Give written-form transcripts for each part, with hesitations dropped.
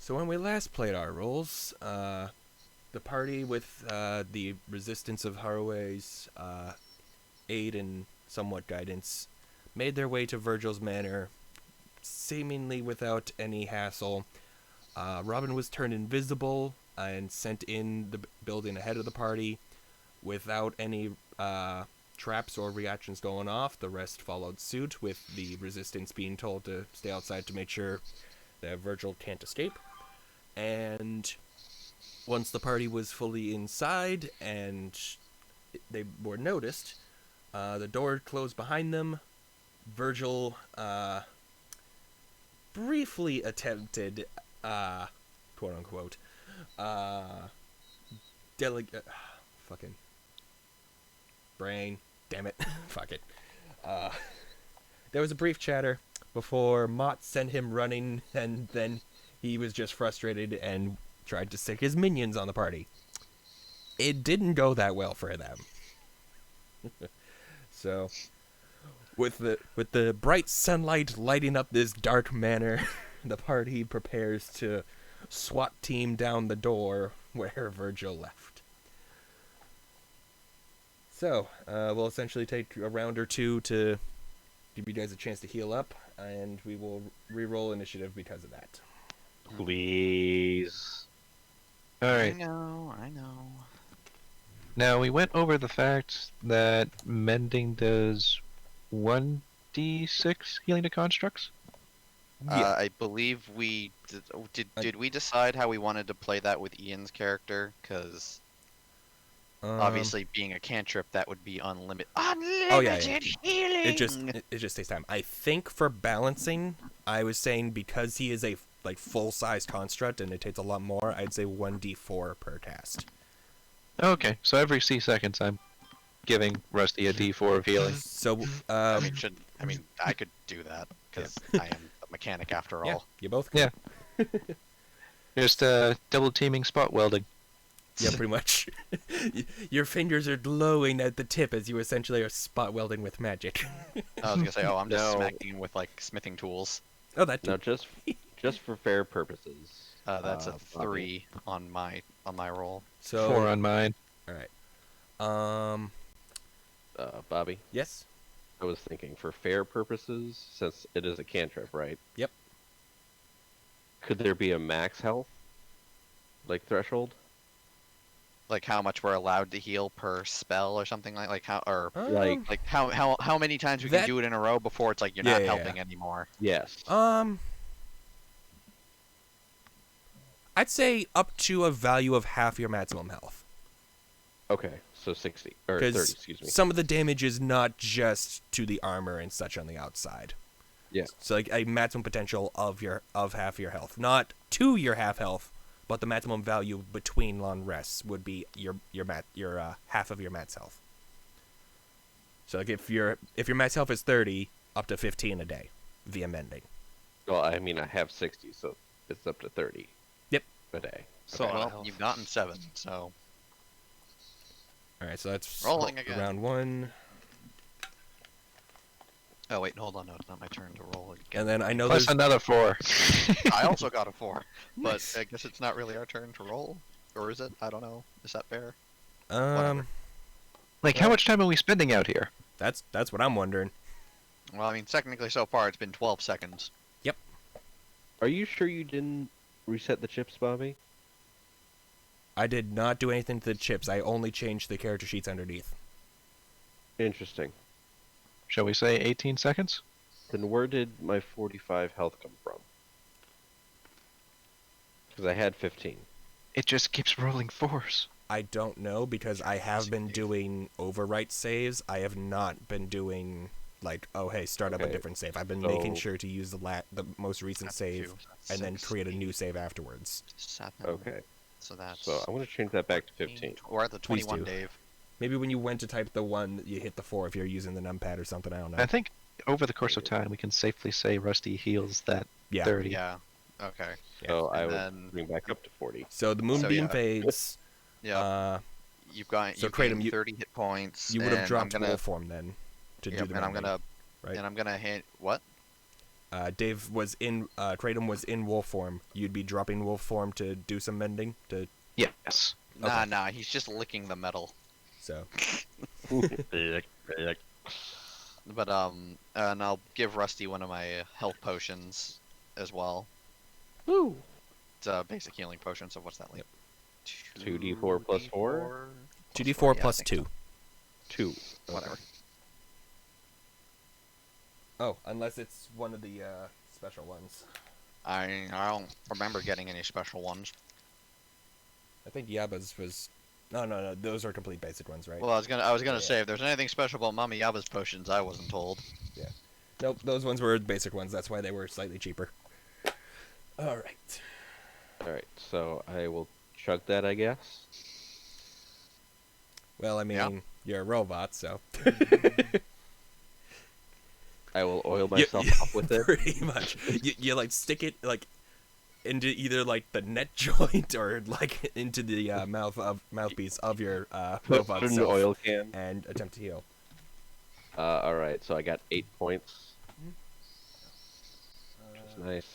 So when we last played our roles, the party with the resistance of Haraway's aid and somewhat guidance made their way to Virgil's manor, seemingly without any hassle. Robin was turned invisible and sent in the building ahead of the party without any traps or reactions going off. The rest followed suit, with the resistance being told to stay outside to make sure that Virgil can't escape. And once the party was fully inside and they were noticed, the door closed behind them. Virgil briefly attempted, quote unquote, fucking brain, damn it, fuck it. There was a brief chatter before Mott sent him running, and then he was just frustrated and tried to stick his minions on the party. It didn't go that well for them. So, with the bright sunlight lighting up this dark manor, the party prepares to SWAT team down the door where Virgil left. So, we'll essentially take a round or two to give you guys a chance to heal up, and we will re-roll initiative because of that. Please. Alright. I know. Now, we went over the fact that mending does 1d6 healing to constructs? I believe we did we decide how we wanted to play that with Ian's character? Because obviously, being a cantrip, that would be unlimited. Unlimited healing. It just takes time. I think for balancing, I was saying because he is a full-size construct and it takes a lot more, I'd say 1d4 per cast. Okay, so every C seconds I'm giving Rusty a d4 of healing. So, I mean, I could do that because I am a mechanic after all. yeah, you both can. Yeah. Just double teaming spot welding. Yeah, pretty much. Your fingers are glowing at the tip as you essentially are spot welding with magic. I was gonna say, I'm just No. smacking with like smithing tools. Oh, that too. Now, just for fair purposes. That's a Bobby. 3 on my roll. So 4 on mine. all right. Bobby, Yes. I was thinking for fair purposes, since it is a cantrip, right? Yep. Could there be a max health, threshold? Like how much we're allowed to heal per spell or something like how or Like- how many times we That- can do it in a row before it's like you're Yeah, not yeah, helping anymore. Yes. I'd say up to a value of half your maximum health. Okay, so 60 or 30, Because excuse me. some of the damage is not just to the armor and such on the outside. Yeah. So like a maximum potential of half your health, not to your half health, but the maximum value between long rests would be your half of your max health. So like if your max health is 30, up to 15 a day via mending. Well, I mean, I have 60, so it's up to 30. Yep. A day. So Okay. well, you've gotten 7. So All right, so that's Rolling again. round 1. oh wait, hold on, no, it's not my turn to roll again. And then I know Plus there's another 4. I also got a 4, but Nice. I guess it's not really our turn to roll, or is it? I don't know. Is that fair? Like, how much time are we spending out here? that's what I'm wondering. Well, I mean, technically so far it's been 12 seconds. Are you sure you didn't reset the chips, Bobby? I did not do anything to the chips. I only changed the character sheets underneath. Interesting. Shall we say 18 seconds? Then where did my 45 health come from? Because I had 15. It just keeps rolling 4s. I don't know because I have been doing overwrite saves. I have not been doing like, oh hey, start up a Okay, different save. I've been making so- sure to use the most recent save and then create a new save afterwards. 7. Okay. So that's. So I want to change that back to 15. We're at the Please 21, do. Dave. Maybe when you went to type the 1, you hit the 4 if you're using the numpad or something. I don't know. I think over the course of time, we can safely say Rusty heals that Yeah. 30. Yeah. Okay. So I And would then- bring back up to 40. So the moonbeam yeah. fades. Yeah. You've got so you've Kratom, gained you- 30 hit points. You would have and dropped I'm gonna, wolf form then to do yep, the and I'm mending, gonna right? and I'm gonna hit what? Dave was in, Kratom was in wolf form. You'd be dropping wolf form to do some mending. Yes. Nah, Okay. nah, he's just licking the metal. So But and I'll give Rusty one of my health potions as well. Woo. It's a basic healing potion. So what's that like? 2d4 plus 4? 2d4 yeah, I plus think 2. so. 2. Whatever. Oh, unless it's one of the special ones. I don't remember getting any special ones. I think Yaba's was. No. Those are complete basic ones, right? Well, I was gonna Yeah. say if there's anything special about Mama Yaba's potions, I wasn't told. Nope, those ones were basic ones. That's why they were slightly cheaper. All right. Alright, so I will chug that, I guess. Well, I mean, Yeah. you're a robot, so. I will oil You- myself up with it. Pretty much. You like stick it like into either like the neck joint or like into the mouthpiece of your robot Put it in an self oil can. and attempt to heal. Alright, so I got 8 points. Which is nice.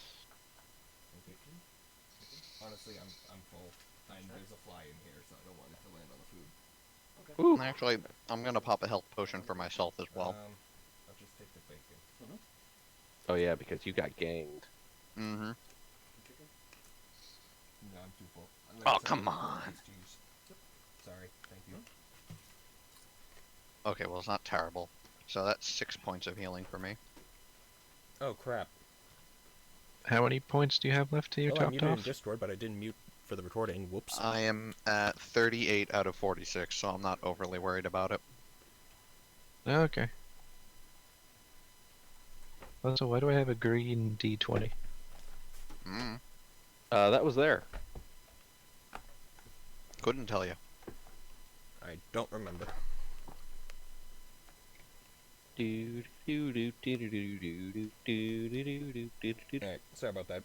Honestly, I'm full. And there's a fly in here, so I don't want it to land on the food. Ooh. Actually, I'm gonna pop a health potion for myself as well. I'll just take the bacon. Oh yeah, because you got ganged. Mm-hmm. No, I'm too full. Oh, come on. Sorry, thank you. Okay, well it's not terrible. So that's 6 points of healing for me. Oh crap. How many points do you have left to your I topped muted in off? Discord, but I didn't mute for the recording. Whoops. I am at 38 out of 46, so I'm not overly worried about it. Oh, okay. Also, why do I have a green D20? Mm. That was there. Couldn't tell you. I don't remember. Alright, sorry about that.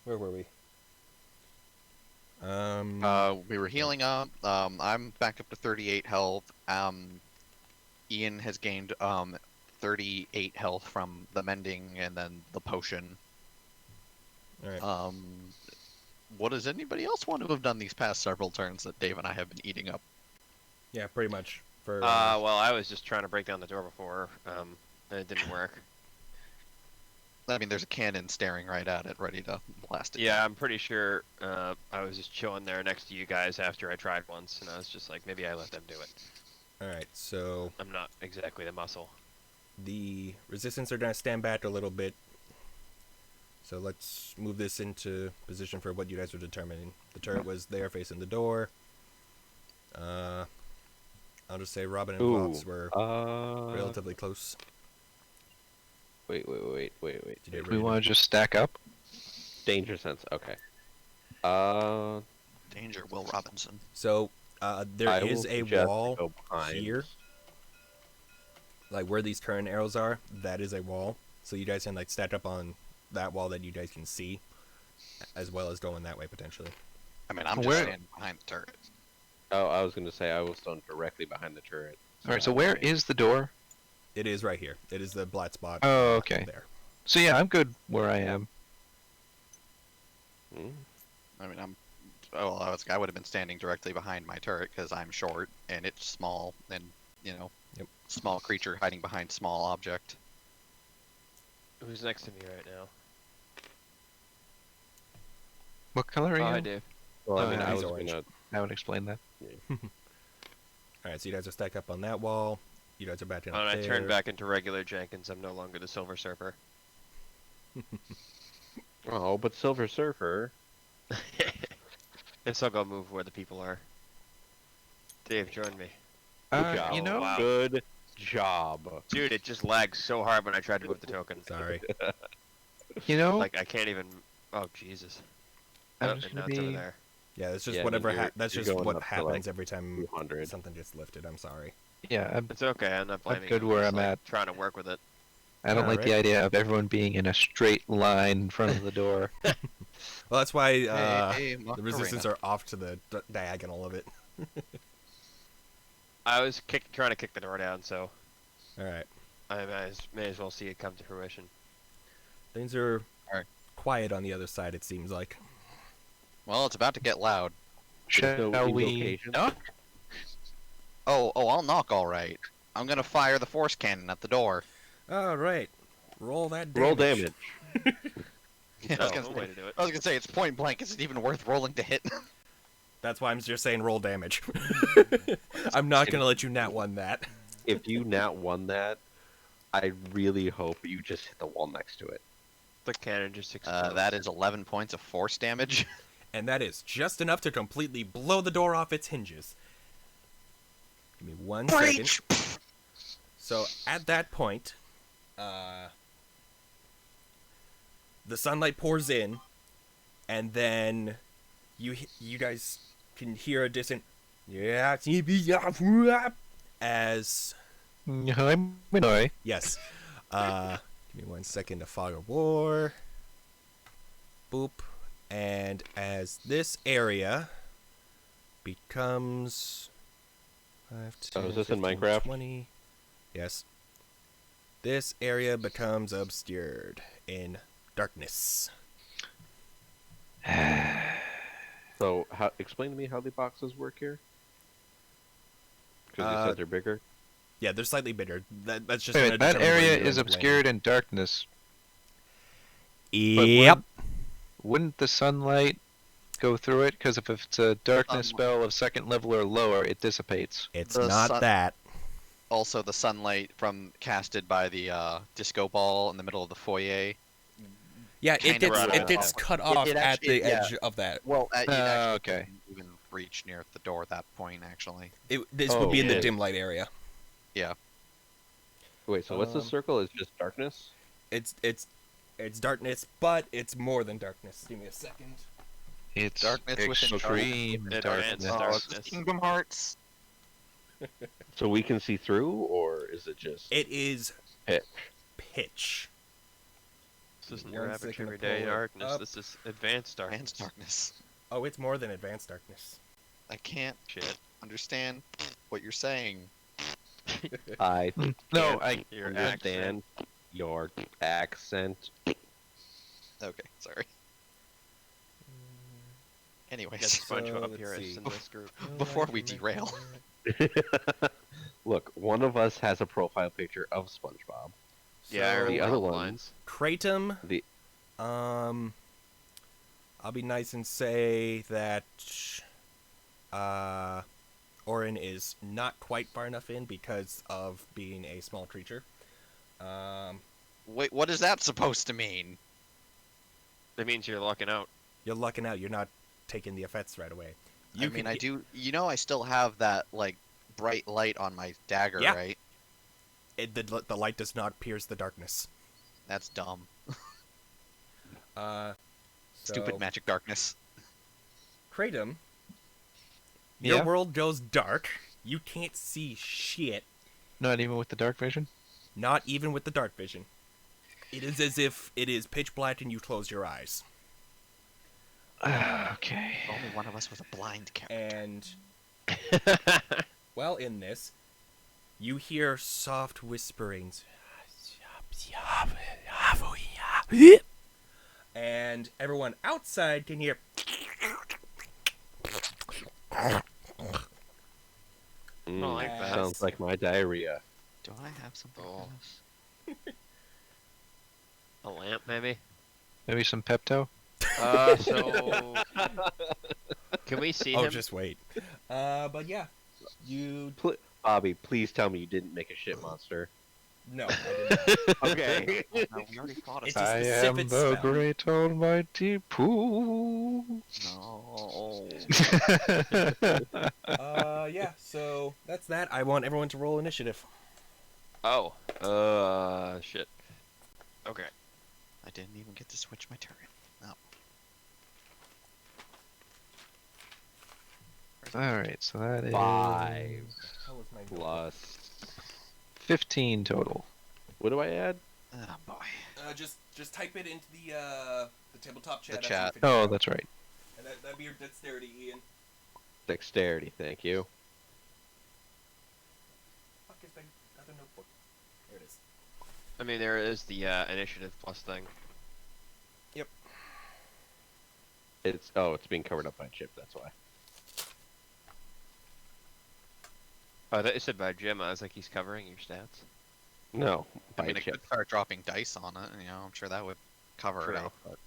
Where were we? We were healing up. I'm back up to 38 health. Ian has gained 38 health from the mending and then the potion. Alright. What does anybody else want to have done these past several turns that Dave and I have been eating up? Yeah, pretty much. For Well, I was just trying to break down the door before, and it didn't work. I mean, there's a cannon staring right at it, ready to blast it. Yeah, I'm pretty sure I was just chilling there next to you guys after I tried once, and I was just like, maybe I let them do it. Alright, so I'm not exactly the muscle. the resistance are gonna stand back a little bit. So let's move this into position for what you guys were determining. The turret was there facing the door. I'll just say Robin and Ooh. Fox were relatively close. Wait. Did you Do we read want it? to just stack up? Danger sense. Okay. Danger, Will Robinson. So there I is will a suggest wall go behind. here. Like where these current arrows are, that is a wall. So you guys can like stack up on that wall that you guys can see, as well as going that way potentially. I mean, I'm just Where- standing behind the turret. Oh, I was gonna say I was done directly behind the turret. Alright, so where is the door? It is right here. It is the black spot. Oh, okay. There. So yeah, I'm good where I am. Hmm? I mean, I would have been standing directly behind my turret because I'm short and it's small and, Yep. small creature hiding behind small object. Who's next to me right now? What color are Oh, you? hi, Dave. Well, I Oh, mean, yeah, I he's was orange. gonna. That would explain that. Alright, so you guys are stacked up on that wall. You guys are back in When up I there. turn back into regular Jenkins, I'm no longer the Silver Surfer. Oh, but Silver Surfer. Guess I'll go move where the people are. Dave, join me. Good job. You know, wow. Good job. Dude, it just lagged so hard when I tried to move the token. Sorry. Like, I can't even... Oh, Jesus. I'm Oh, just and gonna now it's over be- there. Yeah, that's just Yeah, whatever. you're- That's you're just going what up to, happens like, every time 200. something gets lifted. I'm sorry. yeah, It's okay, I'm not blaming good you, where just, I'm like, at. trying to work with it. I don't like the idea of everyone being in a straight line in front of the door. Well, that's why Hey, the resistance are off to the diagonal of it. I was trying to kick the door down, so... All right. I may as well see it come to fruition. Things are Alright. quiet on the other side, it seems like. Well, it's about to get loud. There's no Shall we invocation? knock? Oh, I'll knock all right. I'm gonna fire the force cannon at the door. All right. Roll that damage. Roll damage. I was gonna one say, way to do it. I was gonna say it's point blank. Is it even worth rolling to hit? That's why I'm just saying roll damage. I'm not going to let you nat one that. If you nat won that, I really hope you just hit the wall next to it. The cannon just explodes. That is 11 points of force damage. And that is just enough to completely blow the door off its hinges. Give me 1 second. Breach! So at that point, the sunlight pours in, and then you guys can hear a distant as I'm Minoy. yes. Give me 1 second to fog of war. Boop. And as this area becomes 5, 10, is this in 15, Minecraft? 20. Yes. This area becomes obscured in darkness. So, explain to me how the boxes work here. Because you said they're bigger. Yeah, they're slightly bigger. That's just Wait, gonna that determine where area you're is going to obscured in darkness. Yep. Wouldn't the sunlight go through it? Because if it's a darkness Um, spell of second level or lower, it dissipates. It's The not sun- that. Also, the sunlight from casted by the disco ball in the middle of the foyer. Yeah, Kind of right it on gets top. cut off it at actually- the yeah. edge of that. Well, it actually okay. didn't even reach near the door at that point, actually. This would be in the yeah. dim light area. Wait, so what's the Um, circle? It's just darkness? It's darkness, but it's more than darkness. Give me a second. It's Darkness within extreme darkness. darkness. Advanced darkness. Kingdom Hearts. So we can see through, or is it just It is pitch? pitch. This isn't 1 your average second to everyday pull it darkness. up. This is advanced darkness. Advanced darkness. Oh, it's more than advanced darkness. I can't Shit. understand what you're saying. I No, can't Your understand your accent. Okay, sorry. Get Anyways, SpongeBob let's here see. in this group. before we derail. Look, one of us has a profile picture of SpongeBob. Yeah, I So, remember the other all one- lines. Kratom. The I'll be nice and say that Orin is not quite far enough in because of being a small creature. Wait, what is that supposed to mean? That means you're locking out. You're lucking out. You're not taking the effects right away. I mean, I do. You know, I still have that like bright light on my dagger, Yeah. right? The light does not pierce the darkness. That's dumb. So, Stupid magic darkness. Kratom, your Yeah? world goes dark. You can't see shit. Not even with the dark vision? Not even with the dark vision. It is as if it is pitch black and you close your eyes. Okay. Only one of us was a blind character. And, well, in this, you hear soft whisperings. And everyone outside can hear. like that. Sounds like my diarrhea. Do I have something Oh. for this? A lamp, maybe? Maybe some Pepto? So... Can we see Oh, him? just wait. But yeah, you. Bobby, please tell me you didn't make a shit monster. No, I didn't. Okay. No, we already fought a It's a I am specific the spell. great almighty Pooh. No. Yeah, so that's that. I want everyone to roll initiative. Oh. Shit. Okay. I didn't even get to switch my turret. No. Alright, so that is 5 How was my plus. 15 total. What do I add? Oh boy. Just type it into the tabletop chat. The after chat. you figure it Oh, out. that's right. And that'd be your dexterity, Ian. Dexterity, thank you. Fuck is my other notebook? There it is. I mean, there is the initiative plus thing. It's being covered up by Chip. That's why. Oh, that it said by Jim. I was like, he's covering your stats. No, I by mean, I Chip. could start dropping dice on it, and I'm sure that would cover True. it up. But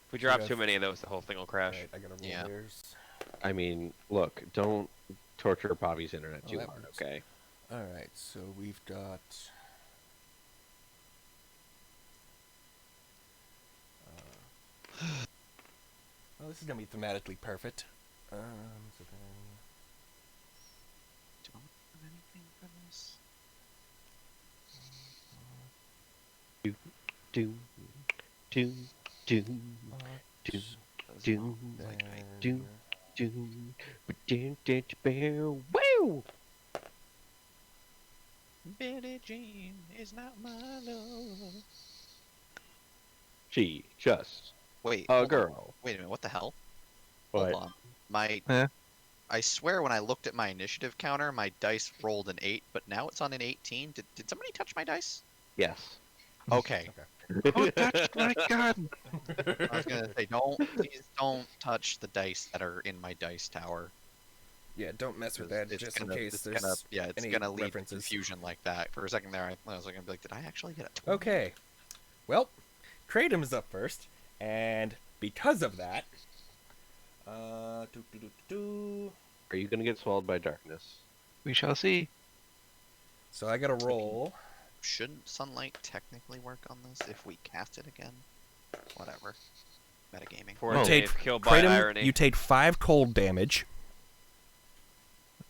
If we drop Yeah. too many of those, the whole thing will crash. Alright, I gotta roll Yeah. theirs. I mean, look, don't torture Bobby's internet Oh, too that hard, works. okay? Alright, so we've got. Well, this is gonna be thematically perfect. So then. do I have anything for this? Do, do, do, do, do, do, do, woo! Billie Jean is not my love. She just Wait, a hold on. girl. Wait a minute, what the hell? What? Hold on. My Huh? I swear when I looked at my initiative counter, my dice rolled an 8, but now it's on an 18. Did somebody touch my dice? Yes. Okay. Oh, touched my gun! I was gonna say, please don't touch the dice that are in my dice tower. Yeah, don't mess with 'cause that, just in case it's there's it's any gonna lead to references. confusion like that. For a second there, I was gonna be like, did I actually get a 20? Okay. Well, Kratom is up first, and because of that, Are you gonna get swallowed by darkness? We shall see. so I gotta roll. Shouldn't sunlight technically work on this if we cast it again? Whatever. Metagaming. Poor You Oh. take Dave, killed by Kratom, irony. you take 5 cold damage,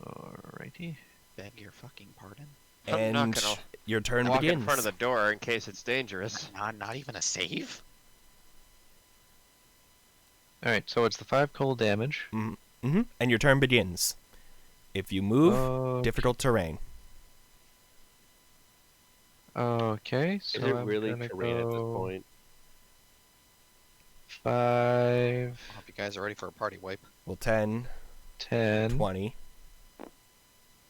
Alrighty. Beg your fucking pardon? I'm not and gonna your turn walk begins. in front of the door in case it's dangerous. Not even a save? Alright, so it's the 5 cold damage. And your turn begins. If you move, Uh, difficult terrain. Okay, so Is it I'm really gonna terrain at this go point? 5, I hope you guys are ready for a party wipe. Well, 10, 10. 20.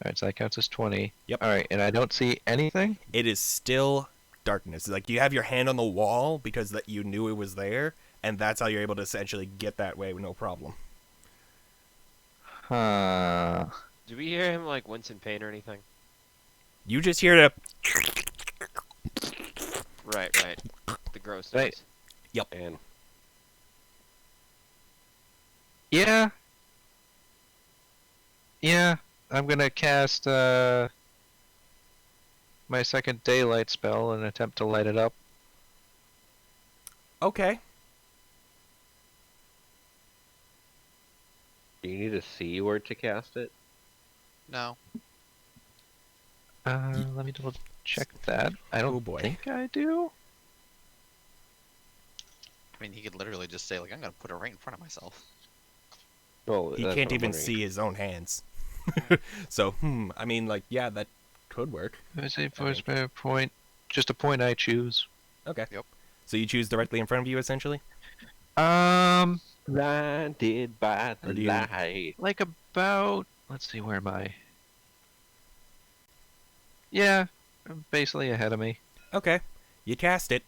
Alright, so that counts as 20. Yep. Alright, and I don't see anything? It is still darkness. Like, you have your hand on the wall because that you knew it was there, and that's how you're able to essentially get that way with no problem. Huh. Do we hear him like wince in pain or anything? You just hear the. Right. The gross Right. noise. And Yeah. Yeah, I'm gonna cast my second daylight spell and attempt to light it up. Okay. do you need to see where to cast it? No. Let me double check that. I don't Oh, boy. think I do. I mean, he could literally just say, like, I'm gonna put it right in front of myself. Well, He that's can't what I'm even wondering. see his own hands. So, I mean, like, yeah, that could work. It's a think. point. Just a point I choose. Okay. Yep. So you choose directly in front of you, essentially? Blinded by Or the do you- light. Like about. Let's see, where am I? Yeah, basically ahead of me. Okay. You cast it.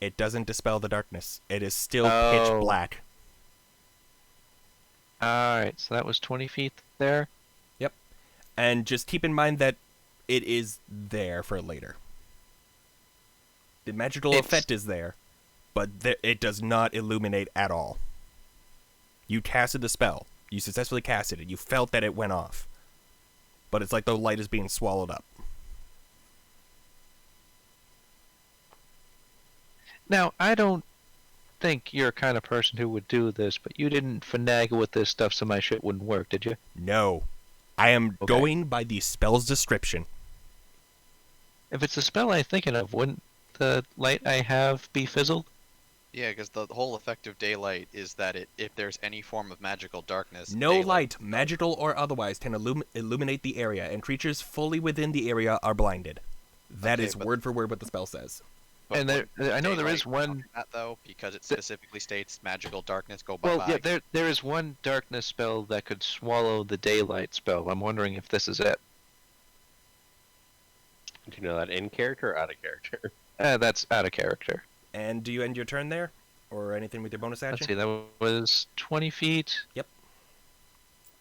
It doesn't dispel the darkness. It is still Oh. pitch black. Alright, so that was 20 feet there. And just keep in mind that it is there for later. The magical It's- effect is there, but it does not illuminate at all. You casted the spell. You successfully casted it. You felt that it went off. But it's like the light is being swallowed up. Now, I don't think you're a kind of person who would do this, but you didn't finagle with this stuff so my shit wouldn't work, did you? No. I am Okay. going by the spell's description. If it's the spell I'm thinking of, wouldn't the light I have be fizzled? Yeah, because the whole effect of daylight is that if there's any form of magical darkness, No daylight- light, magical or otherwise, can illuminate the area, and creatures fully within the area are blinded. That Okay, is but- word for word what the spell says. but And there, wouldn't I know there is daylight one. cover that though, because it Th- specifically states magical darkness go bye Well, yeah, there is one darkness spell that could swallow the daylight spell. I'm wondering if this is it. Do you know that in character or out of character? That's out of character. And do you end your turn there? Or anything with your bonus action? Let's see, that was 20 feet. Yep.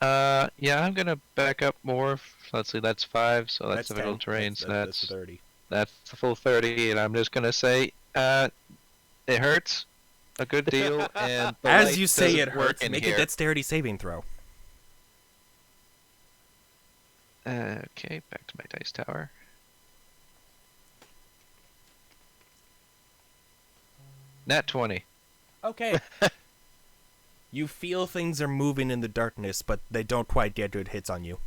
Yeah, I'm gonna back up more. Let's see, that's 5, so that's difficult 10. terrain, so That's 30. that's the full 30, and I'm just gonna say, it hurts a good deal, and the As light you say it doesn't work hurts, in make here. a dexterity saving throw. Okay, back to my dice tower. Nat 20. Okay. You feel things are moving in the darkness, but they don't quite get good hits on you.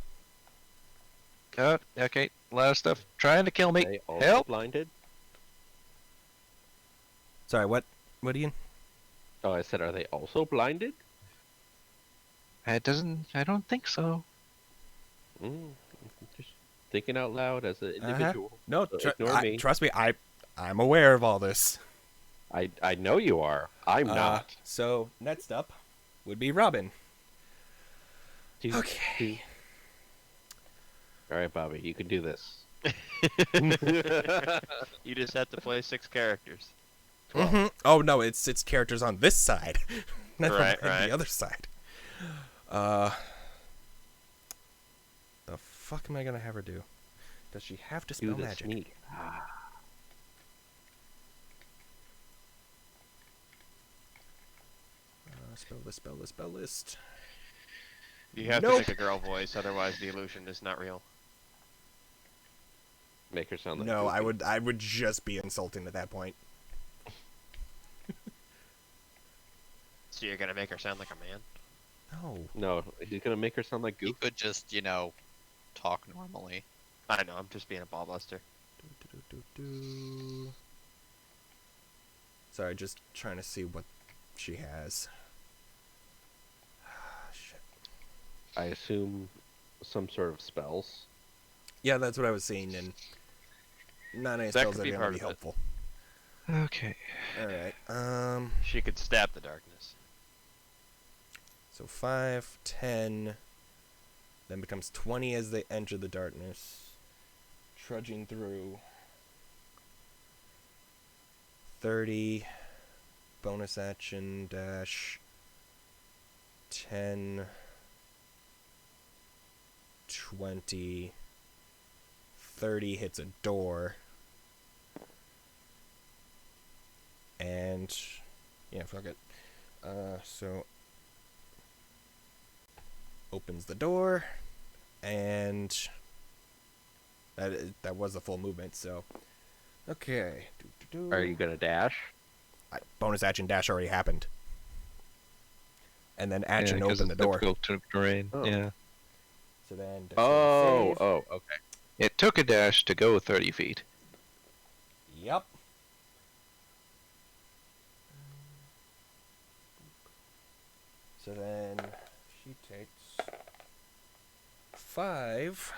Oh, okay, a lot of stuff trying to kill me. They also Help! blinded? Sorry, what? What, Ian? Oh, I said, are they also blinded? It doesn't. I don't think so. Just thinking out loud as an individual. No, So ignore me. trust me, I'm aware of all this. I know you are. I'm not. So, next up would be Robin. Okay. All right, Bobby, you can do this. You just have to play 6 characters. Oh no, it's characters on this side, not Right, on right. the other side. The fuck am I gonna have her do? Does she have to Do spell the magic? sneak. Spell list. You have Nope. to make a girl voice, otherwise the illusion is not real. Make her sound like No, Goofy. I would just be insulting at that point. So you're gonna make her sound like a man? No. No, he's gonna make her sound like You Goofy. could just, talk normally. I know, I'm just being a ballbuster. Sorry, just trying to see what she has. Shit. I assume some sort of spells. Yeah, that's what I was seeing, and not any That spells could that be are part gonna be of it. helpful. Okay. Alright, She could stab the darkness. so 5, 10, then becomes 20 as they enter the darkness. Trudging through. 30, bonus action, dash, 10, 20, 30 hits a door. And, yeah, fuck it. So, opens the door, and that was a full movement, so, okay. Are you gonna dash? Bonus action dash already happened. And then action Yeah, 'cause open the it's door. difficult terrain. Oh. Yeah. So then, Oh, save. oh, okay. It took a dash to go 30 feet. Yep. So then she takes 5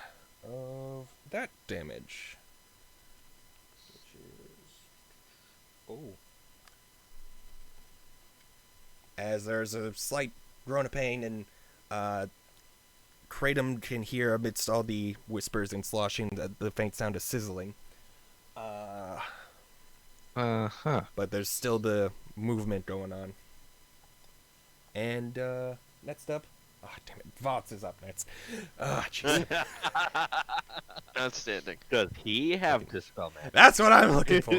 of that damage. Which is... Oh. As there's a slight groan of pain, and Kratom can hear amidst all the whispers and sloshing the faint sound of sizzling. Uh-huh. But there's still the movement going on. And next up, damn it, Vots is up next. Jeez. Outstanding. Does he have Dispel Magic? That's what I'm looking for.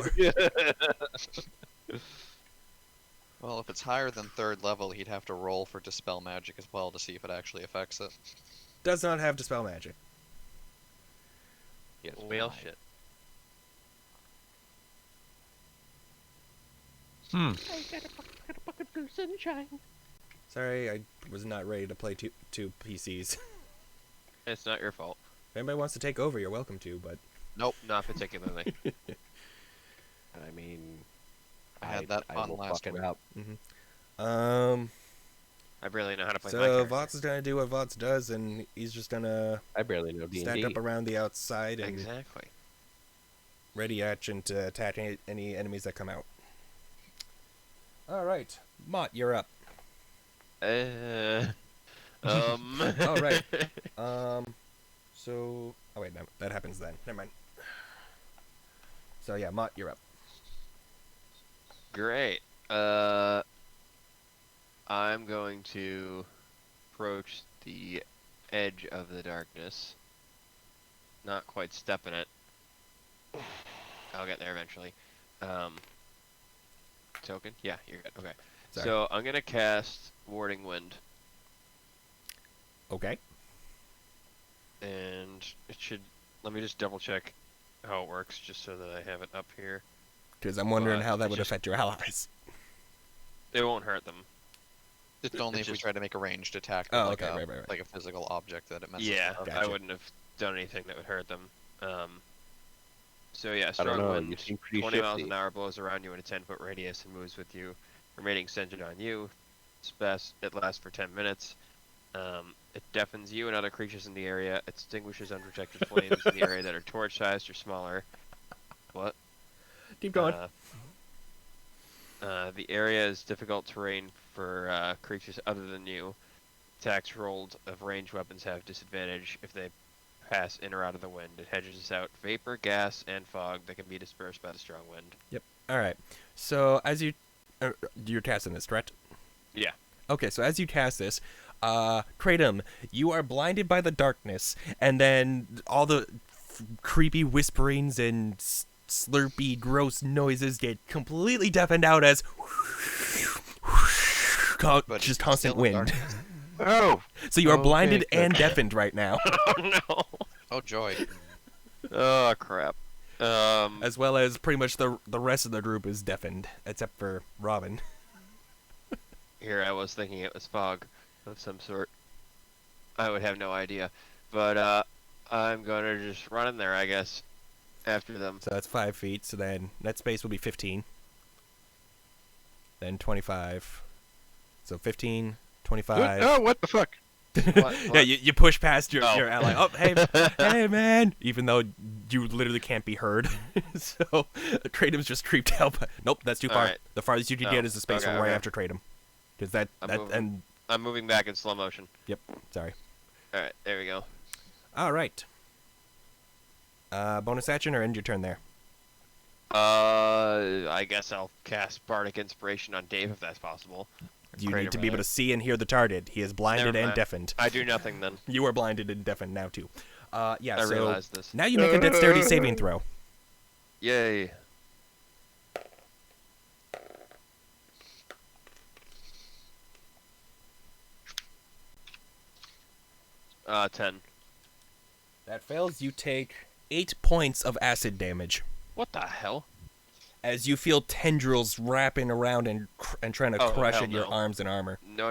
Well, if it's higher than 3rd level, he'd have to roll for Dispel Magic as well to see if it actually affects it. Does not have Dispel Magic. Yes, Whale shit. Hmm. Sorry, I was not ready to play two PCs. It's not your fault. If anybody wants to take over, you're welcome to, but... Nope, not particularly. I mean, I had that fun will last fuck it week. up. I barely know how to play my So character. Vots is gonna do what Vots does, and he's just gonna I barely know D&D. stand up around the outside and Exactly. ready action to attack any enemies that come out. Alright, Mott, you're up. Alright. Alright. So... Oh wait, no, that happens then. Never mind. So yeah, Mott, you're up. Great. I'm going to approach the edge of the darkness. Not quite step in it. I'll get there eventually. Token? Yeah, you're good. Okay. Sorry. So I'm gonna cast Warding Wind, Okay. and it should. Let me just double check how it works, just so that I have it up here. Because I'm wondering But how that it's would just- affect your allies. It won't hurt them. It's only It's if we just- try to make a ranged attack with Oh, like, okay, a, right. like a physical object that it messes Yeah, up. I Gotcha. wouldn't have done anything that would hurt them. So yeah, I don't strong know. wind, You seem pretty 20 miles shifty. an hour blows around you in a 10-foot radius and moves with you, remaining centered on you. It lasts for 10 minutes. It deafens you and other creatures in the area. Extinguishes unprotected flames in the area that are torch-sized or smaller. What? Keep going. The area is difficult terrain for creatures other than you. Attacks rolled of ranged weapons have disadvantage if they pass in or out of the wind. It hedges out vapor, gas, and fog that can be dispersed by the strong wind. All right. So as you're casting this, correct? Yeah. Okay. So as you cast this, Kratom, you are blinded by the darkness, and then all the creepy whisperings and slurpy, gross noises get completely deafened out as But just it's constant still in wind. darkness. Oh! So you are Okay, blinded good. and deafened right now, Oh no. Oh joy. Oh crap. as well as pretty much the rest of the group is deafened, except for Robin. Here I was thinking it was fog of some sort. I would have no idea. But I'm gonna just run in there, I guess, after them. So that's 5 feet. So then net space will be 15. Then 25. So 15, 25. Oh, what the fuck? Yeah, you push past your ally. Oh, hey, hey, man! Even though you literally can't be heard. So Kratom's just creeped out. But nope, that's too far. Alright. The farthest you can get is the space okay, from right okay. after Kratom. Because that I'm moving. and I'm moving back in slow motion. sorry. Alright, there we go. All right. Bonus action or end your turn there. I guess I'll cast Bardic Inspiration on Dave if that's possible. You Kratom, need to be able rather. to see and hear the target. He is blinded Never and mind. deafened. I do nothing then. You are blinded and deafened now too. Yeah. I so realized this. now you make a dexterity saving throw. Yay. Uh, 10. That fails. You take 8 points of acid damage What the hell? as you feel tendrils wrapping around and trying to Oh, crush hell at your no. arms and armor. No.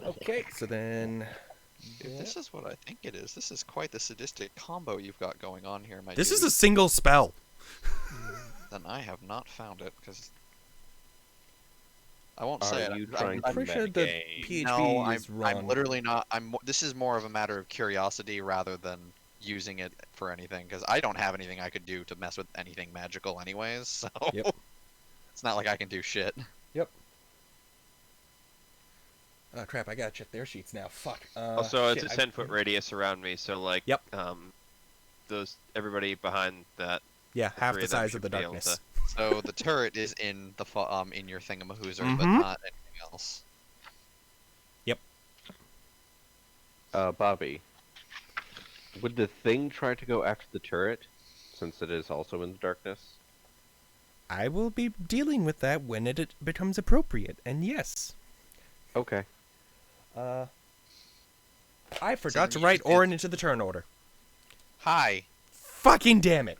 Okay. So then If this is what I think it is, this is quite the sadistic combo you've got going on here, my this is dude. a single spell. Then I have not found it, because... I won't Are say you it. trying I'm to pretty sure the metagame? PHP No, is wrong. I'm literally not. This is more of a matter of curiosity rather than using it for anything, because I don't have anything I could do to mess with anything magical anyways, so... Yep. It's not like I can do shit. Oh crap! I gotta check their sheets now. Fuck. Also, it's shit, a 10-foot radius around me, so like, Yep. everybody behind that. Yeah, half three the of them size of the should be able darkness. So the turret is in the in your thingamahoozer, but Mhm. not anything else. Bobby, would the thing try to go after the turret, since it is also in the darkness? I will be dealing with that when it becomes appropriate. And yes, Okay. I forgot to write usually- Orin into the turn order. Hi. Fucking damn it!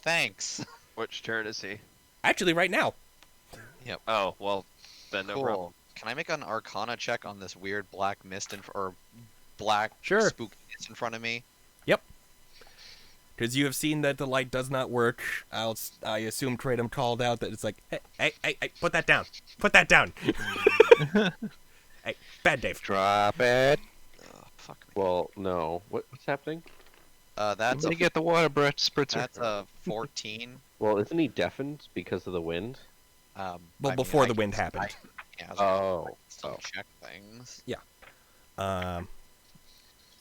Thanks. Which turn is he? Actually, right now. Oh, well, then no Cool. problem. Can I make an Arcana check on this weird black mist or black Sure. spookiness in front of me? Because you have seen that the light does not work. I assume Kratom called out that it's like, hey, put that down. Put that down. Hey, bad Dave. Drop it. Fuck me. Well, no. What's happening? That's Somebody a, get the water spritzer. that's a 14. Well, isn't he deafened because of the wind? Well, Well, before the wind happened. Yeah, I was gonna, Oh. like, still Oh. check things.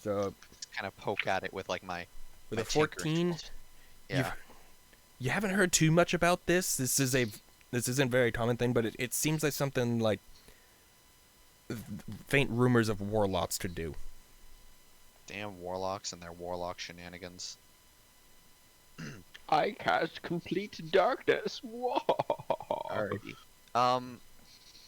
So Just kind of poke at it with like my With My a tinker 14, tools. Yeah. you haven't heard too much about this. This isn't a very common thing, but it seems like something like faint rumors of warlocks could do. Damn warlocks and their warlock shenanigans. I cast complete darkness. Whoa. Alrighty.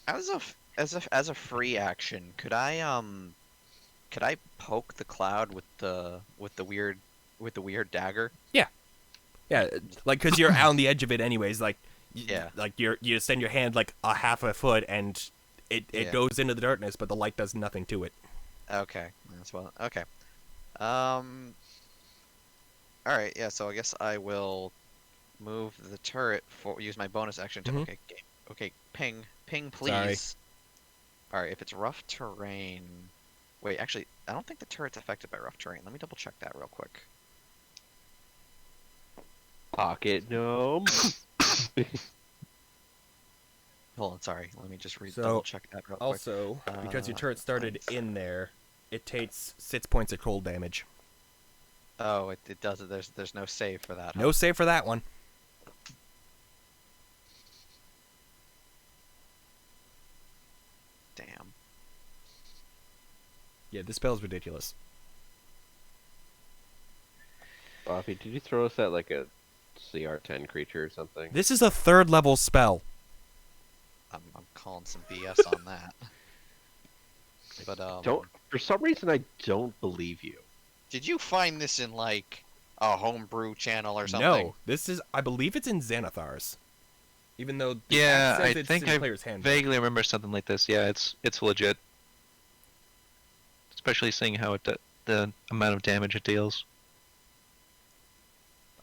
As a free action, could I poke the cloud with the weird dagger? Yeah, like because you're out on the edge of it anyways. Like, Yeah. like you extend your hand like a half a foot, and it Yeah. goes into the darkness, but the light does nothing to it. Okay. That's well. Okay. All right. Yeah. So I guess I will move the turret for use my bonus action to. Mhm. Okay. Okay. Ping. Ping, Sorry. please. All right. If it's rough terrain. Wait. Actually, I don't think the turret's affected by rough terrain. Let me double check that real quick. Pocket gnome. Hold on. Sorry. Let me just So, double check that real quick. Also, because your turret started let's- in there, it takes 6 points of cold damage. Oh, it does it. There's no save for that. huh? No save for that one. Damn. Yeah, this spell is ridiculous. Bobby, did you throw us at like a CR10 creature or something? This is a 3rd level spell. I'm calling some BS on that. But Don't. For some reason, I don't believe you. did you find this in like a homebrew channel or something? No, this is. I believe it's in Xanathar's. Even though the Yeah, app says I it's think in I player's handbook. vaguely remember something like this. Yeah, it's legit. Especially seeing how the amount of damage it deals.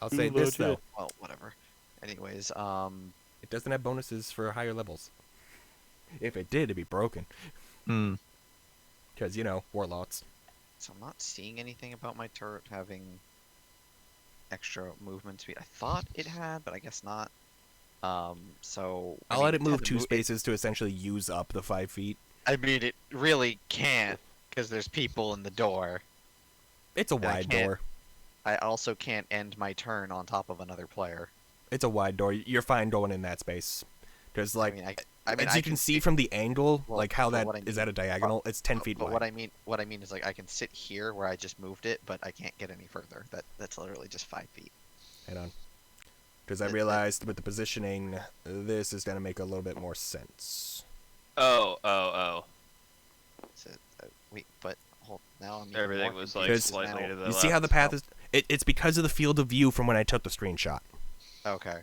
I'll say this though. Legit. Well, whatever. Anyways, It doesn't have bonuses for higher levels. If it did, it'd be broken. Hmm. Because, warlocks. so I'm not seeing anything about my turret having extra movement speed. I thought it had, but I guess not. So I'll let it move to 2 spaces to essentially use up the 5 feet. I mean, it really can't because there's people in the door. It's a I wide can't- door. I also can't end my turn on top of another player. It's a wide door. You're fine going in that space. Because, like, I mean, as I you can see from the angle, Well, like how but that what I is mean- at a diagonal, it's 10 feet But wide. what I mean is like I can sit here where I just moved it, but I can't get any further. That's literally just 5 feet. Hang on. Because I It- realized with the positioning, this is going to make a little bit more sense. Oh. So, wait, but hold now. I'm even Everything more was like Because confused slightly now. to the You left. see how the path is? It's because of the field of view from when I took the screenshot. Okay,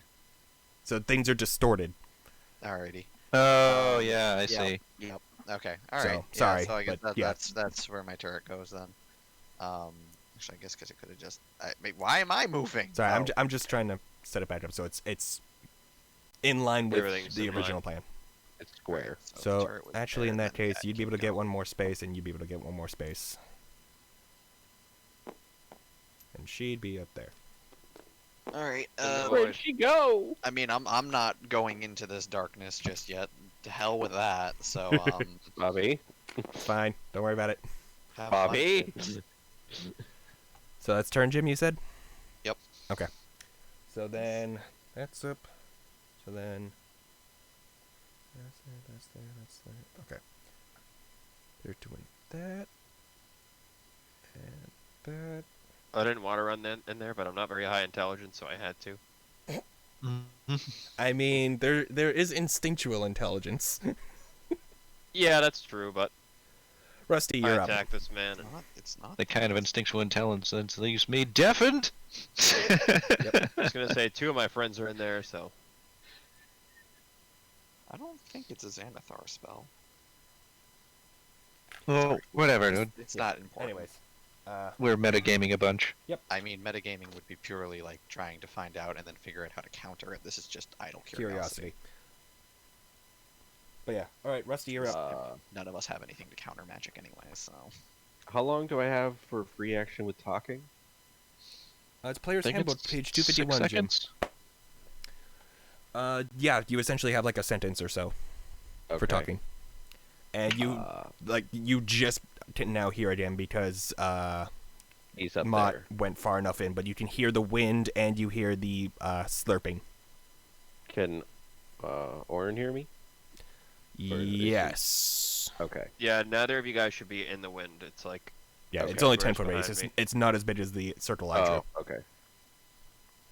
So things are distorted. alrighty. Oh yeah, I yeah. see. Yep. Okay. All So, right. Yeah, sorry, so I guess but yeah. that's where my turret goes then. Actually, I guess because it could have just. Wait, why am I moving? Sorry, Oh, I'm just trying to set it back up so it's in line with Everything's the in original line. plan. It's square. the So turret was actually, in there, that then, case, yeah, you'd be keep able to get going. one more space, and you'd be able to get one more space, and she'd be up there. All right. the Where'd void. she go? I mean, I'm not going into this darkness just yet. To hell with that. So Bobby. Fine, don't worry about it. have fun. Bobby. So that's turn, Jim. You said. Yep. Okay. So then that's up. So then. That's there. Okay. They're doing that. And that. I didn't want to run in there, but I'm not very high intelligence, so I had to. I mean, there is instinctual intelligence. Yeah, that's true, but Rusty, I you're up. attacked this man. And It's not. The kind of instinctual intelligence that leaves me deafened. I was gonna say 2 of my friends are in there, so I don't think it's a Xanathar spell. Well, whatever, dude. It's not important. Anyways. We're metagaming a bunch. I mean, metagaming would be purely like trying to find out and then figure out how to counter it. This is just idle Curiosity. But yeah. All right, Rusty, you're up. None of us have anything to counter magic anyway, so. How long do I have for free action with talking? It's Player's Think Handbook, it's page 6 251, Jim. seconds. Yeah, you essentially have like a sentence or so for Okay. talking. And you you just can now hear it again because He's up Mott there. went far enough in, but you can hear the wind and you hear the slurping. Can Orin hear me? Or is he- Yes. Okay. Yeah, neither of you guys should be in the wind. It's like Yeah, Okay. it's only Right 10 foot radius. behind me. It's not as big as the circle I drew. Oh, okay.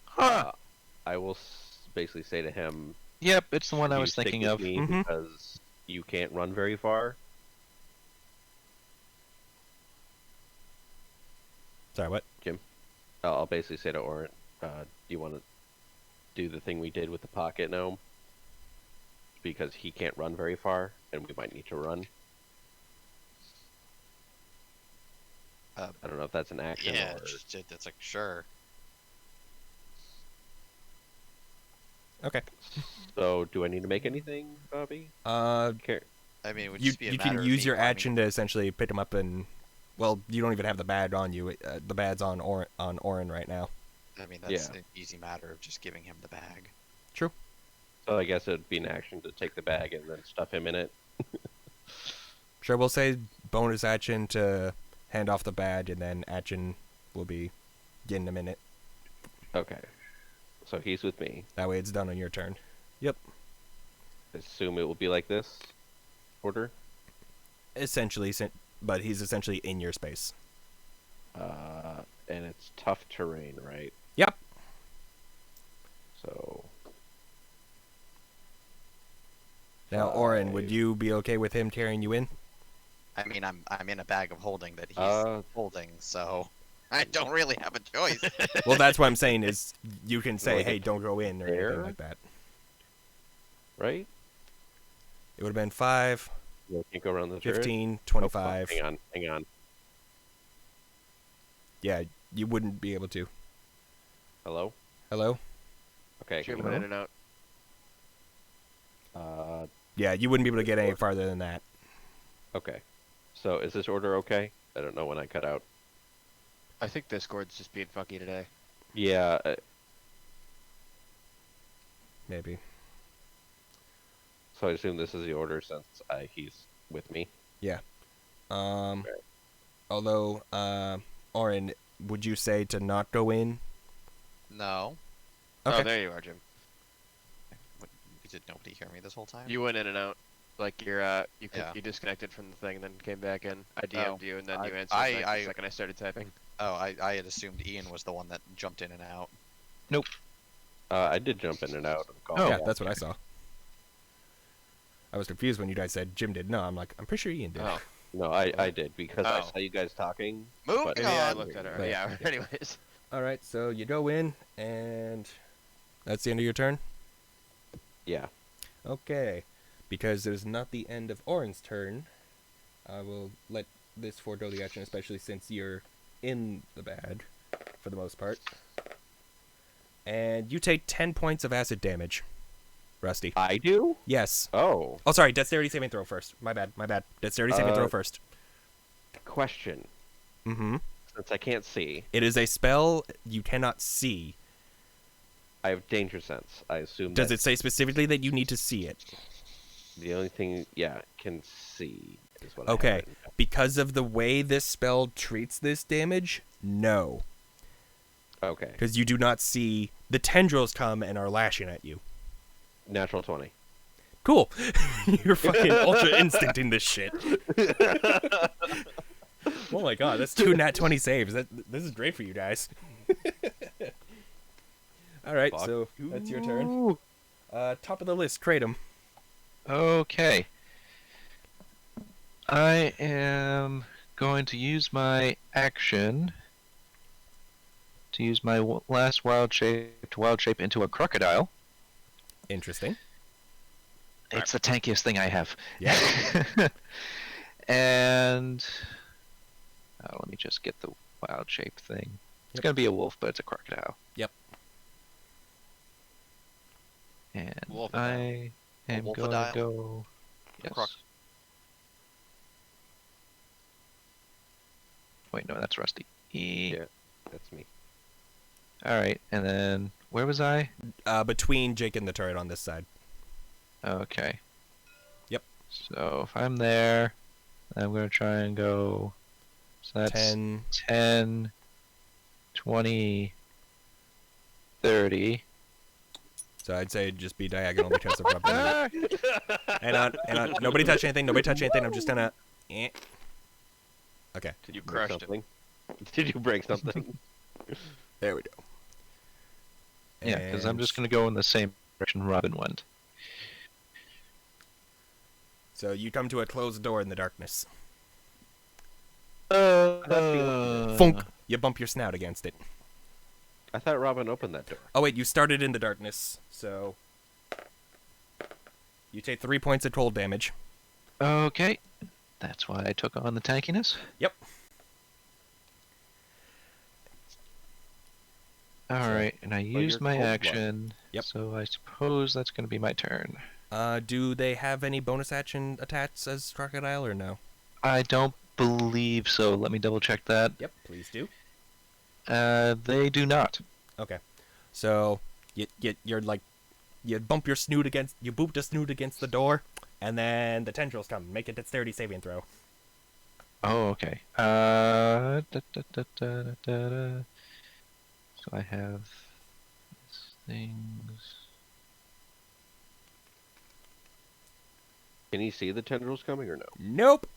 Huh. I will basically say to him, Yep, it's the one I "You was stick thinking with of. me Mhm. because you can't run very far." Sorry, what? I'll basically say to Orin, "Do you want to do the thing we did with the pocket gnome? Because he can't run very far, and we might need to run." I don't know if that's an action Yeah, or... it's like sure. Okay. So, do I need to make anything, Bobby? Care. I mean, it would You just be a you matter can of use me your climbing. action to essentially pick him up and, well, you don't even have the badge on you. The badge's on Orin right now. I mean, that's Yeah. an easy matter of just giving him the bag. True. So I guess it'd be an action to take the bag and then stuff him in it. Sure, we'll say bonus action to hand off the badge, and then action will be in a minute. Okay. So he's with me. That way it's done on your turn. Assume it will be like this order. Essentially, but he's essentially in your space. And it's tough terrain, right? Yep. So Now, Orin, would Five. you be okay with him carrying you in? I mean, I'm in a bag of holding that he's Uh, holding, so I don't really have a choice. Well, that's what I'm saying is you can say, Like hey, don't go in or anything there? like that. right? It would have been 5, You can't go around the turret? 15, Oh, fuck, 25. hang on. Yeah, you wouldn't be able to. Hello? Hello? Okay. Jim can went we- in and out. Yeah, you wouldn't be able to get any farther than that. Okay. So is this order okay? I don't know when I cut out. I think Discord's just being funky today. Yeah. Maybe. So I assume this is the order since he's with me. Um, Okay. although, Orin, would you say to not go in? No, Okay. Oh, there you are, Jim. did nobody hear me this whole time? You went in and out. Like you're Yeah. you disconnected from the thing and then came back in. I DM'd you and then you answered I- like, I- the second I started typing. Oh, I had assumed Ian was the one that jumped in and out. I did jump in and out of the call. Oh, yeah, that's what I saw. I was confused when you guys said Jim did. No, I'm like, I'm pretty sure Ian did. Oh, No, I did because I Oh. saw you guys talking. Moving But- maybe I on. looked at it. Right. Yeah. Yeah. Anyways. All right, so you go in, and that's the end of your turn? Yeah. Okay. Because it is not the end of Orin's turn, I will let this forego the action, especially since you're in the bag, for the most part. And you take 10 points of acid damage, Rusty. I do? Yes. Oh. Oh, sorry, dexterity saving throw first. My bad. Dexterity saving throw first. Question. Mm-hmm. Since I can't see, It is a spell you cannot see. I have danger sense. I assume Does that it say specifically that you need to see it? the only thing, can see is what I Okay. have written down. Because of the way this spell treats this damage, no. Okay. Because you do not see the tendrils come and are lashing at you. Natural 20. Cool. You're fucking ultra instincting this shit. Oh my god, that's 2 nat 20 saves. This is great for you guys. Alright, Fuck so that's your turn. Top of the list, Kratom. Okay. I am going to use my action to use my last wild shape into a crocodile. Interesting. It's the tankiest thing I have. Yeah. And let me just get the wild shape thing. It's Yep. gonna be a wolf, but it's a crocodile. Yep. And Wolfodile. I am going to wolfodile? go. A Yes. croc- Wait, no, that's Rusty. Yeah. That's me. All right, and then where was I? Between Jake and the turret on this side. Okay. Yep. So if I'm there, I'm gonna try and go. So that's 10. 10, 20, 30. So I'd say just be diagonal because of rubber. Hang on. Nobody touch anything. I'm just gonna. Okay, Did you Break crushed him? something? Did you break something? there we go. Yeah, because I'm And just going to go in the same direction Robin went. So you come to a closed door in the darkness. Uh, Funk! You bump your snout against it. I thought Robin opened that door. Oh wait, you started in the darkness, so you take 3 points of cold damage. Okay. That's why I took on the tankiness. Yep. Alright, and I used you're my cold-blooded. action. Yep. So I suppose that's going to be my turn. Do they have any bonus action attacks as crocodile or no? I don't believe so. Let me double check that. Yep, please do. They do not. Okay. So you're like you bump your snoot against you boop the snoot against the door, and then the tendrils come. Make a dexterity saving throw. Oh, okay. So I have these things. Can you see the tendrils coming or no? Nope.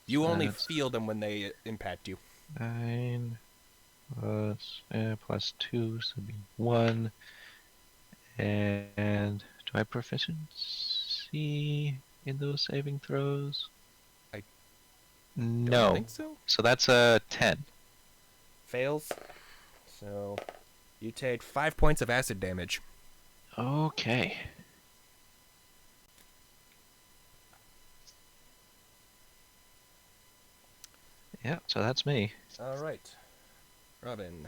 You So only that's feel them when they impact you. 9 plus 2, so it'd be 1. And do I have proficiency in those saving throws? I no. Don't think so. So that's a 10. Fails. So you take 5 points of acid damage. Okay. Yeah, so that's me. All right, Robin.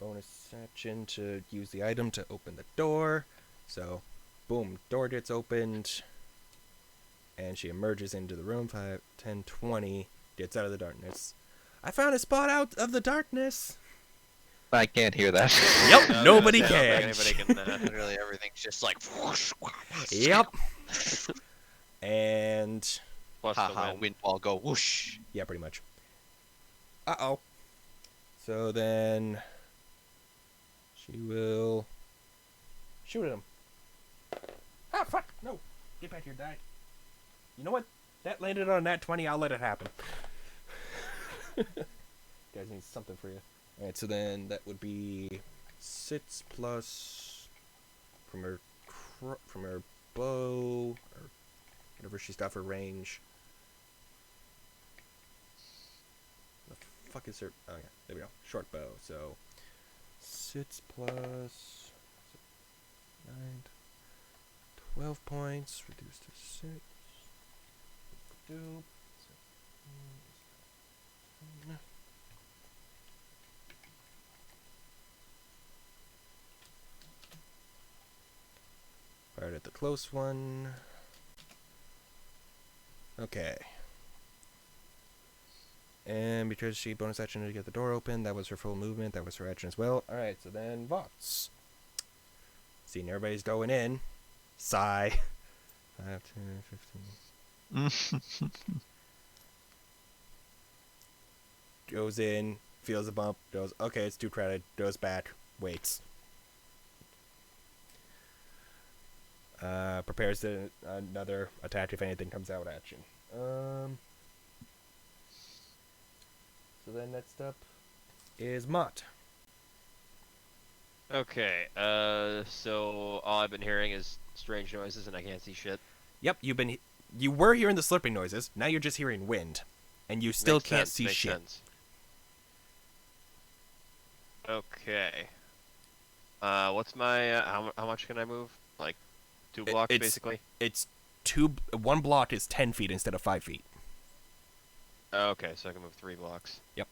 Bonus action to use the item to open the door. So, boom, door gets opened, and she emerges into the room. 5, 10, 20. Gets out of the darkness. I found a spot out of the darkness. I can't hear that. Yep, No, nobody I don't think can. anybody can. Literally everything's just like. Yep. And Plus the Haha, wind. wind ball go whoosh. yeah, pretty much. Uh-oh. So then she will shoot at him. Ah, fuck! No! Get back here, die. You know what? That landed on a nat 20, I'll let it happen. Guys need something for you. Alright, so then that would be 6 plus from her bow, or whatever she's got for range. The fuck is her? Oh yeah, there we go. Short bow. So 6 plus 9, 12 points reduced to 6. Do. Fired at the close one. Okay. And because she bonus action to get the door open, that was her full movement. That was her action as well. Alright, so then Vox. Seeing everybody's going in. Sigh. 5, 10, 15. Goes in, feels a bump, goes, okay, it's too crowded, goes back, waits. Prepares another attack if anything comes out at you. So then next up is Mott. Okay, so all I've been hearing is strange noises and I can't see shit. Yep, you were hearing the slurping noises, now you're just hearing wind. And you still Makes can't sense, see makes shit. sense. Okay. What's my, how much can I move? Like, 2 blocks, It's basically? It's 1 block is 10 feet instead of 5 feet. Okay, so I can move 3 blocks. Yep.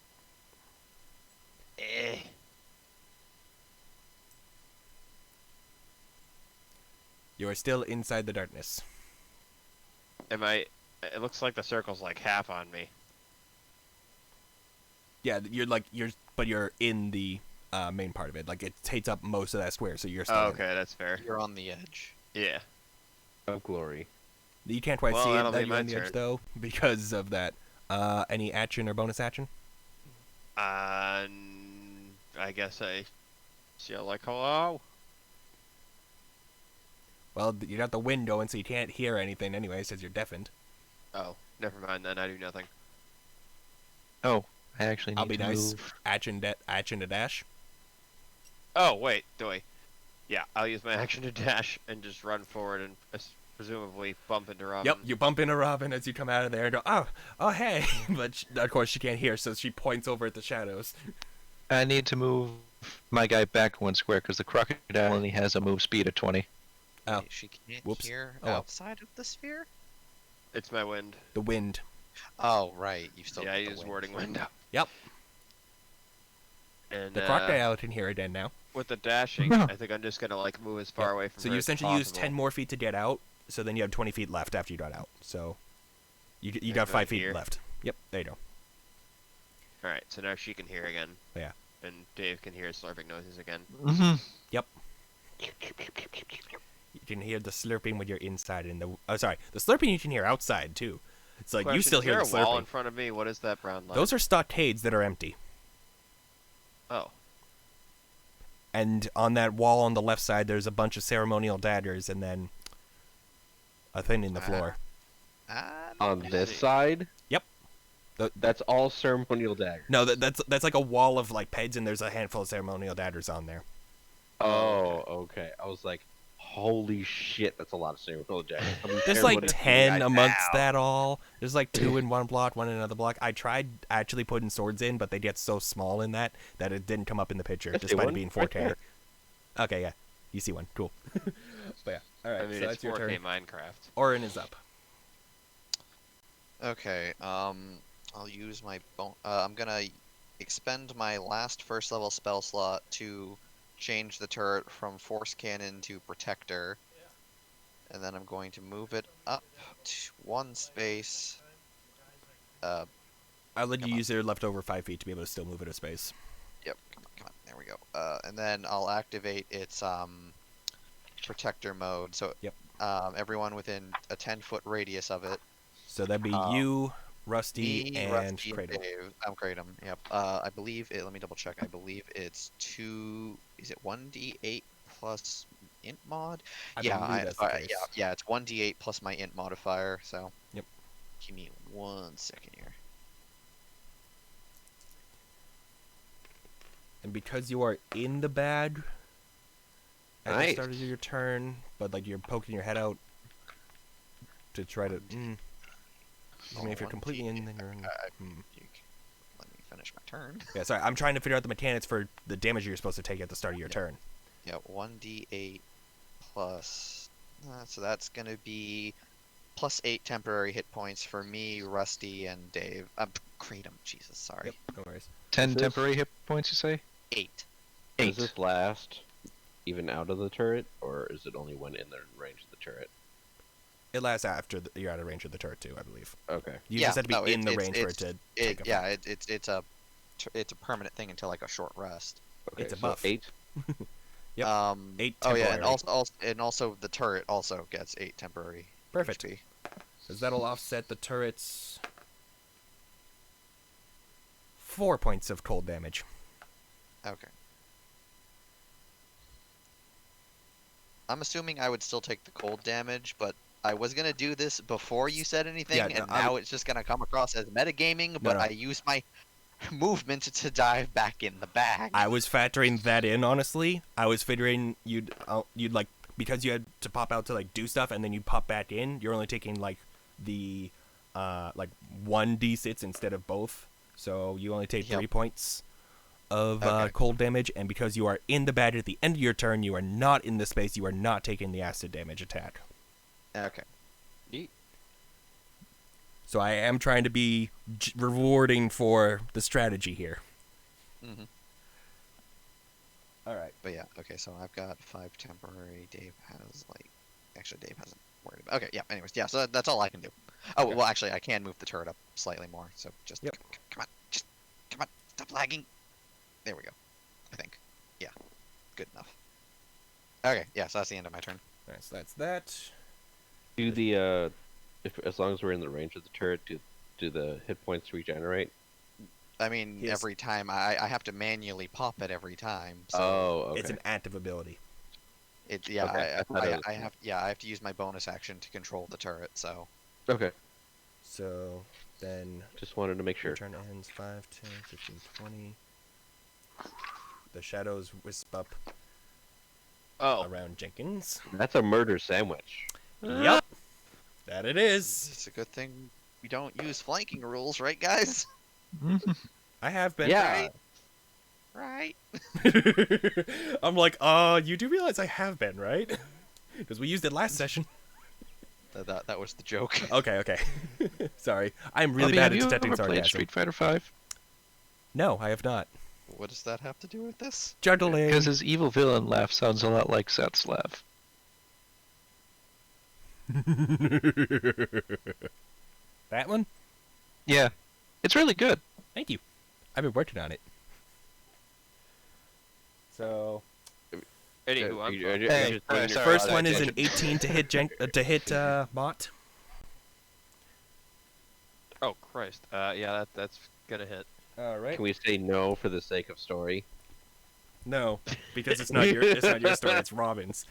You are still inside the darkness. It looks like the circle's like half on me. Yeah, but you're in the main part of it. Like it takes up most of that square, so you're still. Oh, in it. okay, that's fair. You're on the edge. Yeah. Of glory. You can't quite Well, see it that'll that be you're my on the edge turn. though because of that. Any action or bonus action? I guess I yell like hello. Well, you got the wind going, so you can't hear anything anyway, since you're deafened. Oh, never mind then. I do nothing. Oh, I actually I'll need be to nice. move. Action to dash. Oh wait, do I? Yeah, I'll use my action to dash and just run forward and presumably bump into Robin. Yep, you bump into Robin as you come out of there and go, oh, hey. But of course she can't hear, so she points over at the shadows. I need to move my guy back 1 square because the crocodile only has a move speed of 20. Oh. Wait, she can't Whoops. hear Oh, well. outside of the sphere? It's my wind. The wind. Oh, right. You still Yeah, I got the use wind. warding window. Yep. And The crocodile can hear it in now. with the dashing, No. I think I'm just gonna like move as far Yep. away from So her you as essentially use possible. 10 more feet to get out, so then you have 20 feet left after you got out. So you I got go 5 feet here. left. Yep, there you go. All right, so now she can hear again. Yeah. And Dave can hear slurping noises again. Mm-hmm. Yep. You can hear the slurping when you're inside in the... Oh, sorry. The slurping you can hear outside, too. It's like you Question, still is hear there the a wall slurping. in front of me? What is that brown line? Those are stockades that are empty. Oh. And on that wall on the left side, there's a bunch of ceremonial daggers and then a thing in the floor. On me this see. side? Yep. That's all ceremonial daggers. No, that's like a wall of like pegs, and there's a handful of ceremonial daggers on there. Oh, okay. I was like, holy shit, that's a lot of ceremonial daggers. How many There's like ceremonial 10 daggers amongst now? that all. There's like 2 in one block, 1 in another block. I tried actually putting swords in, but they get so small in that it didn't come up in the picture, I see despite it one being right 4K. there. Okay, yeah. You see one. Cool. But yeah. Alright, I mean, so it's that's your 4K turn. Minecraft. Orin is up. Okay, I'll use my I'm gonna expend my last first level spell slot to change the turret from force cannon to protector. And then I'm going to move it up to 1 space. I'll let you Come on. use your leftover 5 feet to be able to still move it a space. Yep, come on, there we go. And then I'll activate its protector mode. So Yep. everyone within a 10-foot radius of it. So that'd be Um, you, Rusty, Me, and Rusty, and Cradle. Dave. I'm Kratom. Yep. I believe it. Let me double check. I believe it's 2. Is it 1d8 plus int mod? I Yeah. believe that's the case. Yeah. It's 1d8 plus my int modifier. So. Yep. Give me 1 second here. And because you are in the bag at the Nice. start of your turn, but like you're poking your head out to try to. I mean, if you're completely in, then you're in. You can- Let me finish my turn. Yeah, sorry. I'm trying to figure out the mechanics for the damage you're supposed to take at the start of your Yeah. turn. Yeah, 1d8 plus. So that's gonna be plus 8 temporary hit points for me, Rusty, and Dave. Kratom. Jesus, sorry. Yep, no worries. 10 Is this- temporary hit points, you say? 8. Does 8. this last even out of the turret, or is it only when in the range of the turret? It lasts after you're out of range of the turret too, I believe. Okay. You Yeah, just have to be no, in the it's- range for it to. take effect. Yeah, it's a permanent thing until like a short rest. Okay, It's a so buff. 8? Yep. 8 8 Oh yeah, and temporary. also the turret also gets 8 temporary. Perfect. HP. Because that'll offset the turret's 4 points of cold damage. Okay. I'm assuming I would still take the cold damage, but I was gonna do this before you said anything, Yeah, and no, I now it's just gonna come across as metagaming. But no. I used my movement to dive back in the bag. I was factoring that in, honestly. I was figuring you'd like, because you had to pop out to like do stuff and then you'd pop back in. You're only taking like the like 1d6 instead of both, so you only take Yep. 3 points of Okay. cold damage. And because you are in the bag at the end of your turn, you are not in the space. You are not taking the acid damage attack. Okay. So I am trying to be rewarding for the strategy here. Mhm. All right. But yeah, okay. So I've got 5 temporary. Dave has actually Dave hasn't worried about. Okay, yeah. Anyways, yeah. So that's all I can do. Oh Okay. well, actually, I can move the turret up slightly more. So just Yep. come on, just come on, stop lagging. There we go. I think. Yeah. Good enough. Okay. Yeah. So that's the end of my turn. All right, so that's that. Do the, as long as we're in the range of the turret, do the hit points regenerate? I mean, His- every time I have to manually pop it every time. So Oh, okay. It's an active ability. I thought it was- I have to use my bonus action to control the turret. So Okay. So then Just wanted to make your sure. turn ends 5, 10, 15, 20. The shadows wisp up Oh, around Jenkins. That's a murder sandwich. Yep. That it is. it's a good thing we don't use flanking rules, right, guys? I have been. Yeah. Right. I'm like, you do realize I have been, right? Because we used it last session. That was the joke. Okay. Sorry. I'm really Bobby, bad have at you detecting ever played sarcasm. Street Fighter 5? No, I have not. What does that have to do with this? Juggling. Because his evil villain laugh sounds a lot like Seth's laugh. That one? Yeah, it's really good. Thank you. I've been working on it. So, anywho, I'm fine. Hey, sorry, first sorry, one is sorry. an 18 to hit Mott. Oh Christ. Yeah, that's gonna hit. All right. Can we say no for the sake of story? No, because it's not your story. It's Robin's.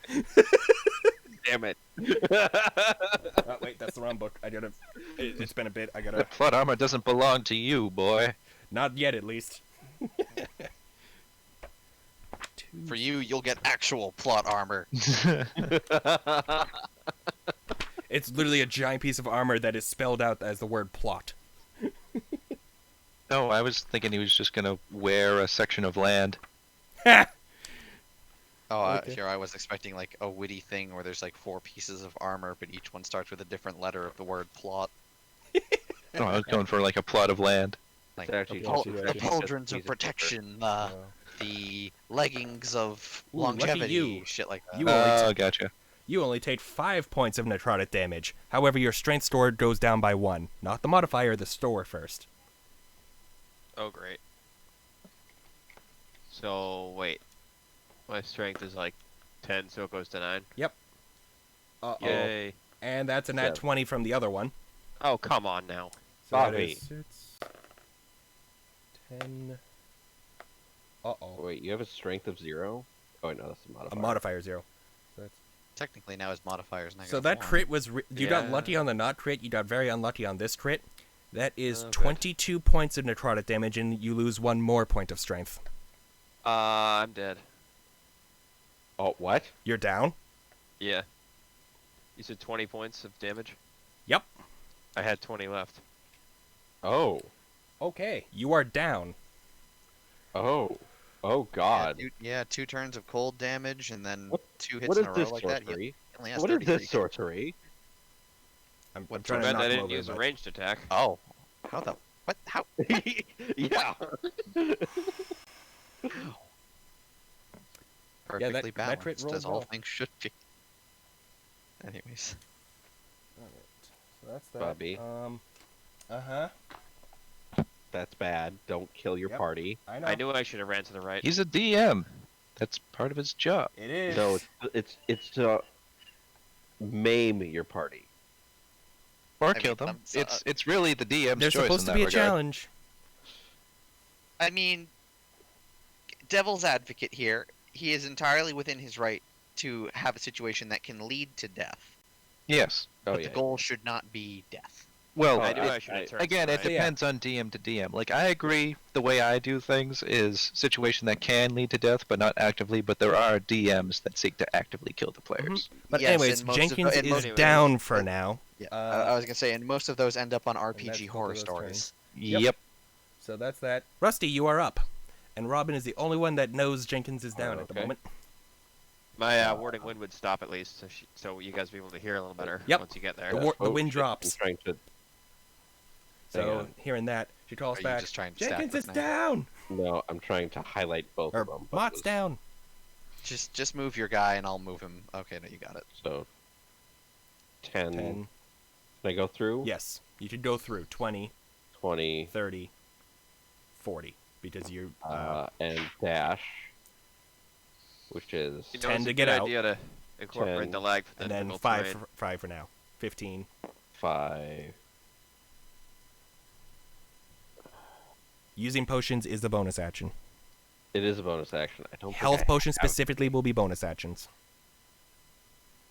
Damn it. Oh, wait, that's the wrong book. It's been a bit. I The gotta. plot armor doesn't belong to you, boy. Not yet, at least. For you, you'll get actual plot armor. It's literally a giant piece of armor that is spelled out as the word plot. No, I was thinking he was just gonna wear a section of land. Ha! Oh, Okay. here I was expecting like a witty thing where there's like 4 pieces of armor, but each one starts with a different letter of the word plot. No, I was going for like a plot of land. Like It's actually Gotcha, just- gotcha. the it's just a pauldrons piece of paper. protection, the leggings of Ooh, lucky longevity, you. shit like that. You only Oh, gotcha. You only take 5 points of necrotic damage. However, your strength score goes down by 1. Not the modifier, the store first. Oh great. So wait, my strength is like 10, so it goes to 9. Uh-oh. Yay! And that's a nat 7. 20 from the other one. Oh come on now. So that Bobby. is 10. Uh-oh. Wait, you have a strength of 0? Oh, wait, no, that's a A modifier. modifier 0. So, that's... Technically now his modifier's negative so that 1. crit was... you got Yeah. lucky on the not crit, you got very unlucky on this crit. That is Okay. 22 points of necrotic damage, and you lose 1 more point of strength. I'm dead. Oh, what? You're down? Yeah. You said 20 points of damage? Yep. I had 20 left. Oh. Okay, you are down. Oh. Oh, God. Yeah, 2 turns of cold damage and then What- 2 hits What in is a row this like that. sorcery? He only has What is 33. this sorcery? I'm What trying to Bet knock I him didn't over, use a but- ranged attack. Oh, how the what? How? Yeah. Perfectly that crit balanced, rolled as all well. things should be. Anyways, Alright, so that's that. Bobby. Uh-huh. That's bad. Don't kill your Yep. party. I know. I knew I should have ran to the right. He's a DM. That's part of his job. It is. No, it's to maim your party. Or I kill mean, them. so- It's really the DM's There's choice supposed in to that be a regard. challenge. I mean, devil's advocate here. He is entirely within his right to have a situation that can lead to death, Yes. Oh, but yeah. the goal should not be death. Well, I knew it- I should have turned again, to it the right. depends on DM to DM. Like, I agree the way I do things is situation that can lead to death, but not actively, but there are DMs that seek to actively kill the players. But Yes, anyways, and most of Jenkins the- and is most- down for now. Yeah, Uh, I was gonna say, and most of those end up on that's RPG both horror of those stories. Yep. Yep. So that's that. Rusty, you are up. And Robin is the only one that knows Jenkins is down at the okay. moment. My warding wind would stop at least, so you guys will be able to hear a little better Yep. once you get there. The Oh, wind shit, drops. I'm trying to. Hang So on. hearing that, she calls Are you back. just trying to stack Jenkins with is now? down. No, I'm trying to highlight both Or of them. but Mott's was- down. Just move your guy and I'll move him. Okay, no, you got it. So 10. 10. Can I go through? Yes, you should go through 20, 20. 30, 40 because you. And dash, which is You know, 10 it's to a get good out. idea to incorporate 10, the lag for the and then difficult 5 terrain. for, 5 for now. 15. 5. Using potions is the bonus action. It is a bonus action. I don't. Health think I potions have- specifically will be bonus actions.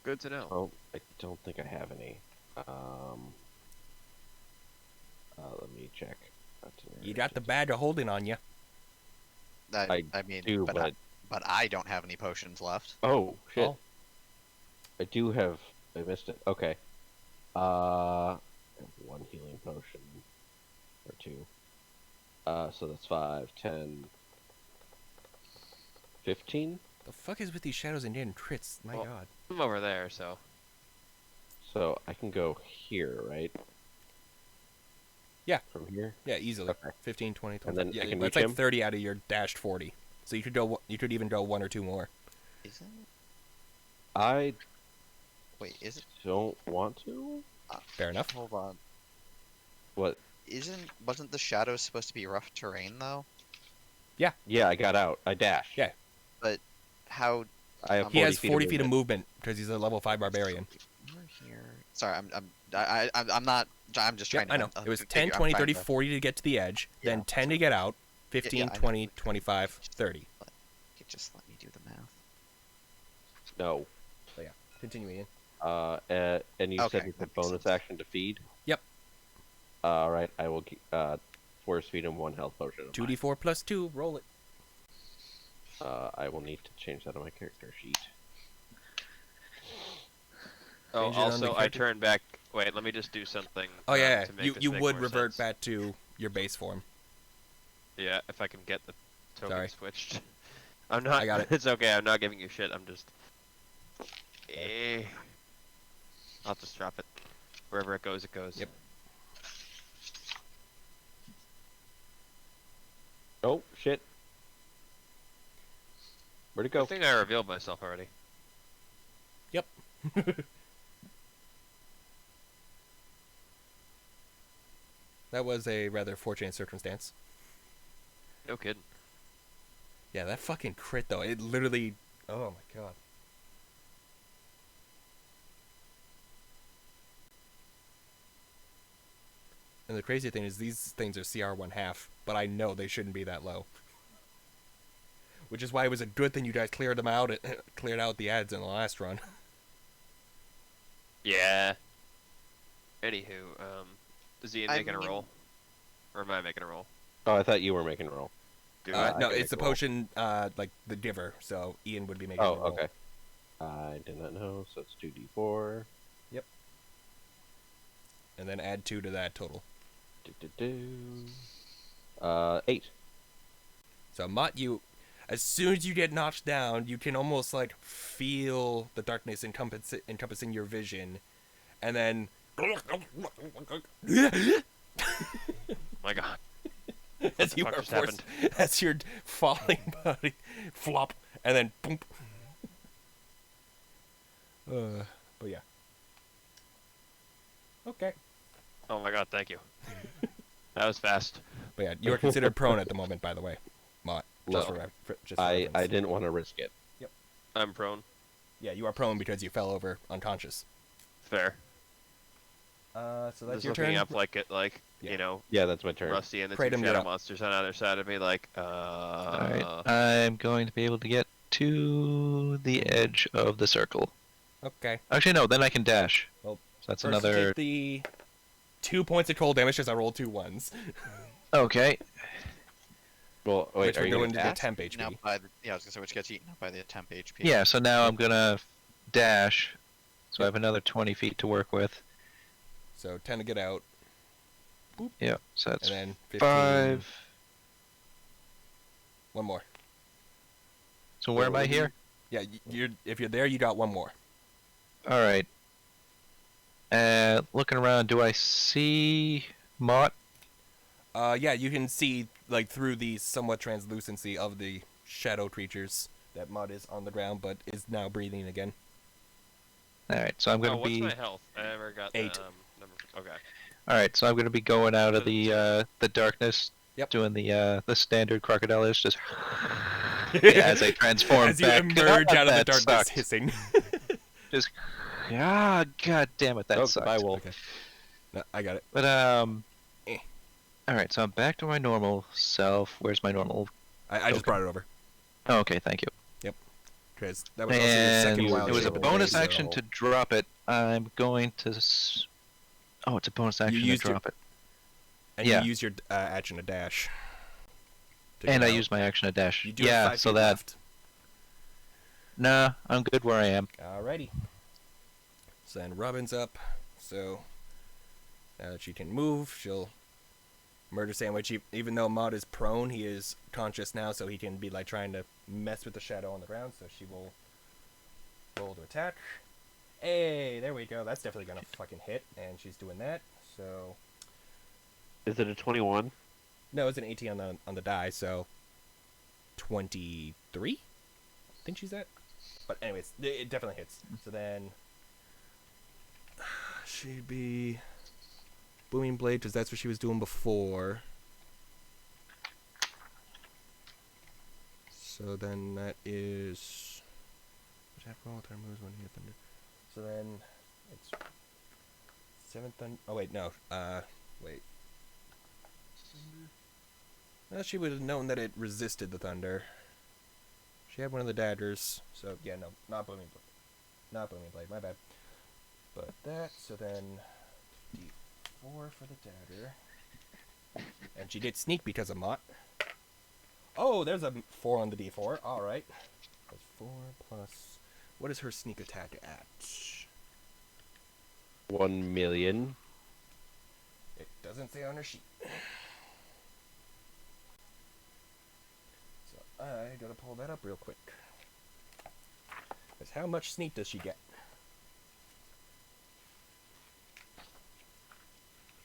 Good to know. Oh, I don't think I have any. Let me check. You got the bag of holding on you. I mean, do, but I don't have any potions left. Oh shit! Oh. I do have. I missed it. Okay. I have 1 healing potion or 2. So that's 5, 10, 15. The fuck is with these shadows and getting crits? My Well- god. I'm over there, so. So I can go here, right? Yeah. From here. Yeah, easily. Okay. 15, 20, 20. And then yeah, I can that's reach like him? 30 out of your dashed 40. So you could go. You could even go 1 or 2 more. Isn't? I Wait, is it? don't want to. Fair enough. Hold on. What? Wasn't the shadows supposed to be rough terrain though? Yeah, I got out. I dashed. Yeah. How? I have. He 40 has feet 40 of feet of movement. movement because he's a level 5 barbarian. We're here. Sorry, I'm not. I'm just Yeah, trying to. I know. It was figure- 10, I'm 20, trying 30, to- 40 to get to the edge, then Yeah. 10 to get out, 15, I know. 20, 25, 30. Just let me do the math. No. So yeah, continue, Ian. And you Okay, said it's a that makes bonus sense. action to feed. Yep. All right. I will force feed him 1 health potion. of mine. 2d4 plus 2, roll it. I will need to change that on my character sheet. Oh, Change it on the also, I character. turned back. Wait, let me just do something. Oh yeah, to make you this you make would more revert sense. back to your base form. Yeah, if I can get the token Sorry. switched. I'm not. I got it. It's okay. I'm not giving you shit. I'm just. I'll just drop it. Wherever it goes, it goes. Yep. Oh shit! Where'd it I go? think I revealed myself already. Yep. That was a rather fortunate circumstance. No kidding. Yeah, that fucking crit though. It literally. Oh my god. And the crazy thing is, these things are CR 1/2, but I know they shouldn't be that low. Which is why it was a good thing you guys cleared them out, cleared out the ads in the last run. Yeah. Anywho, is Ian I making a mean- roll? Or am I making a roll? Oh, I thought you were making a roll. Do I No, can it's the make a roll. potion, like the giver. So Ian would be making. Oh, the roll. okay. I did not know. So it's 2d4. And then add 2 to that total. 8. So Mott, as soon as you get knocked down, you can almost like feel the darkness encompassing your vision, and then My god. as the you fuck are just forced, as your falling body flop, and then boom. But yeah. Okay. Oh my god, thank you. That was fast. But yeah, you are considered prone at the moment, by the way, Mott. Just No. just for I reference. didn't want to risk it. I'm prone. Yeah, you are prone because you fell over unconscious. Fair. So that's Just your looking turn. up like it, like Yeah. you know, Yeah, that's my turn. Rusty and the Kratom, two you're shadow up. monsters on either side of me, like, Alright, I'm going to be able to get to the edge of the circle. Okay. Actually, no, then I can dash. Well, So that's First, another. take the 2 points of cold damage because I rolled 2 ones. Okay. Well, wait, which are would you go gonna into the dash? temp Eaten up HP. by the, I was gonna say which gets eaten up by the temp HP. Yeah, so now I'm gonna dash. So I have another 20 feet to work with. So 10 to get out, Yeah, so that's and then 15. 5. One more. So where am I here? Yeah, if you're there, you got 1 more. Alright. Looking around, do I see Mott? Yeah, you can see like through the somewhat translucency of the shadow creatures that Mud is on the ground, but is now breathing again. Alright, so I'm oh, gonna what's be. my health? I never got 8. the number. Okay. Alright, so I'm gonna be going out of the darkness. Yep. Doing the standard crocodile is just as I transform As you back. emerge out of the That darkness, sucked. hissing. Just god damn it, that Oh, sucked. goodbye, Wolf. Okay. No, I got it. But All right, so I'm back to my normal self. Where's my normal? I just Okay. brought it over. Oh, okay, thank you. Because that was also your second And wild it was a shape of bonus day, action so to drop it. I'm going to. Oh, it's a bonus action to used your- drop it. and Yeah. you use your action to dash. to And get I out. use my action to dash. You do have Yeah, 5 so feet that. left. Nah, I'm good where I am. Alrighty. So then Robin's up. So now that she can move, she'll murder sandwich. Even though Maud is prone, he is conscious now, so he can be like trying to mess with the shadow on the ground. So she will roll to attack. Hey, there we go. That's definitely gonna fucking hit, and she's doing that. So Is it a 21? no, it's an 18 on the die. So 23. I think she's at. But anyways, it definitely hits. So then she'd be booming blade because that's what she was doing before. So then that is. Attack roll, time moves when you hit thunder. So then it's 7 thunder. Oh wait, no. Wait. Well, she would have known that it resisted the thunder. She had one of the daggers, so yeah, no, not booming blade. Not booming blade, my bad. But that, so then D4 for the dagger. And she did sneak because of Mott. Oh, there's a 4 on the D4. Alright. That's 4 plus. What is her sneak attack at? 1 million. It doesn't say on her sheet. So I gotta pull that up real quick. Because how much sneak does she get?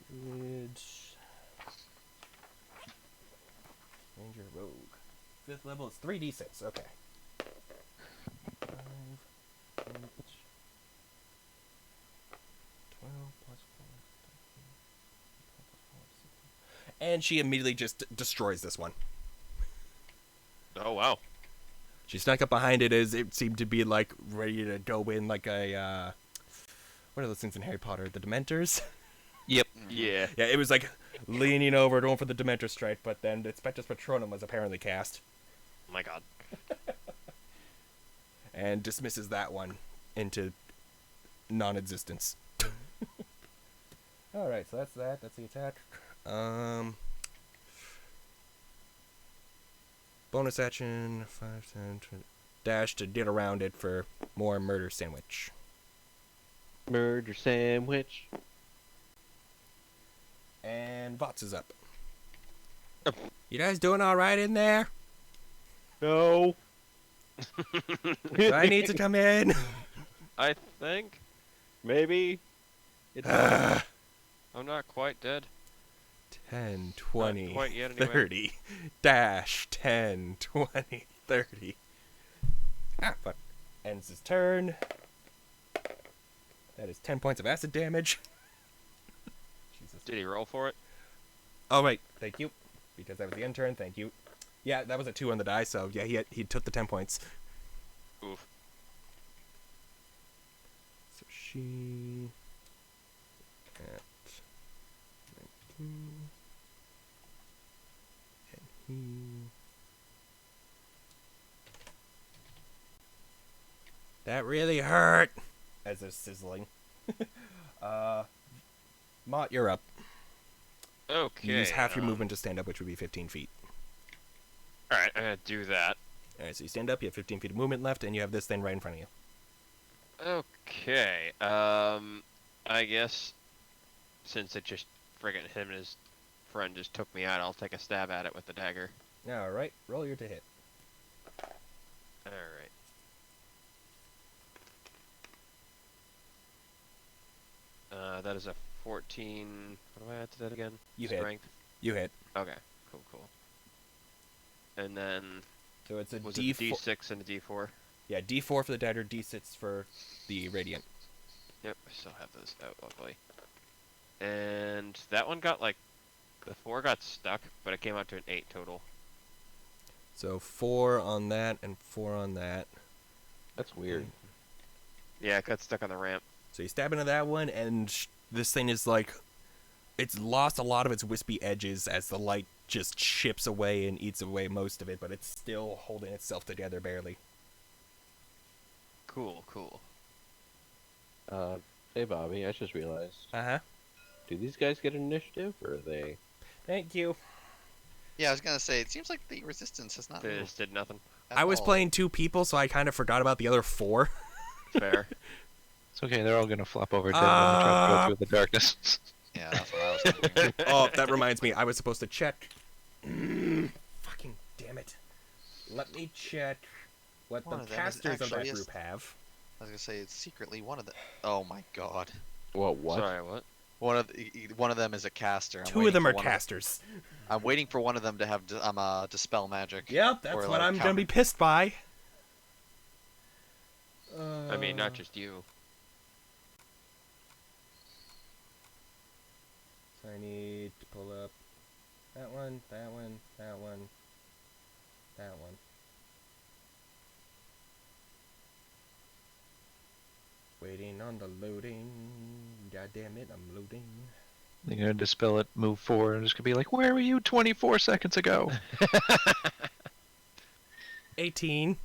Druid. Ranger Rogue. 5th level is 3d6. Okay. 5, 8, 12 plus 4. And she immediately just destroys this one. Oh wow. She snuck up behind it as it seemed to be like ready to go in like a what are those things in Harry Potter? The Dementors? Yep. Yeah. Yeah, it was like leaning over, going for the Dementor strike, but then the Spectrus Patronum was apparently cast. Oh my god. And dismisses that one into non-existence. Alright, so that's that. That's the attack. Bonus action, 5, 10, 20. Dash to get around it for more murder sandwich. Murder sandwich. And Vots is up. You guys doing alright in there? No. Do I need to come in? I think Maybe. I'm not quite dead. 10, 20, Not quite yet, anyway. 30. Dash, 10, 20, 30. Ah, fuck. Ends his turn. That is 10 points of acid damage. Jesus. Did he roll for it? Oh, right. Thank you. Because that was the end turn. Thank you. Yeah, that was a 2 on the die, so yeah, he took the 10 points. Oof. So she... at 19... and he... That really hurt! As they're sizzling. Mott, you're up. Okay. You use half your movement to stand up, which would be 15 feet. Alright, I'm gonna do that. Alright, so you stand up, you have 15 feet of movement left, and you have this thing right in front of you. Okay. I guess since it just friggin' him and his friend just took me out, I'll take a stab at it with the dagger. Alright, roll your to hit. Alright. That is a 14. What do I add to that again? You hit. Strength. You hit. Okay. Cool. And then So it's a was it D4. a D6 and a D4? Yeah, D4 for the dagger, D6 for the radiant. Yep, I still have those out, luckily. And that one got like, the 4 got stuck, but it came out to an 8 total. So 4 on that and 4 on that. That's weird. Yeah, it got stuck on the ramp. So you stab into that one, and this thing is like it's lost a lot of its wispy edges as the light just chips away and eats away most of it, but it's still holding itself together barely. Cool, cool. Hey Bobby, I just realized. Uh-huh. Do these guys get an initiative, or are they? Thank you. Yeah, I was gonna say, it seems like the resistance has not They moved just did nothing. at I was all. playing 2 people, so I kind of forgot about the other 4. Fair. It's okay, they're all gonna flop over dead when we try to go through the darkness. Yeah, that's what I was thinking. Oh, that reminds me. I was supposed to check. Fucking damn it. Let me check what One the of them is casters of that actually group have. I was gonna say it's secretly one of the. Oh my god. What? Sorry, what? One of them is a caster. 2 of them are casters. I'm waiting for one of them to have dispel magic. Yep, that's Or, what like, I'm counter. gonna be pissed by. I mean, not just you. So I need to pull up that one, that one, that one, that one. Waiting on the loading. God damn it, I'm loading. They're gonna dispel it, move forward, and just gonna be like, "Where were you 24 seconds ago?" 18.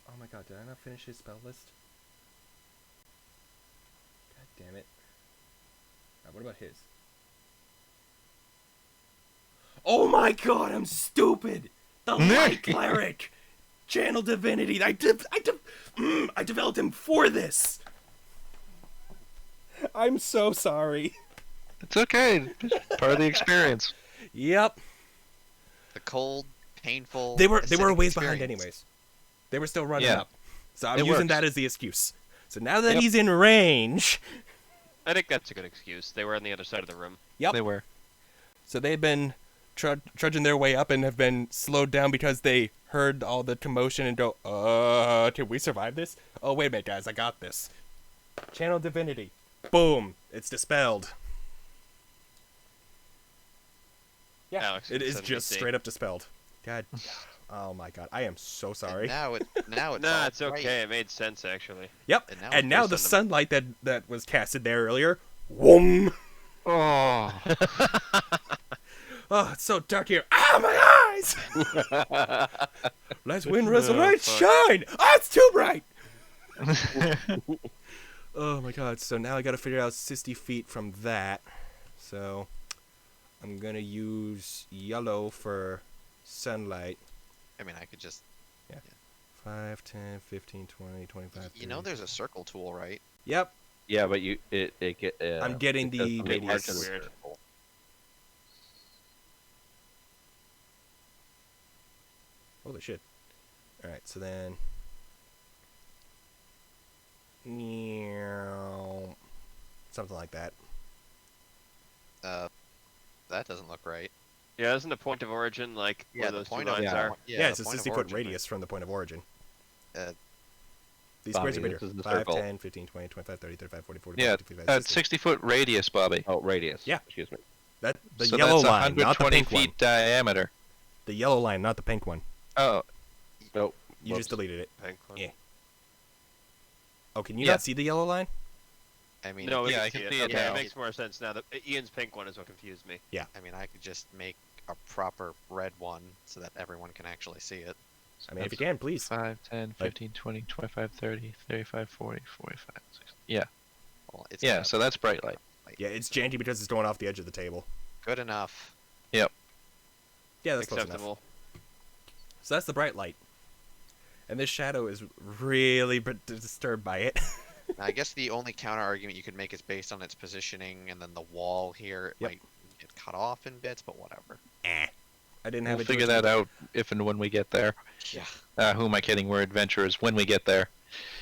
Oh my god, did I not finish his spell list? God damn it. What about his? Oh my god, I'm stupid! The Light Cleric! Channel Divinity! I developed him for this! I'm so sorry. It's okay. It's part of the experience. Yep. The cold, painful. They were a acidic ways behind experience. anyways. They were still running Yeah. up. So I'm It using works. that as the excuse. So now that Yep. he's in range, I think that's a good excuse. They were on the other side of the room. yep. They were. So they've been trudging their way up and have been slowed down because they heard all the commotion and go, can we survive this? Oh, wait a minute, guys, I got this. Channel Divinity. Boom. It's dispelled. Yeah, Alex, it is send me just a straight up dispelled. God. Oh my god, I am so And sorry. now it's Nah, all it's bright. okay. It made sense, actually. Yep. And now And it's now based the on the- sunlight that was casted there earlier. Whoom. Oh. Oh, it's so dark here. Ah, my eyes! Let wind resurrect fuck. shine! Oh, it's too bright! Oh my god, so now I gotta figure out 60 feet from that. So, I'm gonna use yellow for sunlight. I mean, I could just. 5, 10, 15, 20, 25, 30. You know, there's a circle tool, right? Yep, Yeah, but it get. I'm getting it does the something radius. hard to the Weird. circle. Holy shit. Alright, so then. Something like that. That doesn't look right. Yeah, isn't the point of origin like where the those two point of lines yeah. are? Yeah, it's the a point of 60-foot origin, radius from the point of origin. Uh, These squares are Bobby, bigger. this is the 5, circle. 10, 15, 20, 25, 30, 35, 40, 45, Yeah, 50, 55, 60. 60-foot radius, Bobby. Oh, radius. Yeah. Excuse me. That, the So yellow that's line, not the 120 pink feet one. diameter. The yellow line, not the pink one. Oh, Nope. You just Whoops. deleted it. Pink one. Yeah. Oh, can you Yeah. not see the yellow line? I mean, No, we Yeah, can I can see see it. it Okay, now. it makes more sense now. Ian's pink one is what confused me. I mean, I could just make a proper red one so that everyone can actually see it. I mean, if you can, please. 5, 10, 15, 20, 25, 30, 35, 40, 45, 60. Yeah. Well, it's Yeah, gonna so that's bright light. Yeah, it's janky because it's going off the edge of the table. good enough. Yeah, that's close enough. Acceptable. So that's the bright light. And this shadow is really disturbed by it. Now, I guess the only counter argument you could make is based on its positioning, and then the wall here it Yep. might get cut off in bits, but whatever. I didn't have We'll it. figure that out if and when we get there. Yeah. Who am I kidding? We're adventurers when we get there.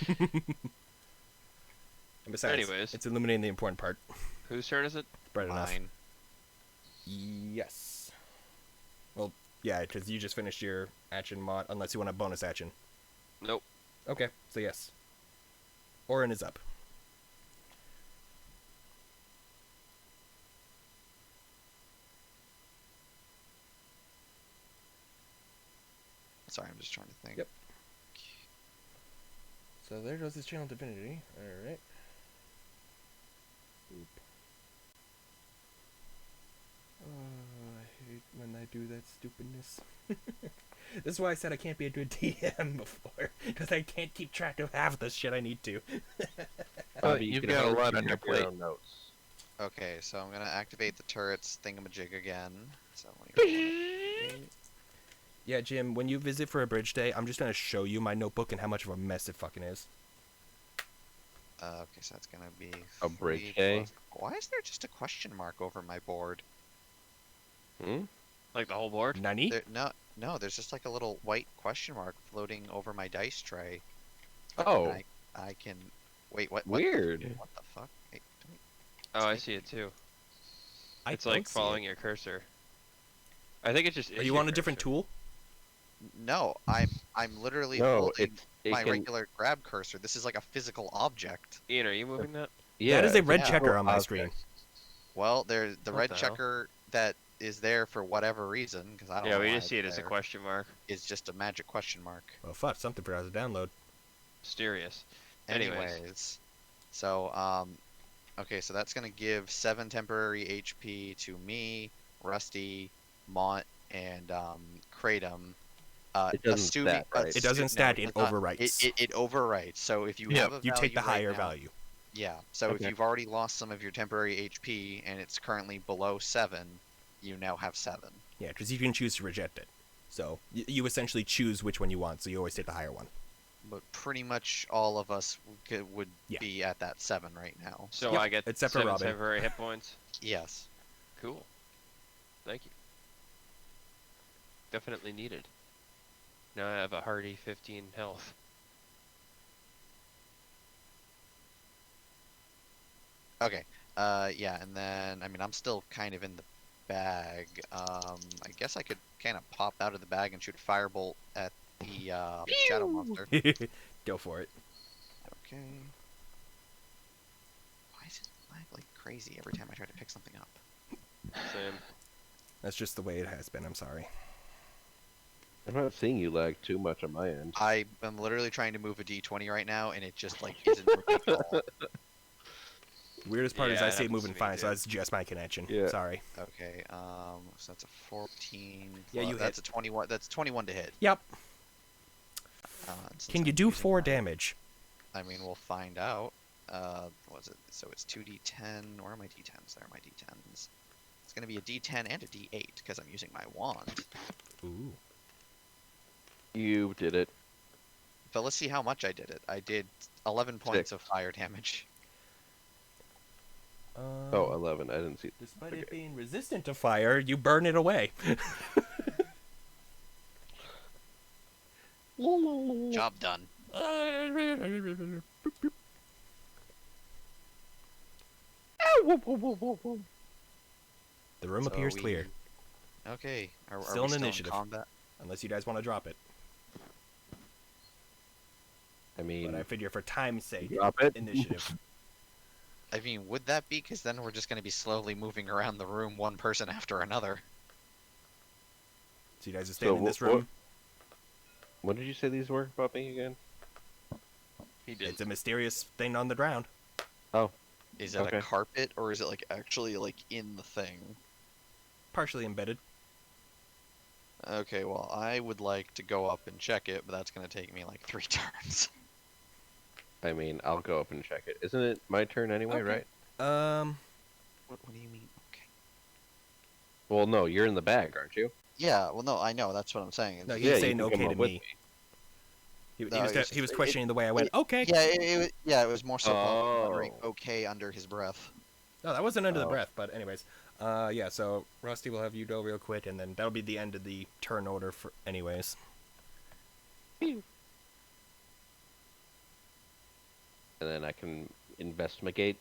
And besides, Anyways. it's illuminating the important part. Whose turn is it? Bright enough. Mine. Yes. Well, yeah, because you just finished your action mod, unless you want a bonus action. Nope. Okay, so yes. Orin is up. Sorry, I'm just trying to think. Yep. So there goes his channel divinity. Alright. Oop. I hate when I do that stupidness. This is why I said I can't be a good DM before. Because I can't keep track of half the shit I need to. Bobby, you've can got a always lot keep on your track of your plate. own notes. Okay, so I'm gonna activate the turrets thingamajig again. So when you're Yeah, Jim, when you visit for a bridge day, I'm just going to show you my notebook and how much of a mess it fucking is. okay, so that's gonna be A bridge 3 day? plus- Why is there just a question mark over my board? Hmm? Like the whole board? Nani? No, there's just like a little white question mark floating over my dice tray. Oh, And I can wait. What? weird. What the fuck? Wait, don't- Oh, I see it too. I It's don't like see following it. your cursor. I think it just Are is you your on a different cursor. tool? No, I'm literally No, holding it my can. regular grab cursor. This is like a physical object. Ian, are you moving that? Yeah, That is a it's red yeah. checker on my object. screen. Well, there's the What red the hell? checker that is there for whatever reason, because I don't Yeah, know we why just see it it's as a there, question mark. is just a magic question mark. Oh, fuck. Something forgot to download. Mysterious. Anyways. So okay, so that's gonna give 7 temporary HP to me, Rusty, Mont, and Kratom. It doesn't assuming stat, right? It doesn't stat, it does not. overwrites. It overwrites. So if you Yeah, have a You take value the right higher now- value. Yeah. So Okay. if you've already lost some of your temporary HP and it's currently below 7, you now have 7. Yeah, because you can choose to reject it. So you essentially choose which one you want, so you always take the higher one. But pretty much all of us would Yeah. be at that 7 right now. So Yep, I get except for 7 Robin. temporary hit points. Yes. Cool. Thank you. Definitely needed. Now I have a hearty 15 health. Okay. Yeah, and then I mean I'm still kind of in the bag. I guess I could kind of pop out of the bag and shoot a firebolt at the shadow monster. Go for it. Okay. Why is it lag like crazy every time I try to pick something up? Same. That's just the way it has been. I'm sorry. I'm not seeing you lag too much on my end. I am literally trying to move a D20 right now, and it just like isn't moving at all. Weirdest part is Yeah, I it see it happens moving to me fine, so too. that's just my connection. Yeah. Sorry. Okay. So that's a 14. Yeah, you That's hit. a 21. That's 21 to hit. Yep. And since Can you I'm do using 4 my- damage? I mean, we'll find out. What was it? So it's 2d10. Where are my d10s? There are my d10s. It's gonna be a d10 and a d8 because I'm using my wand. Ooh. You did it. But let's see how much I did it. I did 11 points of fire damage. Oh, 11. I didn't see. Despite it okay. being resistant to fire, you burn it away. Job done. The room So appears we- clear, Okay. Are Still we an still initiative. in combat? unless you guys want to drop it. I mean, But I figure for time's sake, drop it. initiative. I mean, would that be? Because then we're just gonna be slowly moving around the room, one person after another. So you guys are staying in this what- room. What did you say these were, Bobby, again? He did. It's a mysterious thing on the ground. Oh, Is that Okay. a carpet or is it like actually like in the thing? Partially embedded. Okay, well, I would like to go up and check it, but that's gonna take me like 3 turns. I mean, I'll go up and check it. Isn't it my turn anyway, Okay. right? What do you mean? Okay. Well, no, you're in the bag, aren't you? Yeah, well, no, I know. That's what I'm saying. No, It's- he's Yeah, you saying can come okay up to with me. He, No, he was it- questioning the way I went, okay. yeah, it was more so Paul muttering Oh. okay under his breath. No, that wasn't under the Oh. breath, but anyways. Yeah, so Rusty will have you go real quick, and then that'll be the end of the turn order for anyways. And then I can investigate.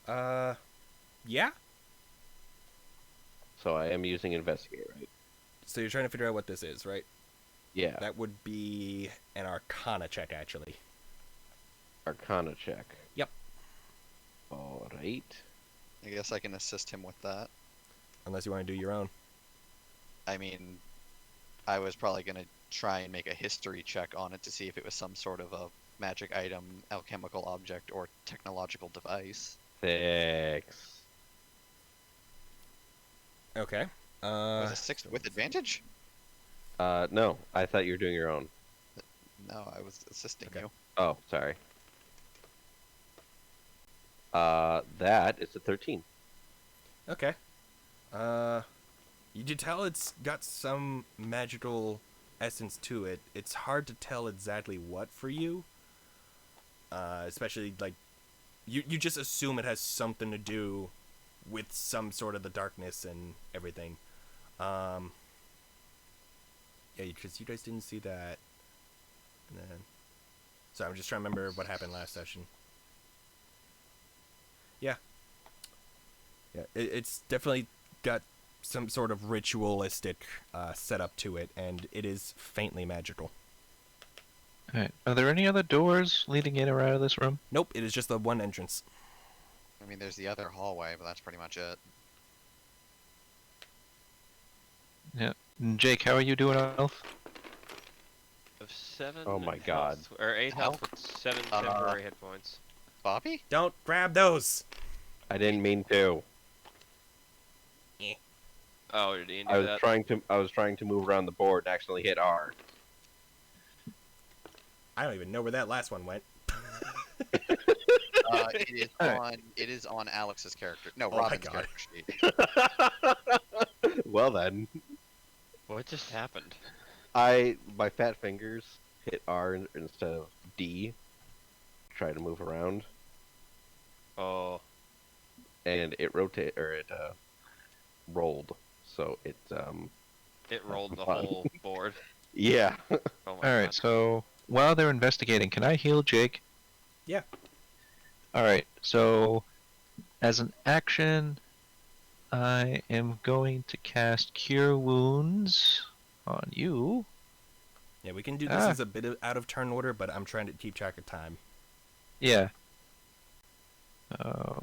Yeah? So I am using investigate, right? So you're trying to figure out what this is, right? Yeah. That would be an Arcana check, actually. Arcana check. Yep. All right. I guess I can assist him with that. Unless you want to do your own. I mean, I was probably gonna try and make a history check on it to see if it was some sort of a magic item, alchemical object, or technological device. 6. Okay. Was a 6 with advantage? No, I thought you were doing your own. No, I was assisting Okay. you. Oh, sorry. That is a 13. Okay. You can tell it's got some magical essence to it. It's hard to tell exactly what for you. Especially like you just assume it has something to do with some sort of the darkness and everything. Yeah, because you guys didn't see that. And then, so I'm just trying to remember what happened last session. Yeah. Yeah, it's definitely got some sort of ritualistic setup to it, and it is faintly magical. Alright. Are there any other doors leading in or out of this room? Nope, it is just the one entrance. I mean, there's the other hallway, but that's pretty much it. Yeah. Jake, how are you doing, Elf? Of 7. Oh my health, God. Or 8 health Health? with 7 temporary hit points. Bobby? Don't grab those! I didn't mean to. Oh, did Ian do I was that? trying to move around the board and accidentally hit R. I don't even know where that last one went. It is on Alex's character. No, Oh my Robin's God. character sheet. Well then, What just happened? my fat fingers hit R instead of D. Try to move around, Oh, and it rolled. So it it rolled the fun. whole board. yeah. Oh my Alright, God. so while they're investigating, can I heal Jake? Yeah. Alright, so as an action, I am going to cast Cure Wounds on you. Yeah, we can do this as a bit of out of turn order, but I'm trying to keep track of time. Yeah.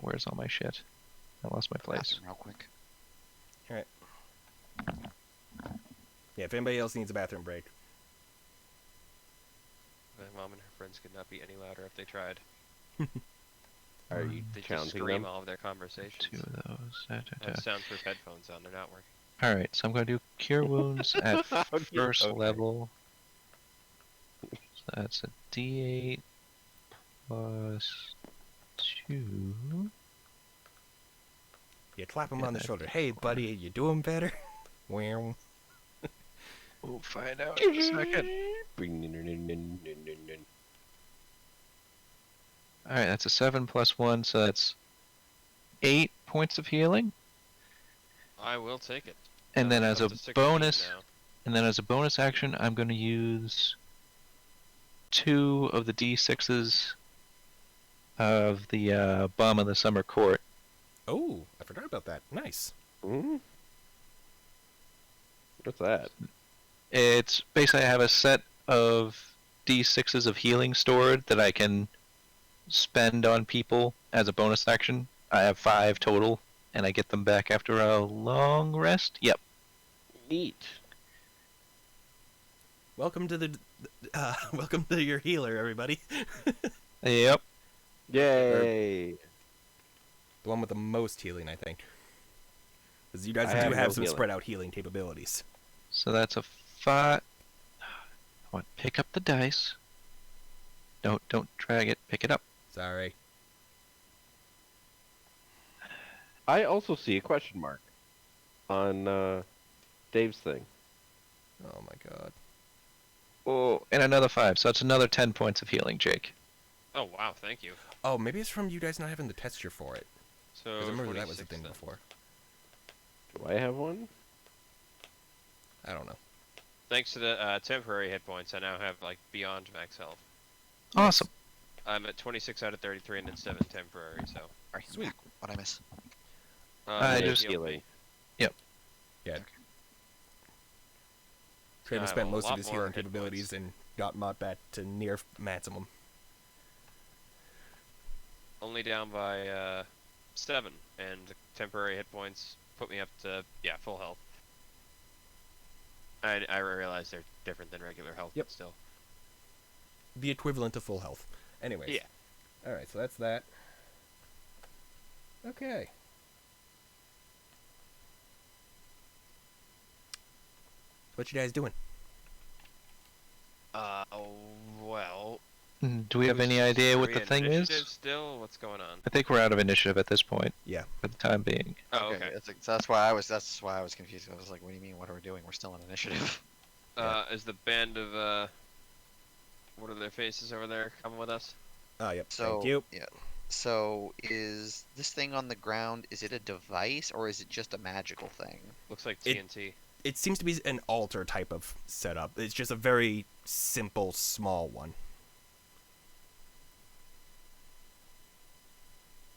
Where's all my shit? I lost my place. Bathroom real quick. Alright. Yeah, if anybody else needs a bathroom break. My mom and her friends could not be any louder if they tried. Are you They just challenging scream them? all of their conversations. 2 of those. I have soundproof headphones on, they're not working. Alright, so I'm going to do Cure Wounds at first Okay. level. So that's a D8 plus 2. You clap him Yeah, on the that'd shoulder. be Hey, four. buddy, you doing better? Wow. We'll find out in a second. Alright, that's a 7 plus 1, so that's 8 points of healing. I will take it. And then Up as a to 16 bonus, now. and then as a bonus action, I'm going to use 2 of the D6s of the Bomb of the Summer Court. Oh, I forgot about that. Nice. Hmm? What's that? It's basically I have a set of D6s of healing stored that I can spend on people as a bonus action. I have 5 total, and I get them back after a long rest. Yep. Neat. Welcome to the welcome to your healer, everybody. Yep. Yay! The one with the most healing, I think. Because you guys I do have have no some healing. spread out healing capabilities. So that's a 5. What? Pick up the dice. Don't drag it. Pick it up. Sorry. I also see a question mark on Dave's thing. Oh my god. Oh, and another 5. So that's another 10 points of healing, Jake. Oh wow, thank you. Oh, maybe it's from you guys not having the texture for it. So Because I remember that was a 46 thing then. before. Do I have one? I don't know. Thanks to the temporary hit points, I now have like beyond max health. Awesome. I'm at 26 out of 33 and then 7 temporary, so. Alright, I'm Sweet. back. What'd I miss? I they just- healed me. Yeah. Kraven I spent have a most of lot his more healing hit capabilities and got Mott back to near maximum. Only down by 7, and the temporary hit points put me up to full health. I realize they're different than regular health, Yep. but still. The equivalent of full health. Anyways. Yeah. Alright, so that's that. Okay. What you guys doing? Well. Do we have any idea what Are the we in thing initiative is? Still, what's going on? I think we're out of initiative at this point. Yeah. For the time being. Oh, okay. That's why I was confused. I was like, what do you mean? What are we doing? We're still in initiative. Is the band of what are their faces over there coming with us? Oh, yep. So Thank you. yeah. So is this thing on the ground? Is it a device or is it just a magical thing? Looks like It- TNT. It seems to be an altar type of setup. It's just a very simple, small one.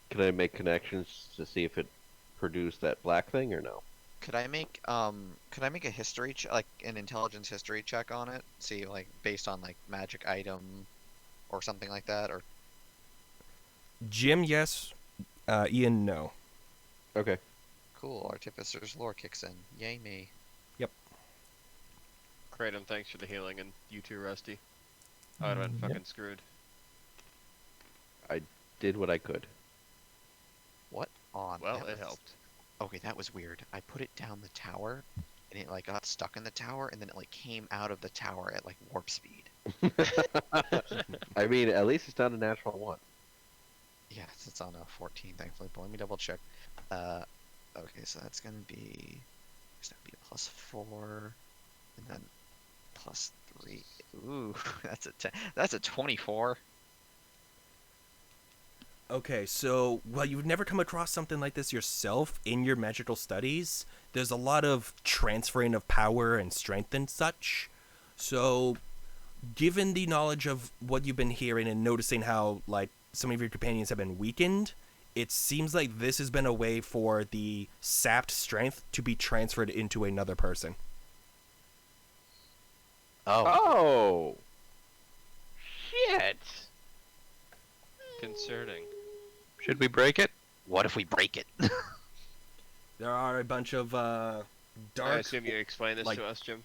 Can I make connections to see if it produced that black thing or no? Could I make a history like an intelligence history check on it? See like based on like magic item or something like that, or Jim, yes. Ian, no. Okay. cool. Artificer's lore kicks in. Yay me. Kratom, thanks for the healing, and you too, Rusty. I would have been fucking screwed. Did what I could. What on? Well, that it was- helped. Okay, that was weird. I put it down the tower, and it like got stuck in the tower, and then it like came out of the tower at like warp speed. I mean, at least it's not a natural one. Yeah, it's on a 14, thankfully. But let me double check. Okay, so that's gonna be a +4, and then +3. Ooh, that's a 10. That's a 24. Okay, so while you've never come across something like this yourself in your magical studies, there's a lot of transferring of power and strength and such. So, given the knowledge of what you've been hearing and noticing how, like, some of your companions have been weakened, it seems like this has been a way for the sapped strength to be transferred into another person. Oh, Oh! Shit! Concerning. Should we break it? what if we break it? There are a bunch of I dark assume you explain this like- to us, Jim.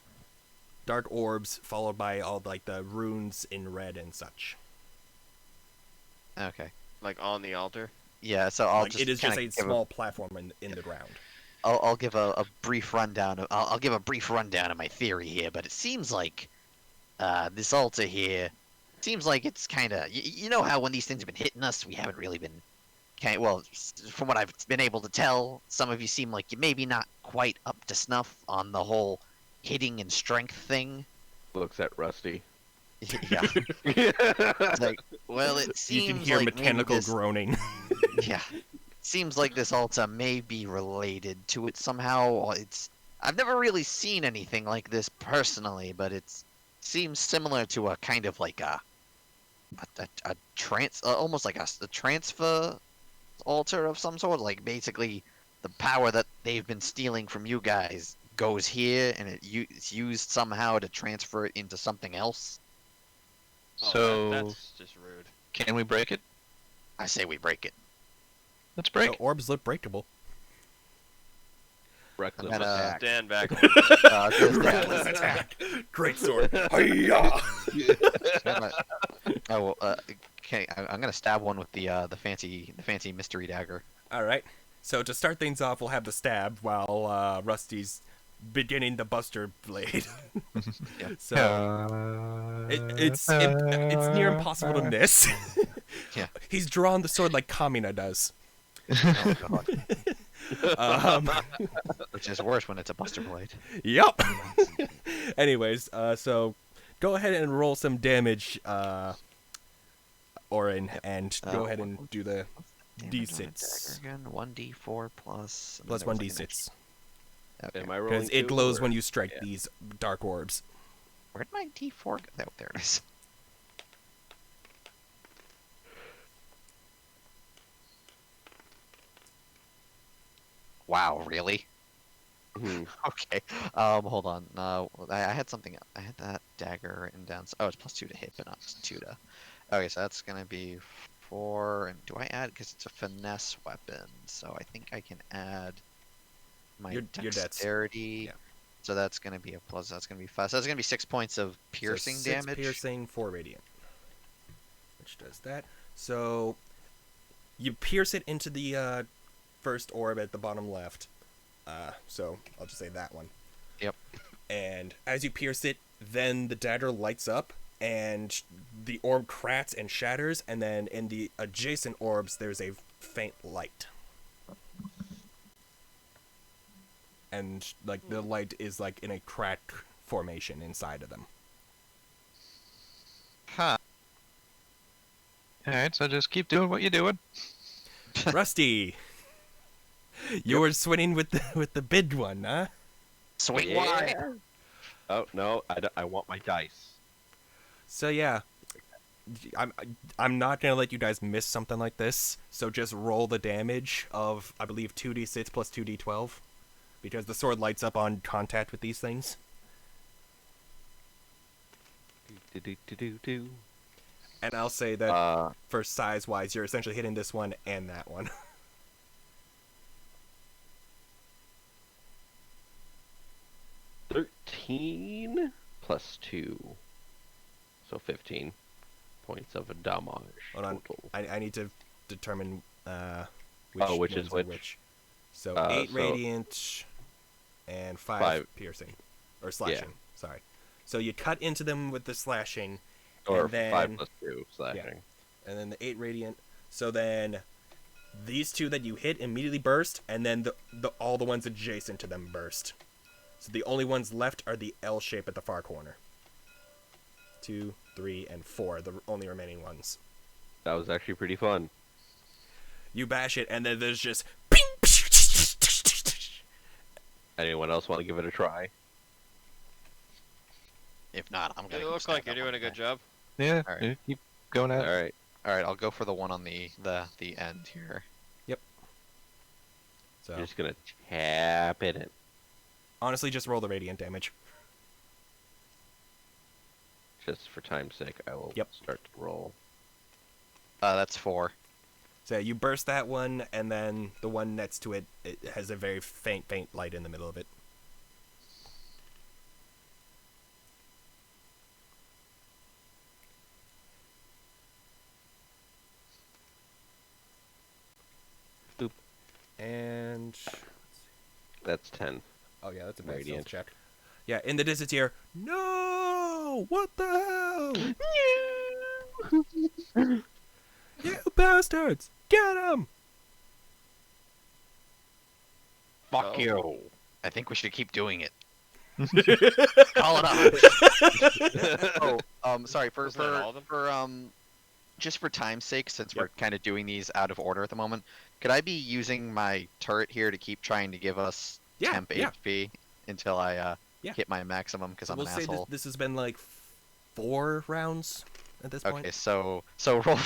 dark orbs followed by all like the runes in red and such. Okay. Like on the altar. Yeah, so I'll Like, just it is just kinda a give small platform in the ground. I'll give a brief rundown. I'll give a brief rundown of my theory here, but it seems like this altar here seems like it's kind of you know how when these things have been hitting us, we haven't really been from what I've been able to tell, some of you seem like you maybe not quite up to snuff on the whole hitting and strength thing. Looks at Rusty. Yeah, it's like, well, it You seems can hear like maybe mechanical this, groaning. yeah, seems like this altar may be related to it somehow. I've never really seen anything like this personally, but it seems similar to a kind of like a almost like a transfer altar of some sort. Like basically, the power that they've been stealing from you guys goes here, and it's used somehow to transfer it into something else. Oh, So, that's just rude. can we break it? I say we break it. Let's The break it. orbs look breakable. Reckless I'm gonna- attack. Stand back. Reckless attack. Great sword. Hi-ya! I will. Okay, I'm gonna stab one with the fancy mystery dagger. All right. So to start things off, we'll have the stab while Rusty's beginning the Buster Blade. Yeah. So it's near impossible to miss. Yeah. He's drawn the sword like Kamina does. Oh god. Um, Which is worse when it's a buster blade. Yup. Anyways, so go ahead and roll some damage, Orin, and go ahead and do the Damage on a D6 dagger again. 1d4 plus. plus and then 1d6 there was like an Am I rolling because it two, glows or- when you strike yeah. these dark orbs. Where'd my d4 go? Oh, there it is. Wow, really? Hmm. Okay. Hold on. I had something. I had that dagger written down. Oh, it's +2 to hit, but not +2 to. Okay, so that's gonna be 4. And do I add? Because it's a finesse weapon, so I think I can add my Your debts. dexterity. Yeah. So that's gonna be a plus. That's gonna be 5. So that's gonna be 6 points of piercing so 6 damage. piercing, 4 radiant. Which does that. So you pierce it into the first orb at the bottom left. So I'll just say that one. Yep. And as you pierce it, then the dagger lights up, and the orb cracks and shatters, and then in the adjacent orbs, there's a faint light. And, like, the light is, like, in a crack formation inside of them. Huh. Alright, so just keep doing what you're doing. Rusty! You were swinging with the big one, huh? Swing Yeah. wide. Oh no, I want my dice. So yeah, I'm not gonna let you guys miss something like this. So just roll the damage of, I believe, 2d6 plus 2d12, because the sword lights up on contact with these things. Do. And I'll say that for size wise, you're essentially hitting this one and that one. 13 plus 2. So 15 points of damage. Hold on, total. I need to determine which ones is are which. So 8 so- radiant and 5 5. piercing or slashing. Sorry. So you cut into them with the slashing, Or and then 5 plus 2 slashing. and then the 8 radiant. So then these two that you hit immediately burst, and then all the ones adjacent to them burst. So the only ones left are the L shape at the far corner. 2, 3, and 4, the only remaining ones. That was actually pretty fun. You bash it, and then there's just Anyone else want to give it a try? If not, I'm gonna. You look like you're doing a good job. Yeah, Alright. yeah, keep going at it. Alright. All right, I'll go for the one on the end here. So You're just gonna tap it in. honestly, just roll the radiant damage. Just for time's sake, I will Yep. start to roll. That's 4. So you burst that one, and then the one next to it, it has a very faint light in the middle of it. Boop. And That's 10. oh yeah, that's a bad stealth Radiant. check. Yeah, in the distance here. No! What the hell? You bastards! Get him! Fuck Oh. you! I think we should keep doing it. Call it off. Sorry for Wasn't that all of them? just for time's sake, since Yep. we're kind of doing these out of order at the moment. Could I be using my turret here to keep trying to give us Yeah, temp yeah. HP until I Yeah. hit my maximum? Because I'm We'll an say asshole. this has been like 4 rounds at this point. Okay, so roll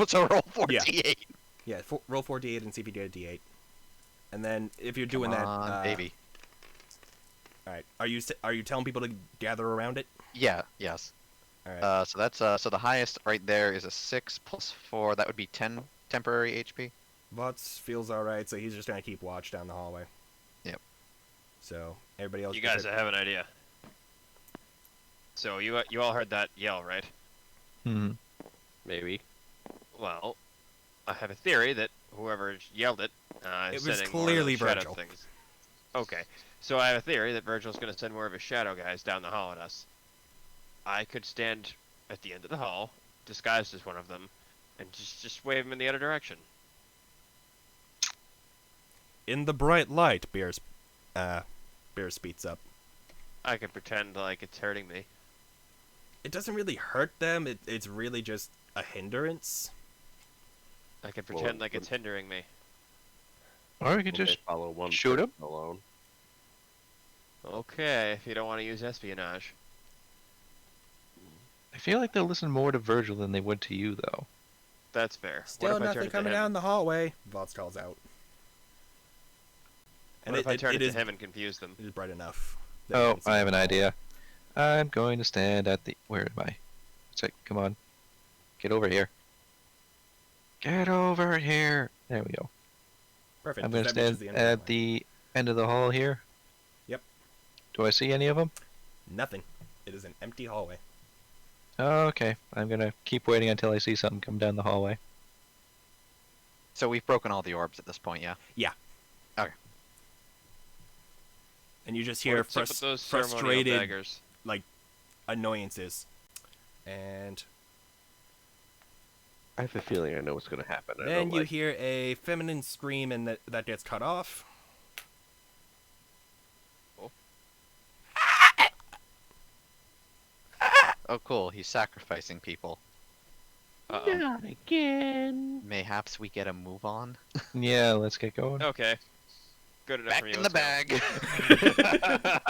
so roll 48. Yeah, roll 4d8 and see if you get a d8. And then if you're doing Come that, on, baby. All right, are you telling people to gather around it? Yeah. Yes. All right. So that's so the highest right there is a 6 plus 4. That would be 10 temporary HP. Vots feels all right, so he's just gonna keep watch down the hallway. Yep. So everybody else. You guys, I have an idea. So you all heard that yell, right? Hmm. Maybe. Well, I have a theory that whoever yelled it is It was sending more of clearly those shadow Virgil. things. Okay, so I have a theory that Virgil's going to send more of his shadow guys down the hall at us. I could stand at the end of the hall, disguised as one of them, and just wave them in the other direction. In the bright light, Beer speeds up. I could pretend like it's hurting me. It doesn't really hurt them. It's really just a hindrance. I could Well, pretend like but- it's hindering me. Or we could Will they just follow one shoot him? person alone. Okay, if you don't want to use espionage. I feel like they'll listen more to Virgil than they would to you, though. That's fair. Still what if I nothing turn it to coming him? down the hallway. Vots calls out. What if I turn it is to him and confuse them? it is bright enough. that Oh, you can see I have the an hall. idea. I'm going to stand at the. Where am I? It's like, come on. Get over here. Get over here. There we go. Perfect. I'm because going to that reaches stand the end of at the end of the hall here. Yep. Do I see any of them? Nothing. It is an empty hallway. Oh, okay. I'm gonna keep waiting until I see something come down the hallway. So we've broken all the orbs at this point, yeah? And you just hear What's up with those ceremonial frustrated daggers? annoyances. And I have a feeling I know what's going to happen. I then don't you like... hear a feminine scream, and that gets cut off. Oh, cool. He's sacrificing people. Uh-oh. Not again. Mayhaps we get a move on. Yeah, let's get going. Okay. Good enough Back for me. in the Let's go. bag.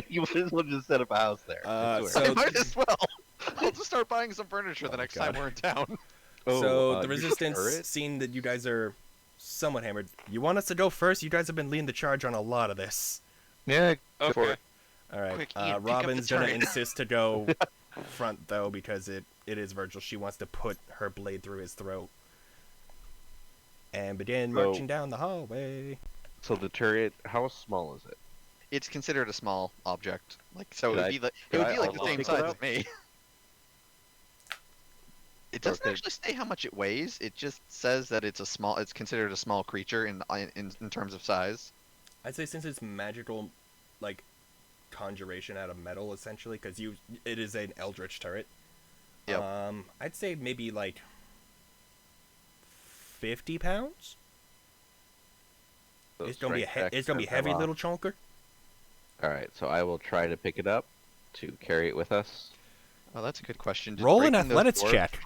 You might as well just set up a house there. I swear. So- I might as well. I'll just start buying some furniture Oh the my next God. time we're in town. So the your resistance, turret? seeing that you guys are somewhat hammered, you want us to go first? You guys have been leading the charge on a lot of this. Yeah, go for Okay. it. All right. Quick, Ian, pick up the Robin's gonna turret. insist to go front though because it is Virgil. She wants to put her blade through his throat and begin So- marching down the hallway. So the turret, how small is it? It's considered a small object. It Could I- would be the could I the also same pick it size up? as me. It doesn't Okay. actually say how much it weighs. It just says that it's considered a small creature in terms of size. I'd say since it's magical, like conjuration out of metal, essentially, because it is an eldritch turret. Yep. I'd say maybe like 50 pounds. So It's gonna be strength check it's gonna be since I'm heavy, off. little chunker. All right, so I will try to pick it up to carry it with us. Oh, that's a good question. Did Roll an breaking those athletics orbs- check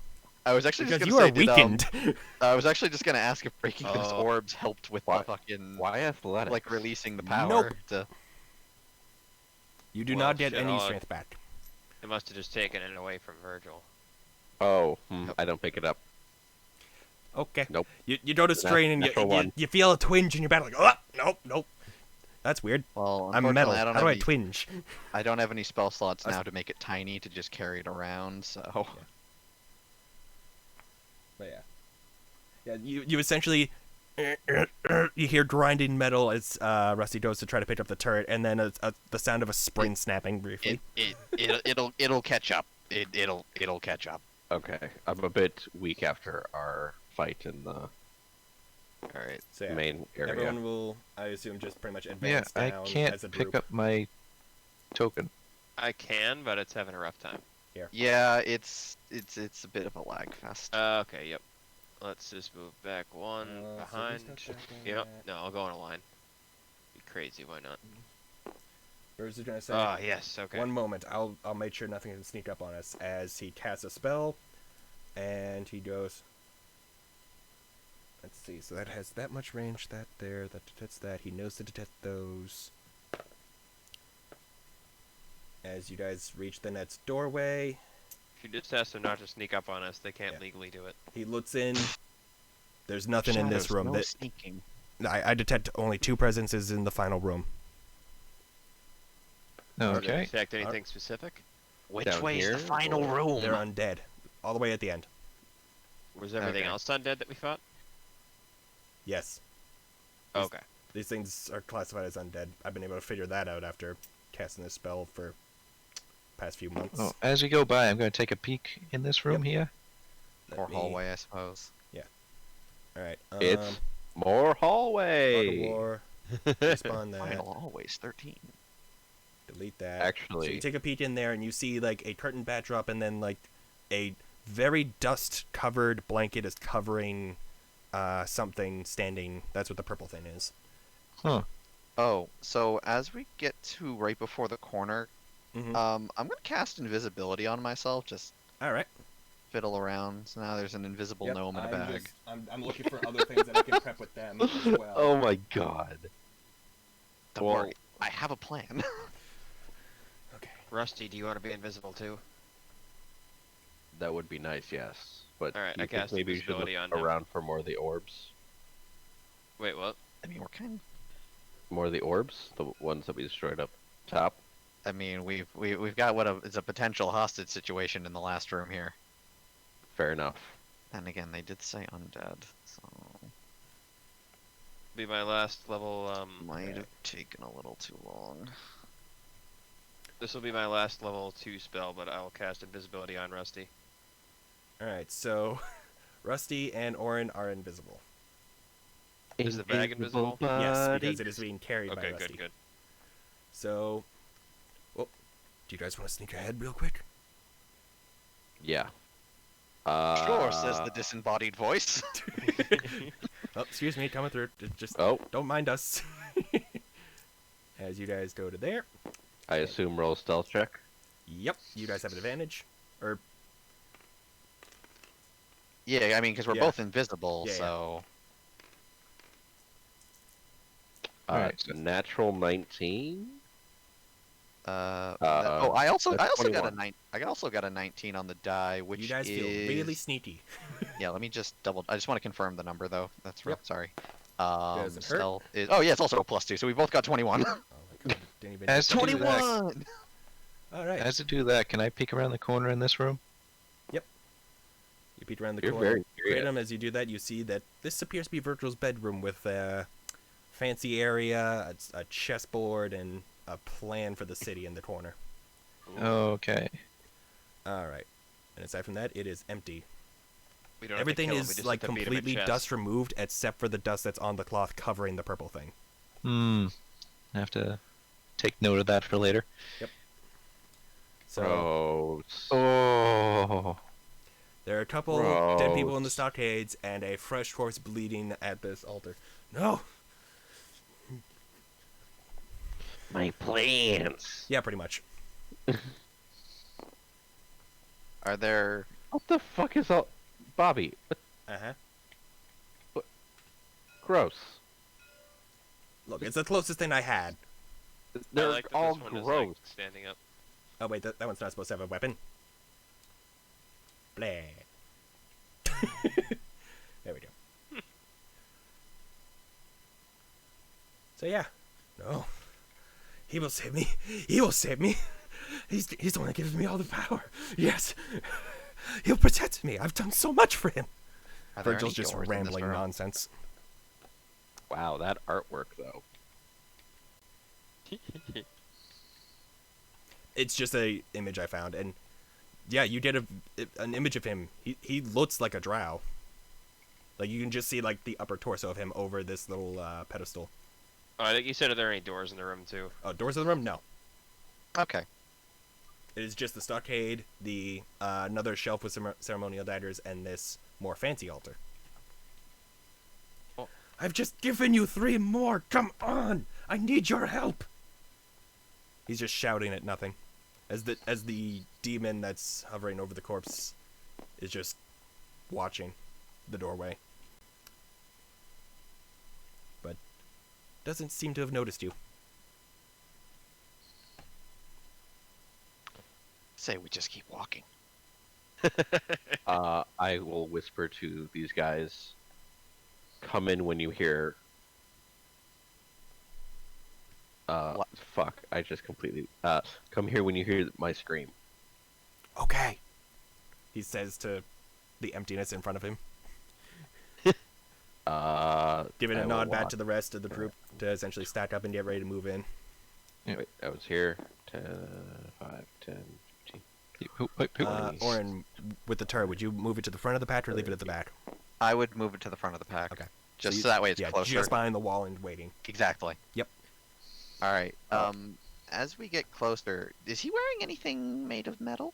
I was actually because just you gonna are say, weakened. I was actually just gonna ask if breaking those Oh. orbs helped with Why- the fucking Why athletics? like releasing the power. Nope. To... You do Well, not get shit, any I'll- strength back. They must have just taken it away from Virgil. Oh, I don't pick it up. Okay. Nope. You go to strain and natural one. you feel a twinge in your back, like, oh, nope. That's weird. Well, I'm unfortunately, metal. I don't How have do I any, twinge? I don't have any spell slots I s- now to make it tiny to just carry it around. So But yeah, you essentially you hear grinding metal as Rusty goes to try to pick up the turret, and then the sound of a spring snapping briefly. it'll catch up. It'll catch up. Okay, I'm a bit weak after our fight in the All right. So yeah, main area. everyone will, I assume, just pretty much Yeah, advance I down can't as a group. pick up my token. I can, but it's having a rough time. Yeah, it's a bit of a lag fest. Okay, yep. Let's just move back one So behind. who's not checking Yep. that? No, I'll go on a line. Be crazy, why not? Birds are gonna say, Ah, yes, okay. one moment, I'll make sure nothing can sneak up on us as he casts a spell, and he goes. Let's see, so that has that much range, that there, that detects that. He knows to detect those. As you guys reach the net's doorway, If you just ask them not to sneak up on us, they can't Yeah. legally do it. he looks in. There's nothing in this Shadows, room. no That sneaking. I detect only 2 presences in the final room. Did they Okay. detect anything specific? Which Down way's the here, final or- room? They're undead, all the way at the end. Was everything Okay. else undead that we fought? Yes, Is- Okay. these things are classified as undead. I've been able to figure that out after casting this spell for past few months. Oh, as we go by, I'm going to take a peek in this room here. Let Or me- hallway, I suppose. All right. It's more Log of hallway. War. Respawn that. Final always 13. Delete that. So Actually, you take a peek in there and you see like a curtain backdrop, and then like a very dust-covered blanket is covering something standing. That's what the purple thing is. Huh. Oh, so as we get to right before the corner, Mhm. I'm gonna cast invisibility on myself. Just All right. fiddle around. So now there's an invisible Yep, gnome in a bag. I'm looking for other things that I can prep with them as well. oh my god. Don't well- worry, I have a plan. Okay. Rusty, do you want to be invisible too? That would be nice, yes. But Alright, do you I think cast maybe you should look invisibility on him. around for more of the orbs? Wait, what? I mean, we're kind. More of the orbs, the ones that we destroyed up top. I mean, we've got what is a potential hostage situation in the last room here. Fair enough. And again, they did say undead, so Be my last level. Might have taken a little too long. This will be my last level 2 spell, but I will cast invisibility on Rusty. All right, so Rusty and Orin are invisible. Is the bag invisible? Yes, Buddy. because it is being carried by Okay, Rusty. good. So, well, do you guys want to sneak ahead real quick? Yeah. Sure, says the disembodied voice. Oh, excuse me, coming through. Just Oh, don't mind us. As you guys go to there. I assume roll stealth check. Yep, you guys have an advantage. Or Yeah, I mean, because we're Yeah. both invisible, Yeah, yeah. so. Alright, so- Natural 19. I also that's got a 21. I also got a 19 on the die, which you guys is feel really sneaky. Yeah, let me just double. I just want to confirm the number though. That's real. Yep. Sorry. Does it hurt? Stealth is. Oh yeah, it's also a +2, so we both got 21. Oh my god, didn't even. As to do that, 21. All right. as to do that, can I peek around the corner in this room? You peek around the You're corner. very curious. Kratom, as you do that, you see that this appears to be Virgil's bedroom with a fancy area, a chessboard, and a plan for the city in the corner. Okay. All right. And aside from that, it is empty. We don't have to Everything kill him, we is just like have to beat him in completely chess. dust removed, except for the dust that's on the cloth covering the purple thing. I have to take note of that for later. So Gross. Oh. there are a couple dead people in the stockades and a fresh corpse bleeding at this altar. No. My plans. Yeah, pretty much. Are there? What the fuck is all? Bobby, what? Uh huh. Gross. Look, it's the closest thing I had. I They're like that all this one is, gross. like, standing up. Oh wait, that one's not supposed to have a weapon. Blah. There we go. So yeah, no, he will save me. He will save me. He's the one that gives me all the power. Yes, he'll protect me. I've done so much for him. Are there Virgil's any just doors in this rambling room? nonsense. Wow, that artwork though. It's just a image I found, and yeah, you did an image of him. He looks like a drow. Like you can just see like the upper torso of him over this little pedestal. Oh, I think you said are there any doors in the room too? Oh, doors of the room? No. Okay. It is just the stockade, the another shelf with some ceremonial daggers, and this more fancy altar. Oh. I've just given you 3 more. Come on, I need your help. He's just shouting at nothing, as the demon that's hovering over the corpse is just watching the doorway, but doesn't seem to have noticed you. Say we just keep walking. I will whisper to these guys. Come in when you hear. What? Fuck! I just completely. Come here when you hear my scream. Okay, he says to the emptiness in front of him, giving a I nod will back walk. to the rest of the group to essentially stack up and get ready to move in. Wait, I was here. 10, 5, 10, 15. Orin, with the turret, would you move it to the front of the pack or leave it at the back? I would move it to the front of the pack. Okay. Just you- so that way it's yeah, closer. just behind the wall and waiting. Exactly. Yep. All right. As we get closer, is he wearing anything made of metal?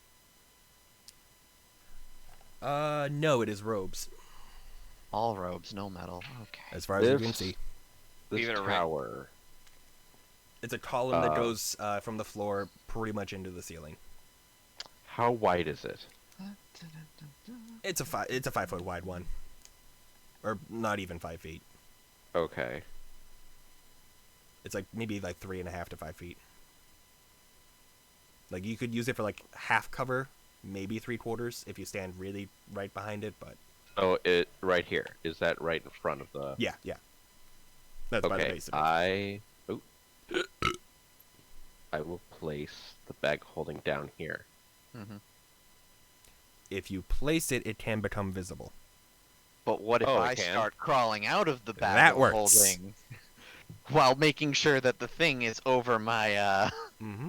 No, it is robes, All robes, no metal. Okay. as far as you can This- see. This Even a ring. tower. It's a column that Uh, goes from the floor pretty much into the ceiling. How wide is it? It's a 5 foot wide one, or not even 5 feet. Okay. It's like maybe like 3.5 to 5 feet. Like you could use it for like half cover, maybe 3/4 if you stand really right behind it. But Oh, it right here. Is that right in front of the? yeah, that's by the Okay. base of it. I will place the bag holding down here. Mm-hmm. If you place it, it can become visible. But what if Oh, I it can? start crawling out of the bag That of works. holding while making sure that the thing is over my Mm-hmm.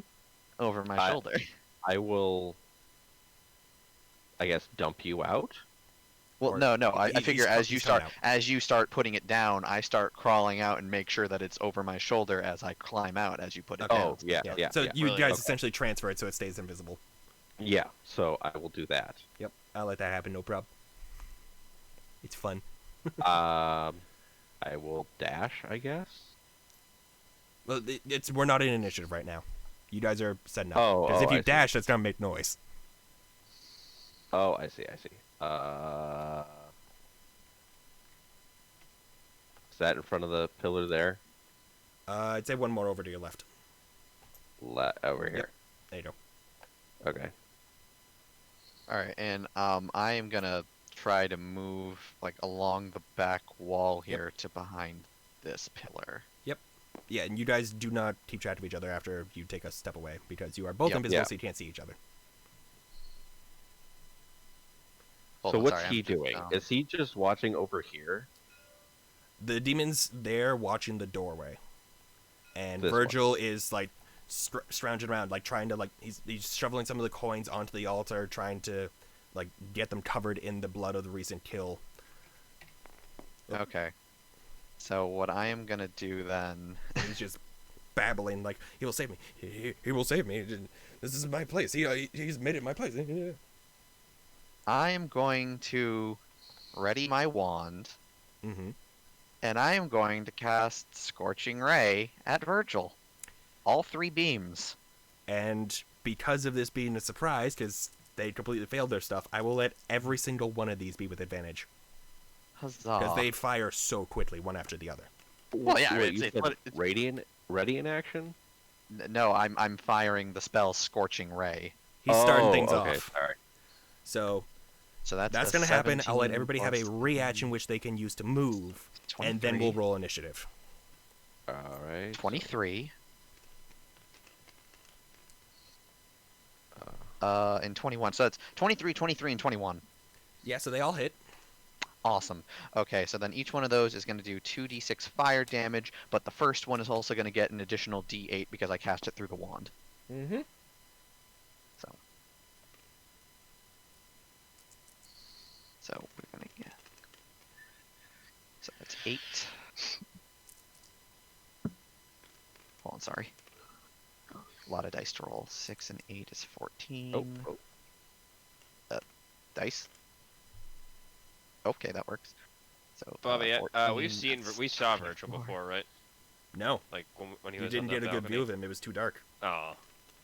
over my I- shoulder? I will, I guess, dump you out. Well, Or no. I he's figure he's coming out. as you start putting it down, I start crawling out and make sure that it's over my shoulder as I climb out as you put it Okay. down. Oh, yeah, Yeah. yeah, So yeah. you Really? guys Okay. essentially transfer it so it stays invisible. Yeah, so I will do that. Yep. I'll let that happen. No problem. It's fun. I will dash, I guess. Well, we're not in initiative right now. You guys are setting up. Oh, Because if you I see. dash, that's gonna make noise. Oh, I see. Is that in front of the pillar there? I'd say one more over to your left. Over Yep. here. There you go. Okay. All right, and I am gonna try to move like along the back wall here to behind this pillar. Yeah, and you guys do not keep track of each other after you take a step away because you are both Yep. invisible, Yeah. so you can't see each other. Hold So on, what's sorry, I'm he just, doing? Is he just watching over here? The demon's there watching the doorway, and This Virgil is like scrounging around, like trying to he's shoveling some of the coins onto the altar, trying to like get them covered in the blood of the recent kill. Okay. So what I am gonna do then? And he's just babbling like, "He will save me. He will save me. This is my place. He's made it my place." I am going to ready my wand, Mm-hmm. and I am going to cast Scorching Ray at Virgil. All 3 beams. And because of this being a surprise, because they completely failed their stuff, I will let every single one of these be with advantage. Huzzah. Because they fire so quickly, one after the other. Well, yeah, Wait, it's- you it's- said it's- ready in action? No, I'm firing the spell Scorching Ray. He's starting things okay, off. All right. So So that's that's the going to happen. I'll let 17 everybody have a plus reaction which they can use to move, and then we'll 23. roll initiative. All right. 23. And 21. So that's 23, 23, and 21. Yeah, so they all hit. Awesome. Okay, so then each one of those is going to do 2d6 fire damage, but the first one is also going to get an additional d8 because I cast it through the wand. Mm-hmm. So we're going to get... So that's 8. Hold on, sorry. A lot of dice to roll. 6 and 8 is 14. Oh. Dice. Okay, that works. So Bobby, 14, we saw 24. Virgil before, right? No, Like when he you was didn't on the get a good balcony. view of him. It was too dark, Oh,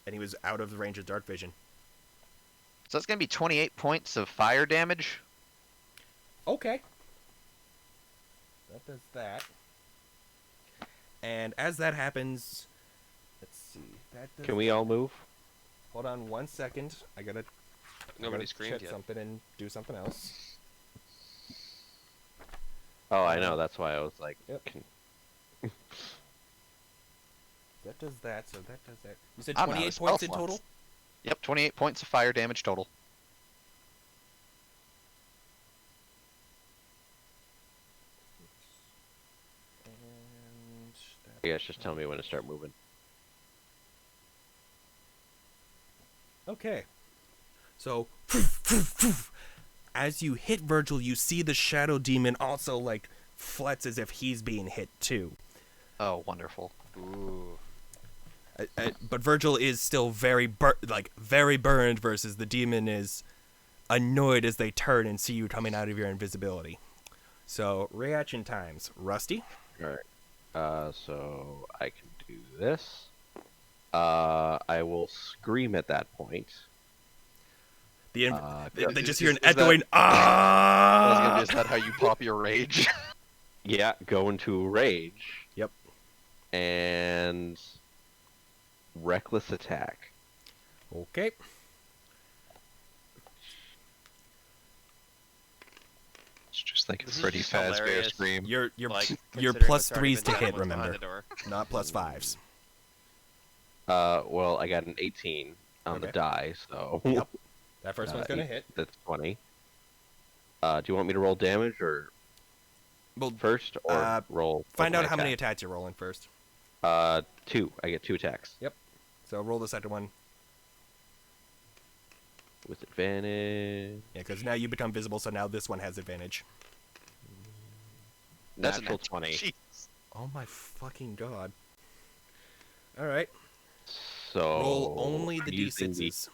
and he was out of the range of dark vision. So it's going to be 28 points of fire damage. Okay. That does that. And as that happens, let's see. That does Can we all move? Hold on 1 second. I gotta nobody screamed check yet. something and do something else. Oh, I know. That's why I was like, Yep. That does that. So that does that. You said I'm out of 28 spell points in slots. total. Yep, 28 points of fire damage total. And I guess just tell me when to start moving. okay. So as you hit Virgil, you see the shadow demon also like flets as if he's being hit too. Oh, wonderful. Ooh. But Virgil is still very very burned versus the demon is annoyed as they turn and see you coming out of your invisibility. So reaction times. Rusty. All right. So I can do this. I will scream at that point. They is- just is- hear an is that- echoing I was gonna ah. be, is that how you pop your rage? Yeah, go into a rage. Yep. And reckless attack. Okay. It's just like a This is Freddy just Fazbear hilarious. scream. You're Like, you're considering plus what's already 3s been to done hit. was behind Remember, the door. not plus 5s. Well, I got an 18 on the Okay. die, so Yep. That first one's gonna eight- hit. That's 20. Do you want me to roll damage or Well, first, or roll? find my out how many attack? attacks you're rolling first. 2. I get 2 attacks. Yep. So roll the second one. With advantage. Yeah, because now you become visible, so now this one has advantage. That's a Natural nat 20. Jeez. Oh my fucking god. Alright. So Roll only the I'm using d6s.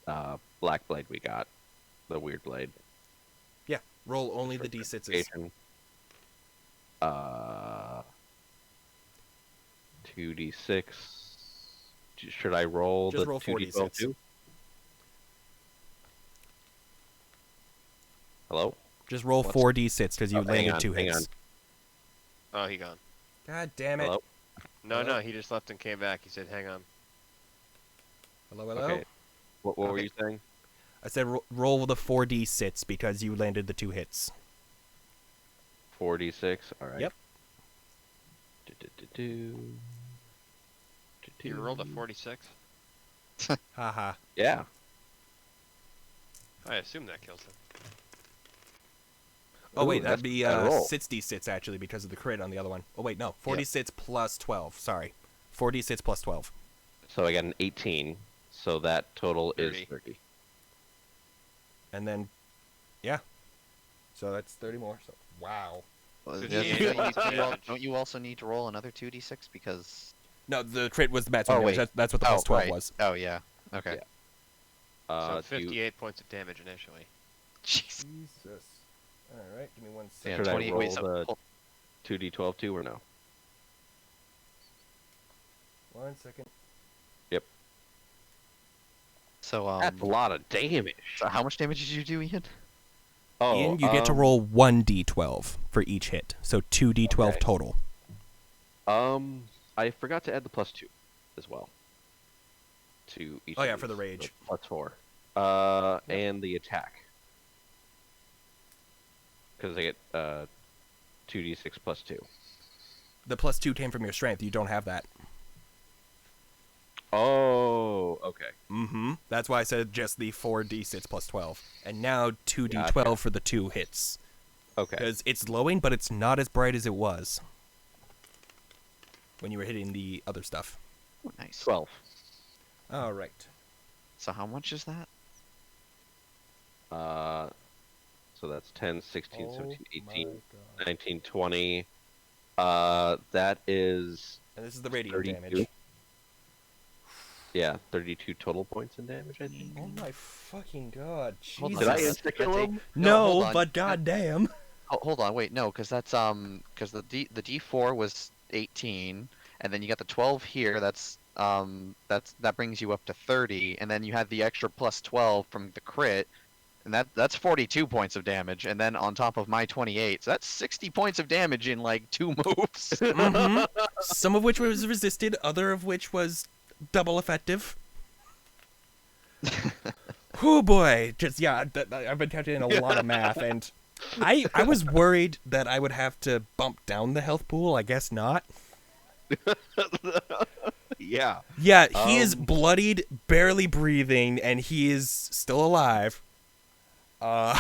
the black blade we got. The weird blade. Yeah, roll only the d6s. Investigation. 2d6. Should I roll Just the roll 2d12 4d6. too? Hello? Just roll What's- 4d6 because you Oh, hang landed on, 2 hang hits. on. Oh, he gone. God damn it. Hello? No, Hello? no, he just left and came back. He said, "Hang on." Hello, hello? Okay. What were Okay. you saying? I said roll the 4d6 because you landed the 2 hits. 4d6. All right. Yep. You rolled a 46. Haha. Yeah. I assume that kills him. Oh, wait, Ooh, that'd that's be a roll. 60 actually because of the crit on the other one. Oh, wait, no. 46 plus 12. Sorry. 46 plus 12. So I got an 18. So that total 30. is 30. And then, yeah. So that's 30 more. So wow. Well, 58 don't, points of damage. don't you also need to roll another 2d6 because? No, the crit was the maximum Oh, damage. wait. That's what the plus 12 right. was. Oh yeah. Okay. Yeah. So do you- 58 points of damage initially. Jeez. Jesus. All right, give me 1 Yeah, second. Should I 28. roll Wait, so the hold- 2d12 too or no? 1 second. so That's a lot of damage. so how much damage did you do, Ian? Oh, Ian, you get to roll 1d12 for each hit. So 2d12 Okay. total. I forgot to add the plus 2 as well. To each. Oh, of yeah, for the these, rage. so plus 4. And the attack. Because I get 2d6 plus 2. The plus 2 came from your strength. You don't have that. Oh, okay. Mm-hmm. That's why I said just the 4d6 plus 12. And now 2d12 Gotcha. for the 2 hits. Okay. Because it's glowing, but it's not as bright as it was when you were hitting the other stuff. Oh, nice. 12. All right. So how much is that? So that's 10, 16, Oh 17, my 18, God. 19, 20. That is And this is the radiant 32. damage. Yeah, 32 total points in damage, I think. Oh my fucking god. Hold on, Jesus. Did I that's- insta-kill that's him? No, hold on. but goddamn. Oh, hold on, wait, no, because that's because the D4 was 18, and then you got the 12 here. That brings you up to 30, and then you had the extra plus 12 from the crit, and that's 42 points of damage, and then on top of my 28, so that's 60 points of damage in like 2 moves. Mhm. Some of which was resisted, other of which was double effective. Oh boy, just yeah, I've been calculating a lot of math, and I was worried that I would have to bump down the health pool. I guess not. Yeah. Yeah, he is bloodied, barely breathing, and he is still alive. Uh,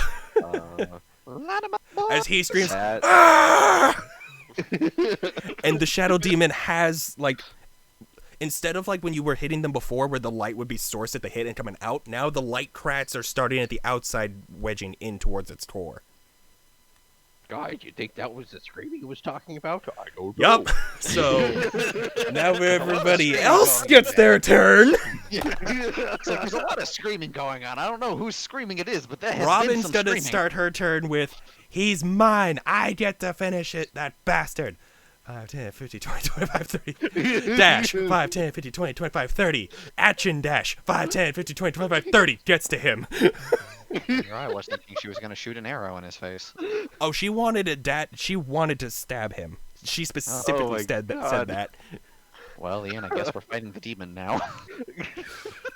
As he screams, that, "Ah!" And the shadow demon has like, instead of like when you were hitting them before where the light would be sourced at the hit and coming out, now the light cracks are starting at the outside, wedging in towards its core. God, you think that was the screaming he was talking about? I don't know. Yup. So now everybody else gets their turn. So there's a lot of screaming going on. I don't know whose screaming it is, but there has been Robin's some gonna screaming. start her turn with, "He's mine. I get to finish it, that bastard." 5, 10, 50, 20, 25, 30. Dash. 5, 10, 50, 20, 25, 30. Action dash. 5, 10, 50, 20, 25, 30. Gets to him. You're right, I was thinking she was gonna shoot an arrow in his face. Oh, she wanted to stab him. She specifically my said God. that. Well, Ian, I guess we're fighting the demon now.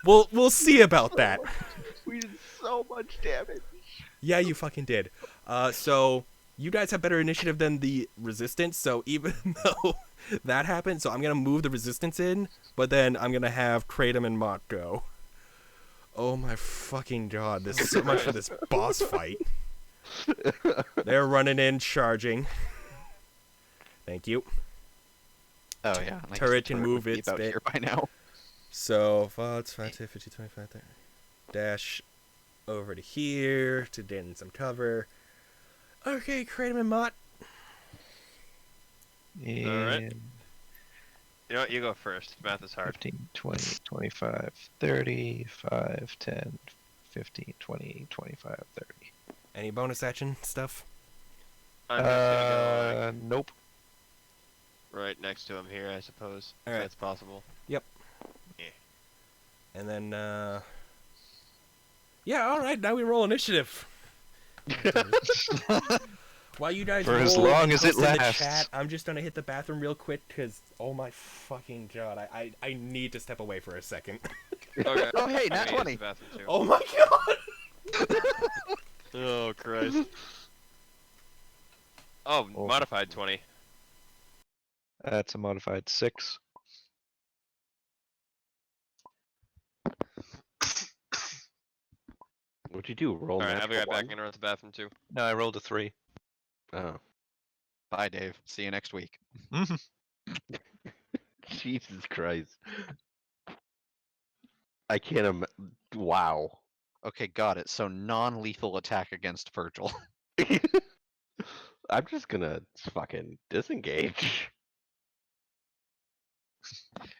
We'll see about that. We did so much damage. Yeah, you fucking did. So you guys have better initiative than the resistance, so even though that happened, so I'm gonna move the resistance in, but then I'm gonna have Kratom and Mott go. Oh my fucking god, this is so much for this boss fight. They're running in, charging. Thank you. Oh yeah. I guess the Turret can would move be its about bit. here by now. So, it's 5, 10, 15, 25, 30. Dash over to here to get in some cover. Okay, Kratom and Mott. And You know what? You go first. Math is hard. 15, 20, 25, 30, 5, 10, 15, 20, 25, 30. Any bonus action stuff? I'm just gonna Nope. go right next to him here, I suppose. All If right. that's possible. And then, yeah, alright, now we roll initiative. While you guys For roll as long and as it post in the lasts. chat, I'm just gonna hit the bathroom real quick, because, oh my fucking god, I need to step away for a second. Okay. Oh, hey, I'm nat gonna 20. use the bathroom, too. Oh my god! Oh, Christ. Oh, Oh. modified 20. That's a modified 6. What'd you do? Roll Alright, I'll be natural right back. one? I'm gonna run to the bathroom, too. No, I rolled a 3. Oh, Bye, Dave. See you next week. Jesus Christ! I can't Wow. Okay, got it. So non-lethal attack against Virgil. I'm just gonna fucking disengage.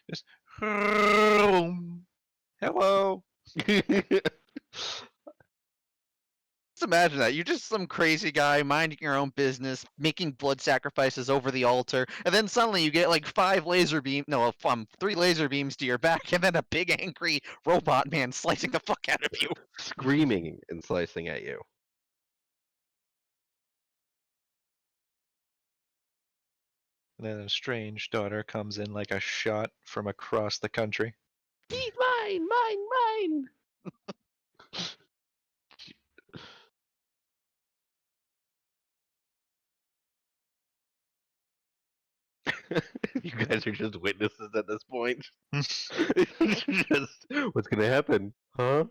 Just hello. Just imagine that. You're just some crazy guy minding your own business, making blood sacrifices over the altar, and then suddenly you get like 3 laser beams to your back, and then a big angry robot man slicing the fuck out of you. Screaming and slicing at you. And then a strange daughter comes in like a shot from across the country. He's mine, mine. You guys are just witnesses at this point. Just, what's gonna happen? Huh?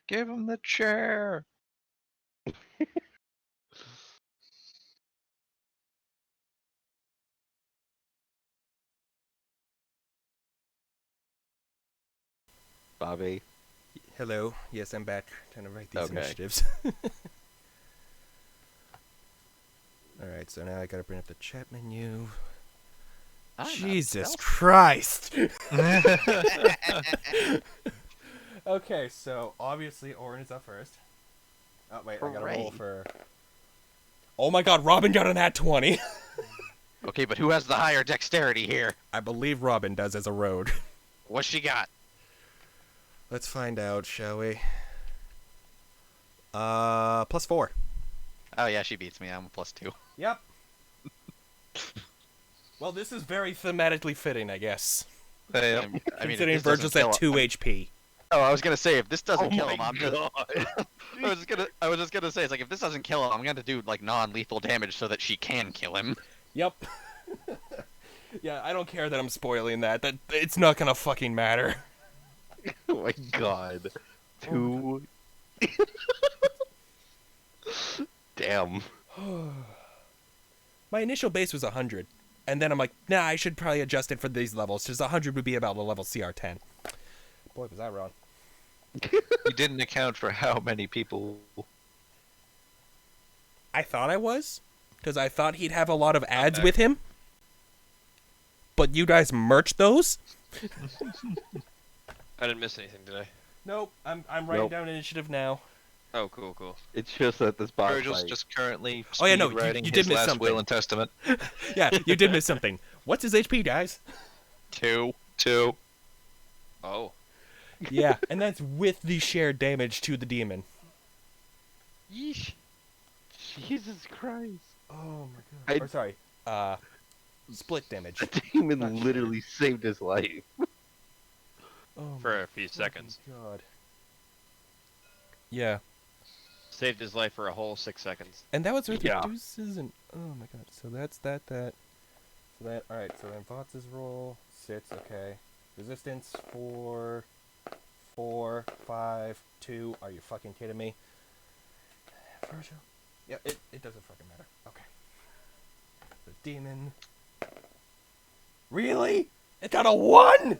Give him the chair. Bobby. Hello, yes, I'm back. Trying to write these Okay. initiatives. Alright, so now I gotta bring up the chat menu. Jesus Christ! Okay, so obviously Orin is up first. Oh wait, I gotta roll Hooray. for. Oh my god, Robin got an at 20. Okay, but who has the higher dexterity here? I believe Robin does as a road. What's she got? Let's find out, shall we? +4. Oh yeah, she beats me. I'm a +2. Yep. Well, this is very thematically fitting, I guess. Hey, I mean, if Considering this doesn't Virgil's kill at 2 HP. Oh, I was gonna say if this doesn't Oh kill my him, I'm just. I was just gonna say it's like if this doesn't kill him, I'm gonna do like non-lethal damage so that she can kill him. Yep. Yeah, I don't care that I'm spoiling that. That it's not gonna fucking matter. Oh my god. Two. Damn. My initial base was 100, and then I'm like, nah, I should probably adjust it for these levels, because 100 would be about a level CR10. Boy, was I wrong. you didn't account for how many people. I thought I was, because I thought he'd have a lot of ads Okay. with him. But you guys merch those? I didn't miss anything, did I? Nope, I'm writing Nope. down initiative now. Oh, cool, cool. It's just that this boss Virgil's fight. just currently Oh, yeah, no, writing you his did miss last something. will and testament. Yeah, you did miss something. What's his HP, guys? 2. 2. Oh. Yeah, and that's with the shared damage to the demon. Yeesh. Jesus Christ. Oh my god. I- Or sorry, split damage. The demon Not literally saved his life. Oh For a few seconds. God. Yeah, Saved his life for a whole 6 seconds. and that was with Yeah. reduces and oh my god. So that's that. So that all right. So then Votz's roll 6. Okay. Resistance 4. 4, 5, 2. Are you fucking kidding me? Virgil. Yeah, it doesn't fucking matter. Okay. The demon. Really? It got a 1?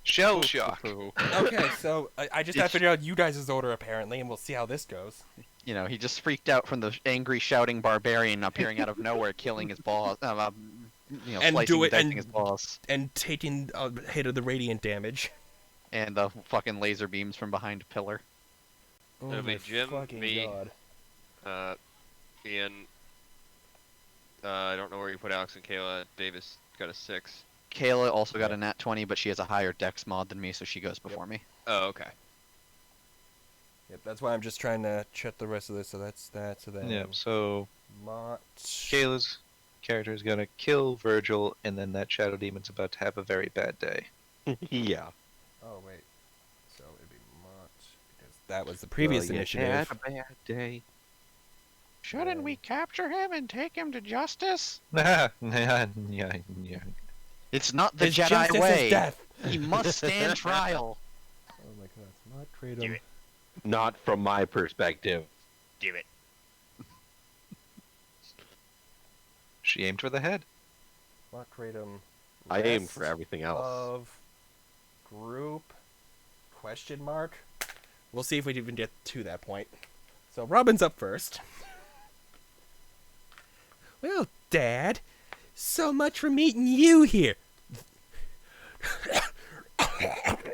Shell shock. Okay, so I just have to figure out you guys' order apparently, and we'll see how this goes. You know, he just freaked out from the angry shouting barbarian appearing out of nowhere, killing his boss. And Slicing do and it dicing and his boss. and taking a hit of the radiant damage. And the fucking laser beams from behind a pillar. Oh It'll be my Jim, fucking me. God. Ian. I don't know where you put Alex and Kayla. Davis got a 6. Kayla also got a nat 20, but she has a higher dex mod than me, so she goes before me. Oh, okay. Yep, that's why I'm just trying to check the rest of this. So that's that. So then. Yep, so Mott. Kayla's character is gonna kill Virgil, and then that Shadow Demon's about to have a very bad day. Yeah. Oh wait. So it'd be Mott because that was the previous Well, you initiative. had a bad day. Shouldn't we capture him and take him to justice? Yeah. It's not the His Jedi justice way. is death. He must stand trial. Oh my God, it's Mott Kratom. Do it. Not from my perspective. Do it. She aimed for the head. Mott Kratom. I aim rest for everything else. Of group question mark. We'll see if we even get to that point. So Robin's up first. Well, Dad, so much for meeting you here.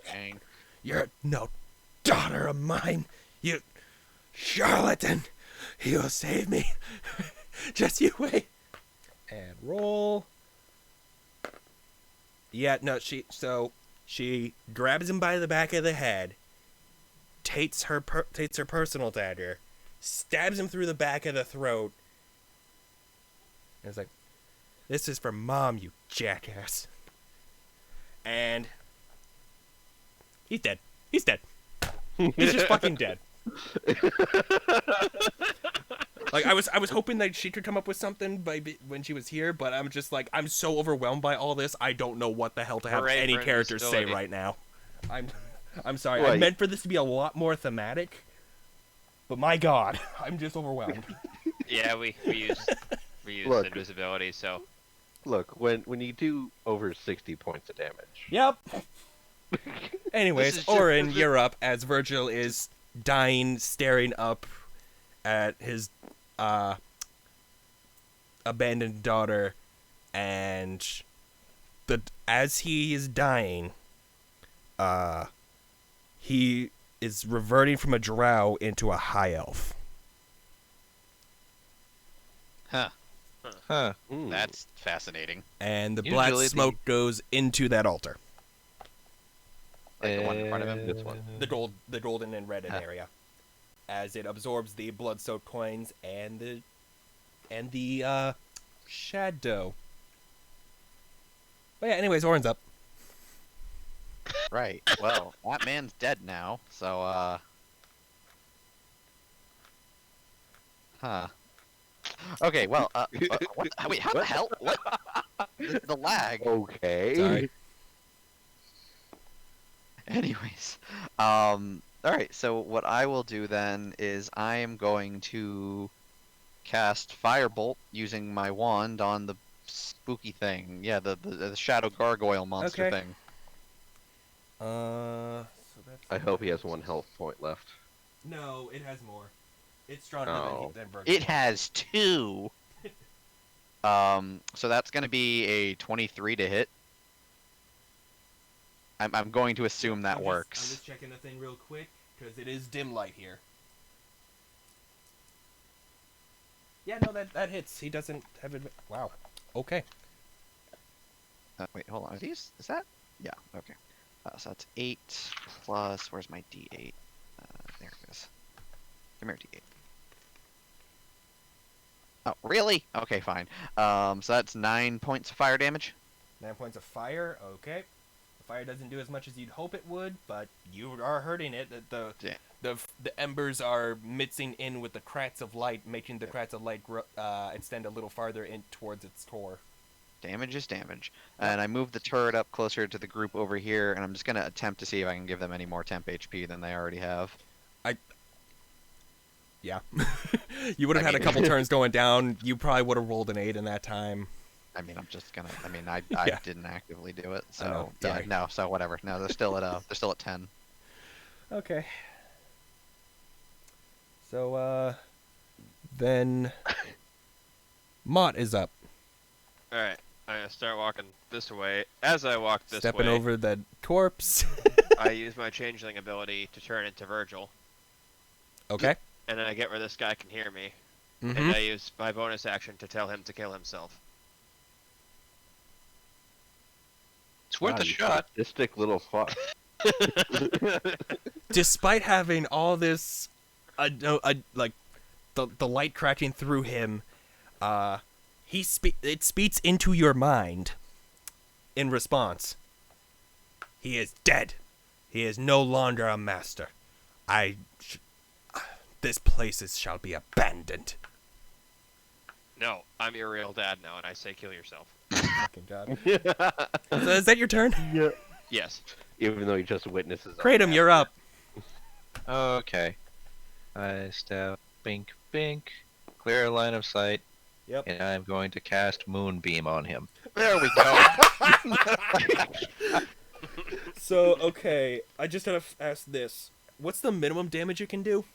Dang. You're no daughter of mine. You charlatan. You'll save me. Just you wait. And roll. Yeah, no, she grabs him by the back of the head, takes her personal dagger, stabs him through the back of the throat. And it's like, this is for Mom, you jackass. And he's dead. He's dead. He's just fucking dead. Like I was hoping that she could come up with something when she was here, but I'm just like I'm so overwhelmed by all this. I don't know what the hell to have Hooray any for characters say invisibility. right now. I'm sorry. I Wait. meant for this to be a lot more thematic, but my God, I'm just overwhelmed. Yeah, we used Look. invisibility, so Look, when you do over 60 points of damage, Yep. This Anyways, is just- Orin, this is- you're up as Virgil is dying, staring up at his abandoned daughter, and as he is dying, he is reverting from a drow into a high elf. Huh. Huh. That's fascinating. And the black Usually the- smoke goes into that altar. Like the one in front of him? This one. The golden and red area, as it absorbs the blood-soaked coins and the shadow. But yeah, anyways, Orin's up. Right. Well, that man's dead now, so, Huh. Okay, well, what? Wait, how the hell? What? The lag. Okay. Sorry. Anyways, alright, so what I will do then is I am going to cast Firebolt using my wand on the spooky thing. Yeah, the Shadow Gargoyle monster Okay. thing. So that's I hope he has one health point left. No, it has more. It's stronger Oh. than Virgil. It has 2! So that's gonna be a 23 to hit. I'm going to assume that I'm works. just checking the thing real quick, because it is dim light here. Yeah, no, that hits. He doesn't have it. Wow. Okay. Wait, hold on. Are these? Is that? Yeah. Okay. So that's 8 plus. Where's my D8? There it is. Come here, D8. Oh, really? Okay, fine. So that's 9 points of fire damage. 9 points of fire. Okay. The fire doesn't do as much as you'd hope it would, but you are hurting it. Yeah. The embers are mixing in with the cracks of light, making the cracks of light extend a little farther in towards its core. Damage is damage. And I moved the turret up closer to the group over here, and I'm just gonna attempt to see if I can give them any more temp HP than they already have. Yeah. You would have had a couple turns going down. You probably would have rolled an 8 in that time. I mean, I'm just gonna. I mean, I Yeah. didn't actively do it, I so know, yeah, sorry. no. So whatever. No, they're still at 10. Okay. So, then Mott is up, Alright, I'm gonna start walking this way. As I walk this stepping way, over the corpse. I use my changeling ability to turn into Virgil. Okay. And then I get where this guy can hear me. Mm-hmm. And I use my bonus action to tell him to kill himself. It's worth Wow, a you shot. sadistic little fuck. Despite having all this, like, the light cracking through him, it speaks into your mind. In response, he is dead. He is no longer a master. This place shall be abandoned. No, I'm your real dad now, and I say kill yourself. Fucking God. Is that your turn? Yeah. Yes. Even though he just witnesses. Kratom, you're up. Okay. I step, bink, bink, clear line of sight, Yep. and I'm going to cast Moonbeam on him. There we go. So, okay, I just gotta ask this. What's the minimum damage you can do?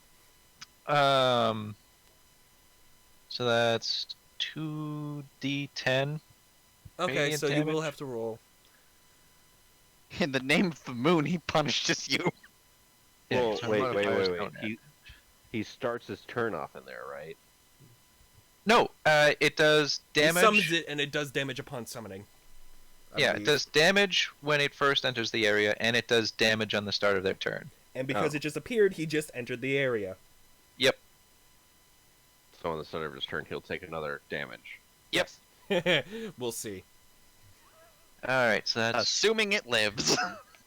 So that's 2d10. Okay, Radiant so you will damage? have to roll. In the name of the moon, he punishes you. Well, so wait. modifiers don't add. He starts his turn off in there, right? No, it does damage. He summons it, and it does damage upon summoning. I Yeah, it believe. does damage when it first enters the area, and it does damage on the start of their turn. And because Oh. it just appeared, he just entered the area. Yep. So on the start of his turn, he'll take another damage. Yep. We'll see. Alright, so that's Assuming it lives.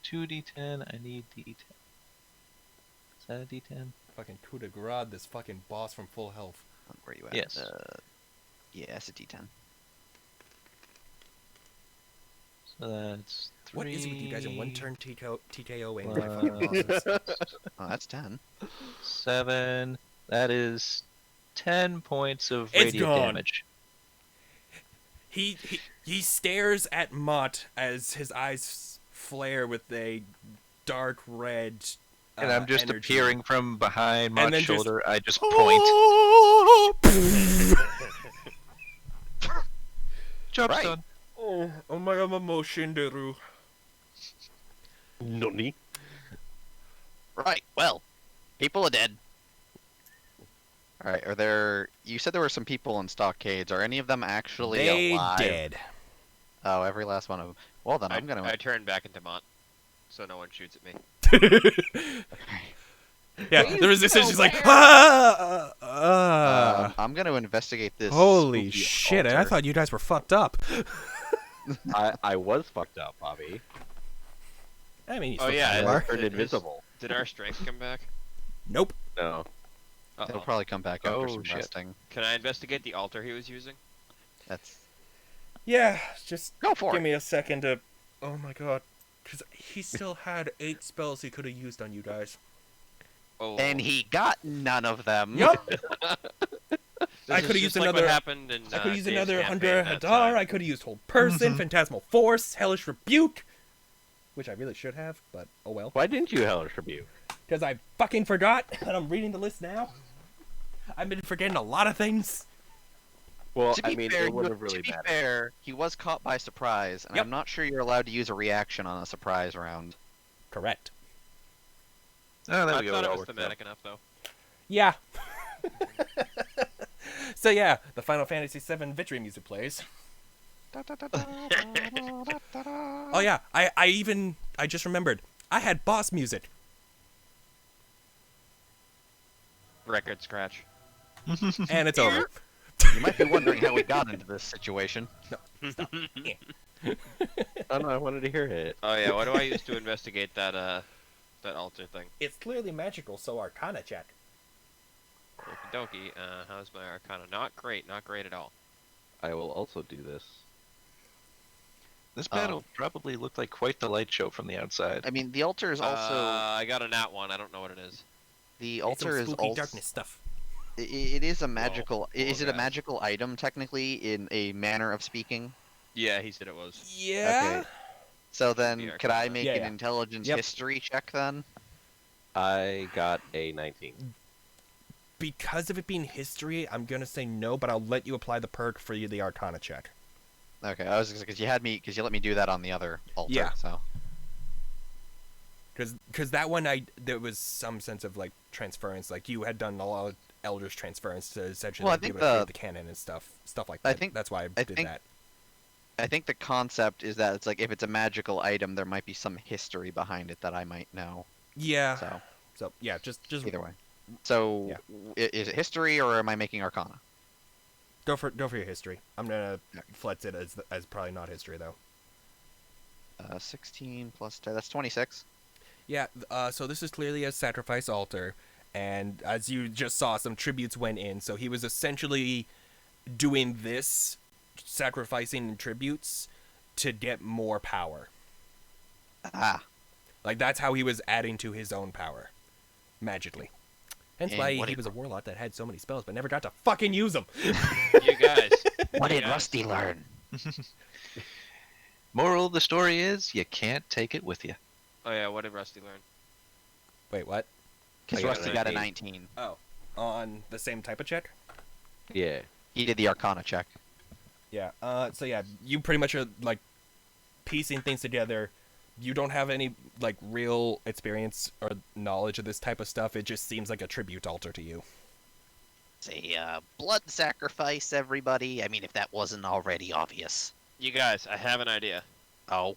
2d10. I need d10. Is that a d10? Fucking coup de grace, this fucking boss from Full Health. Where you at? Yes. Yeah, it's a D10. So that's 3. What is it with you guys in one turn TKOing my plus fucking bosses? Oh, that's 10. 7. That is 10 points of It's radiant gone. damage. He stares at Mott as his eyes flare with a dark red And I'm just energy. appearing from behind my And then just- shoulder. I just point. Job's Right. done. Oh my god, I'm Shinderu. Noni. Right. Well, people are dead. All right. Are there? You said there were some people in stockades. Are any of them actually They alive? dead. Oh, every last one of them. Well, then I'm gonna. I turn back into Mont, so no one shoots at me. Yeah, the resistance is like, I'm gonna investigate this. holy spooky shit! I altar. thought you guys were fucked up. I was fucked up, Bobby. I mean, you Oh, still yeah, kinda I- are. Turned invisible. Did our strength come back? Nope. No. It'll Uh-oh. probably come back after Oh, some shit. resting. Can I investigate the altar he was using? That's. Yeah, just Go for give it. me a second to. Oh my god, because he still had 8 spells he could have used on you guys. Oh. And he got none of them. Yup. This I is could have just used like another. What happened in, I could use Dave's another campaign Hunter that Hadar. time. I could have used Hold Person, Phantasmal Force, Hellish Rebuke, which I really should have, but oh well. Why didn't you Hellish Rebuke? Because I fucking forgot, and I'm reading the list now. I've been forgetting a lot of things. Well, To I be mean, fair, it wouldn't have really to be mattered. fair, he was caught by surprise, and Yep. I'm not sure you're allowed to use a reaction on a surprise round. Correct. Oh, there I we go. thought it all was worked out. thematic enough, though. Yeah. So yeah, the Final Fantasy VII Victory music plays. Oh yeah, I just remembered. I had boss music. Record scratch. And it's over. You might be wondering how we got into this situation. Oh no, I wanted to hear it. Oh yeah, what do I use to investigate that that altar thing? It's clearly magical, so Arcana check. Okie dokie. How's my Arcana? Not great. Not great at all. I will also do this. This battle probably looked like quite the light show from the outside. I mean, the altar is also I got a nat one. I don't know what it is. the It's some altar is spooky also darkness stuff. it is a magical. Well, Is it a guys. magical item technically in a manner of speaking? Yeah, he said it was. Yeah. Okay. So then, The could I Arcana. make Yeah, an yeah. intelligence Yep. history check then? I got a 19. Because of it being history, I'm gonna say no, but I'll let you apply the perk for the Arcana check. Okay, I was because you let me do that on the other altar. Yeah. So Because that one, there was some sense of like transference, like you had done a lot of Eldritch transference to essentially Well, I be think able to create the canon and stuff like that. I think- that's why I I did think- that. I think the concept is that it's like if it's a magical item, there might be some history behind it that I might know. Yeah. So So yeah, just either way. So Yeah. is it history or am I making Arcana? go for your history. I'm gonna Yeah. flex it as probably not history though. 16 plus 10, that's 26. Yeah. So this is clearly a sacrifice altar, and as you just saw, some tributes went in. So he was essentially doing this, sacrificing tributes to get more power. Ah, Like that's how he was adding to his own power, magically. Hence And why what he did- was a warlock that had so many spells, but never got to fucking use them. You guys. what did guys. Rusty learn? Moral of the story is you can't take it with you. Oh yeah, what did Rusty learn? Wait, what? Because I got a Rusty got a 19. 19. Oh, on the same type of check. Yeah. He did the Arcana check. Yeah. So yeah, you pretty much are like piecing things together. You don't have any like real experience or knowledge of this type of stuff. It just seems like a tribute altar to you. It's a blood sacrifice, everybody. I mean, if that wasn't already obvious. You guys, I have an idea. Oh,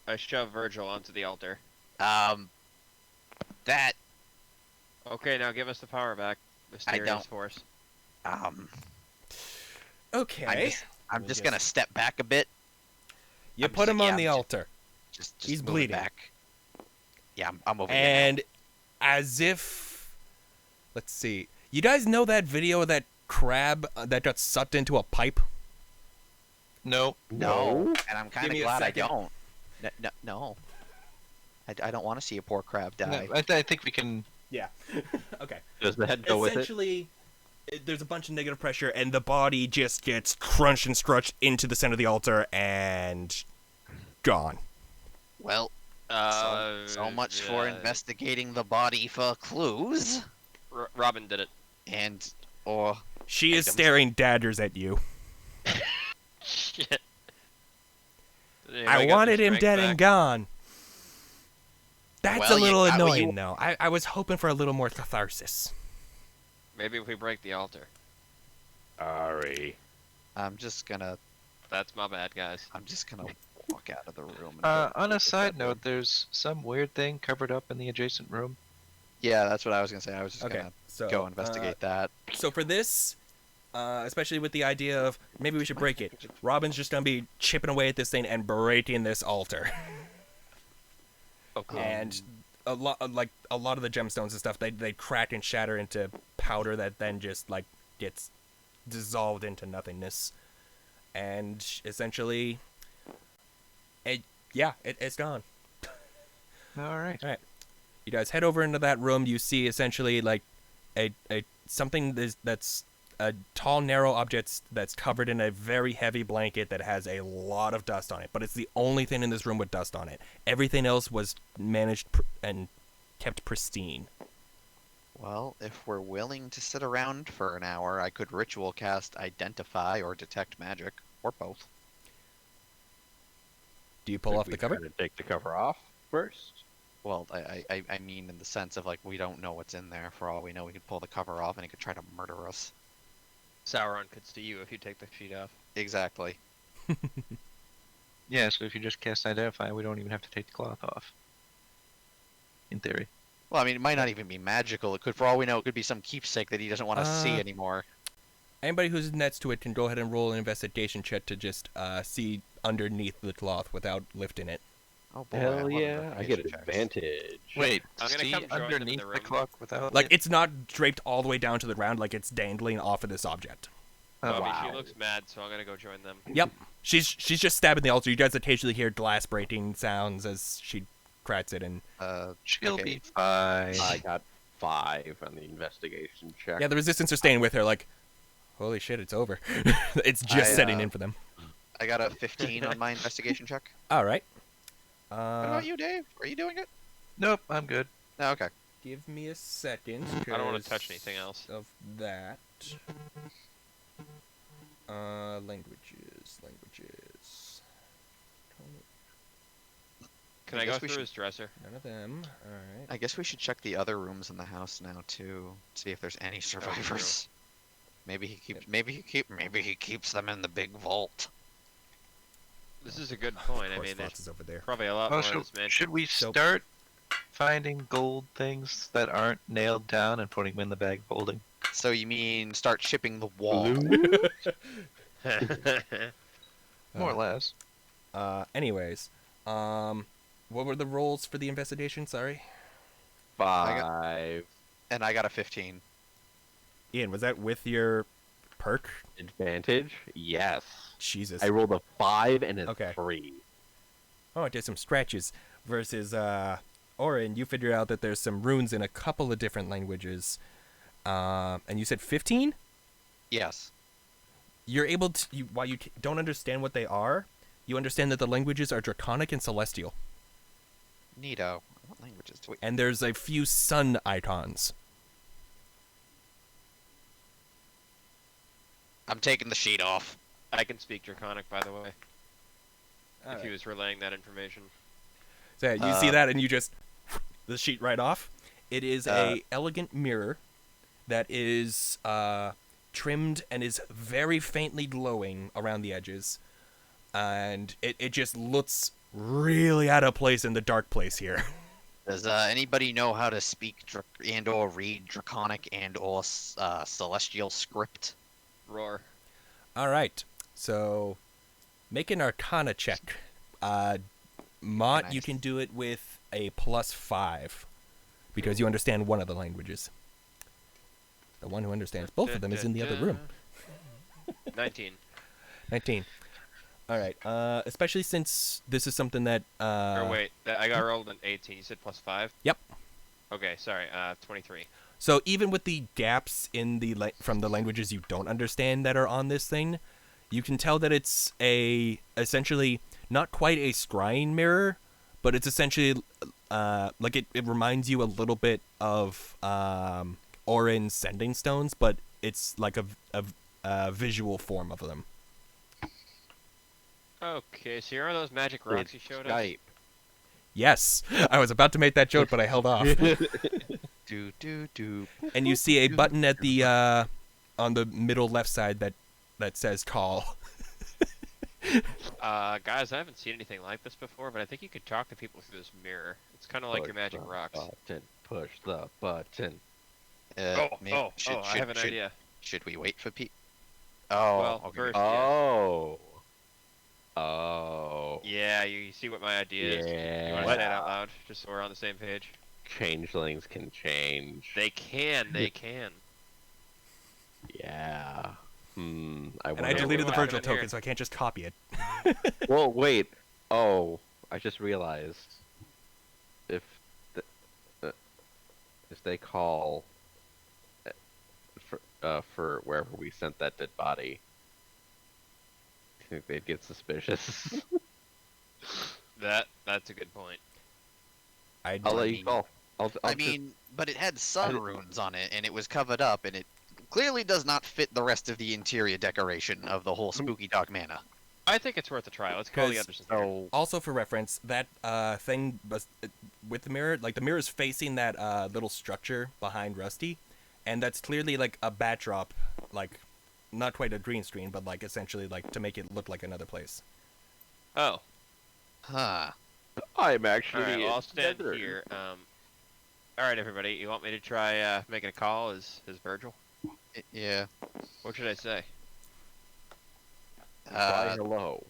I shove Virgil onto the altar. that Okay, now give us the power back. Mysterious don't. force. Okay. I'm We'll just just- gonna step back a bit. You I'm put just- him yeah, on I'm the ju- altar, Just He's moving bleeding. back. Yeah, I'm over here. and as if, let's see, you guys know that video of that crab that got sucked into a pipe? No. No, and I'm kind Give of me a glad I second. don't. No. I don't want to see a poor crab die. No, I think we can. Yeah. Okay. Does the head go with it? Essentially, there's a bunch of negative pressure, and the body just gets crunched and scrunched into the center of the altar and gone. Well, so much for yeah. investigating the body for clues, Robin did it. and or She is Items. staring daggers at you. Shit. I wanted him dead and gone. That's Well, a you little got what you annoying, though. I was hoping for a little more catharsis. Maybe if we break the altar. Sorry. I'm just gonna That's my bad, guys. walk out of the room. And go On a look at side that note, one. there's some weird thing covered up in the adjacent room. Yeah, that's what I was gonna say. I was just Okay, gonna so go investigate that. So for this, especially with the idea of maybe we should break it, Robin's just gonna be chipping away at this thing and breaking this altar. Okay. And a lot of the gemstones and stuff, they crack and shatter into powder that then just like gets dissolved into nothingness, and essentially, it's gone. All right. You guys head over into that room. You see essentially like a something that's a tall, narrow object that's covered in a very heavy blanket that has a lot of dust on it. But it's the only thing in this room with dust on it. Everything else was managed and kept pristine. Well, if we're willing to sit around for an hour, I could ritual cast Identify or Detect Magic, or both. Do you pull Should off we the cover? try to take the cover off first? Well, I mean in the sense of like we don't know what's in there. For all we know, we could pull the cover off and he could try to murder us. Sauron could see you if you take the sheet off. Exactly. Yeah, so if you just cast Identify, we don't even have to take the cloth off. In theory. Well, I mean, it might not even be magical. It could, for all we know, it could be some keepsake that he doesn't want to see anymore. Anybody who's next to it can go ahead and roll an investigation check to just see underneath the cloth without lifting it. Oh boy! I Hell love yeah, I get investigation checks. advantage. Wait, I'm gonna see come join them in underneath the the room. cloth without Like it? it's not draped all the way down to the ground. Like it's dangling off of this object. I mean, Wow. she looks mad, so I'm gonna go join them. Yep. She's just stabbing the altar. You guys occasionally hear glass breaking sounds as she cracks it, and She'll Okay. be fine. I got 5 on the investigation check. yeah, the resistance are staying with her. Like, holy shit, it's over. It's just I, setting in for them. I got a 15 on my investigation check. All right. What about you, Dave? Are you doing it? Nope, I'm good. No, okay. Give me a second. I don't want to 'cause touch anything else. of that. Languages. Can I I go guess we through should- his dresser? None of them. All right. I guess we should check the other rooms in the house now too. See if there's any survivors. Maybe he keeps them in the big vault. This is a good point. I Of course, mean, Fox there's is over there. probably a lot Oh, more in this mansion. should we So- start finding gold things that aren't nailed down and putting them in the bag of holding? So you mean start chipping the wall? More or less. Anyways, what were the rolls for the investigation? Sorry, 5 And I got a 15. Ian. Was that with your perk? advantage. Yes. Jesus. I rolled a 5 and a Okay. 3. Oh, I did some scratches. Versus Orin, you figure out that there's some runes in a couple of different languages. And you said 15? Yes. You're able to, while you don't understand what they are, you understand that the languages are Draconic and Celestial. Neato. What languages do we? And there's a few sun icons. I'm taking the sheet off. I can speak Draconic, by the way. If he was relaying that information. So you see that and you just the sheet right off. It is a elegant mirror that is trimmed and is very faintly glowing around the edges. And it just looks really out of place in the dark place here. Does anybody know how to speak and/or read Draconic and/or Celestial script? Roar. All right. So make an Arcana check. Mott, you Nice. can do it with a +5 because you understand one of the languages. The one who understands both of them is in the other room. 19. 19. All right. Especially since this is something that. Or wait, I got rolled an 18. You said +5? Yep. Okay, sorry. 23. So even with the gaps in the from the languages you don't understand that are on this thing, you can tell that it's essentially not quite a scrying mirror, but it's essentially like it reminds you a little bit of Orin's sending stones, but it's like a visual form of them. Okay, so you're on those magic rocks you showed us? Skype. Yes, I was about to make that joke, but I held off. Do do do. And you see a button at the on the middle left side that says call. Guys, I haven't seen anything like this before, but I think you could talk to people through this mirror. It's kind of like your magic rocks. Push the button. I have an idea. Should we wait for Pete? Oh, Well, okay. first- Oh. Oh. Yeah, you see what my idea is? You want to Yeah. say it out loud, just so we're on the same page? Changelings can change. They can. Yeah. I And I wonder deleted the what Virgil happened here. token, so I can't just copy it. Well, wait. Oh, I just realized if if they call for wherever we sent that dead body, I think they'd get suspicious. That's a good point. I'll let you call. I mean, but it had sun runes on it, and it was covered up, and it clearly does not fit the rest of the interior decoration of the whole Spooky Dog Manor. I think it's worth a try. Let's call the 'Cause- others in here. So Also, for reference, that thing with the mirror, like the mirror is facing that little structure behind Rusty, and that's clearly like a backdrop, like not quite a green screen, but like essentially like to make it look like another place. Oh, Huh. I'm all actually. right. Well, I'll stand better. here. All right, everybody. You want me to try making a call as Virgil? Yeah. What should I say? Bye, hello.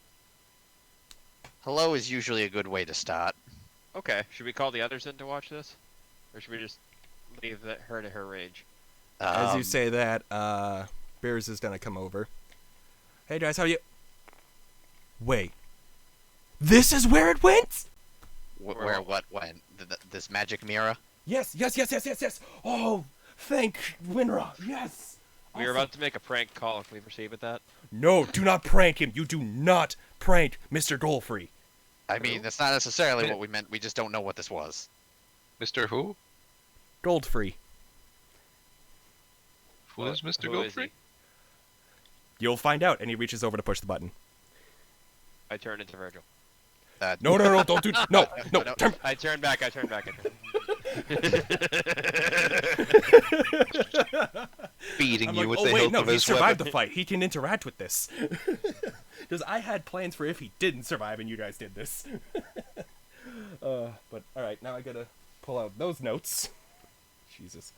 Hello is usually a good way to start. Okay. Should we call the others in to watch this, or should we just leave her to her rage? As you Um, say that, Bears is gonna come over. Hey guys, how are you? Wait. This is where it went? Where what went? This magic mirror? Yes. Oh, thank Winra. Yes. We were about to make a prank call. Can we proceed with that? No, do not prank him. You do not prank Mr. Goldfree. I mean, that's not necessarily what we meant. We just don't know what this was. Mr. Who? Goldfree. Who is Mr. Who is he? Goldfree? You'll find out. And he reaches over to push the button. I turn into Virgil. No, don't do. No. Turn. I turn back. Beating I'm you like, with oh the wait, hilt no, of he his survived weapon. the fight. He can interact with this. Because I had plans for if he didn't survive and you guys did this. But alright, now I gotta pull out those notes. Jesus.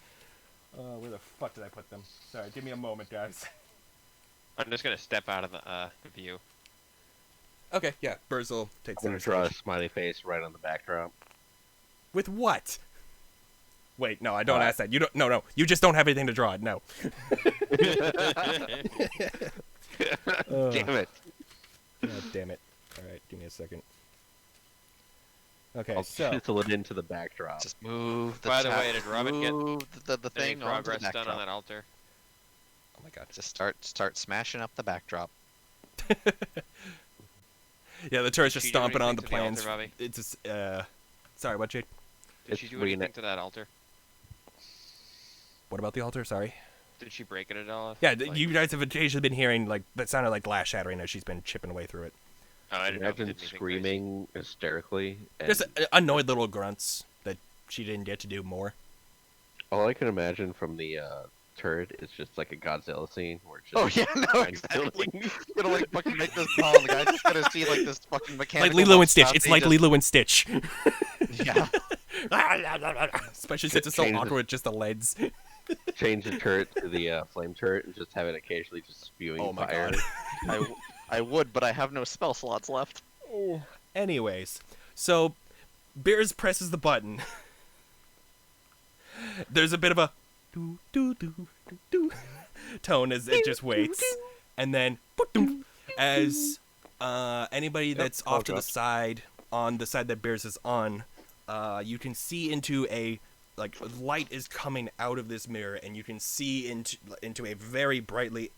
Where the fuck did I put them? Sorry, give me a moment, guys. I'm just gonna step out of the view. Okay, yeah, Burzel takes I'm gonna center draw a stage. smiley face right on the backdrop. With what? Wait, no, I don't ask that. You don't. No, you just don't have anything to draw. No. Damn it! God damn it. Alright, give me a second. Okay, I'll so. chisel it into the backdrop. Just move the By the way, did Robin get move the any thing onto the progress done backdrop. on that altar? Oh my god. Just start smashing up the backdrop. Yeah, the turret's Did just she do stomping on the anything to the altar, plans. Bobby? It's just, sorry, what, Jade? Did It's she do reenact- anything to that altar? What about the altar? Sorry. Did she break it at all? Yeah, Like- you guys have occasionally been hearing, like, that sounded like glass shattering as she's been chipping away through it. Oh, I didn't know if it Imagine did anything screaming hysterically. And Just annoyed little grunts that she didn't get to do more. all I can imagine from the turret is just like a Godzilla scene where it's just Oh yeah, no, mind exactly. killing. You're gonna like fucking make this call, and the guy's just gonna see like this fucking Like mechanical. Lilo and Stitch. It's monstrosity like just- Lilo and Stitch. Yeah. Especially since it's so Change the- awkward with just the legs. Change the turret to the flame turret and just have it occasionally just spewing Oh my fire. god. I would, but I have no spell slots left. Anyways, so Beers presses the button. There's a bit of a do do do do do tone as it just waits, and then as anybody that's off to the side, on the side that Beers is on, you can see into a light is coming out of this mirror, and you can see into a very brightly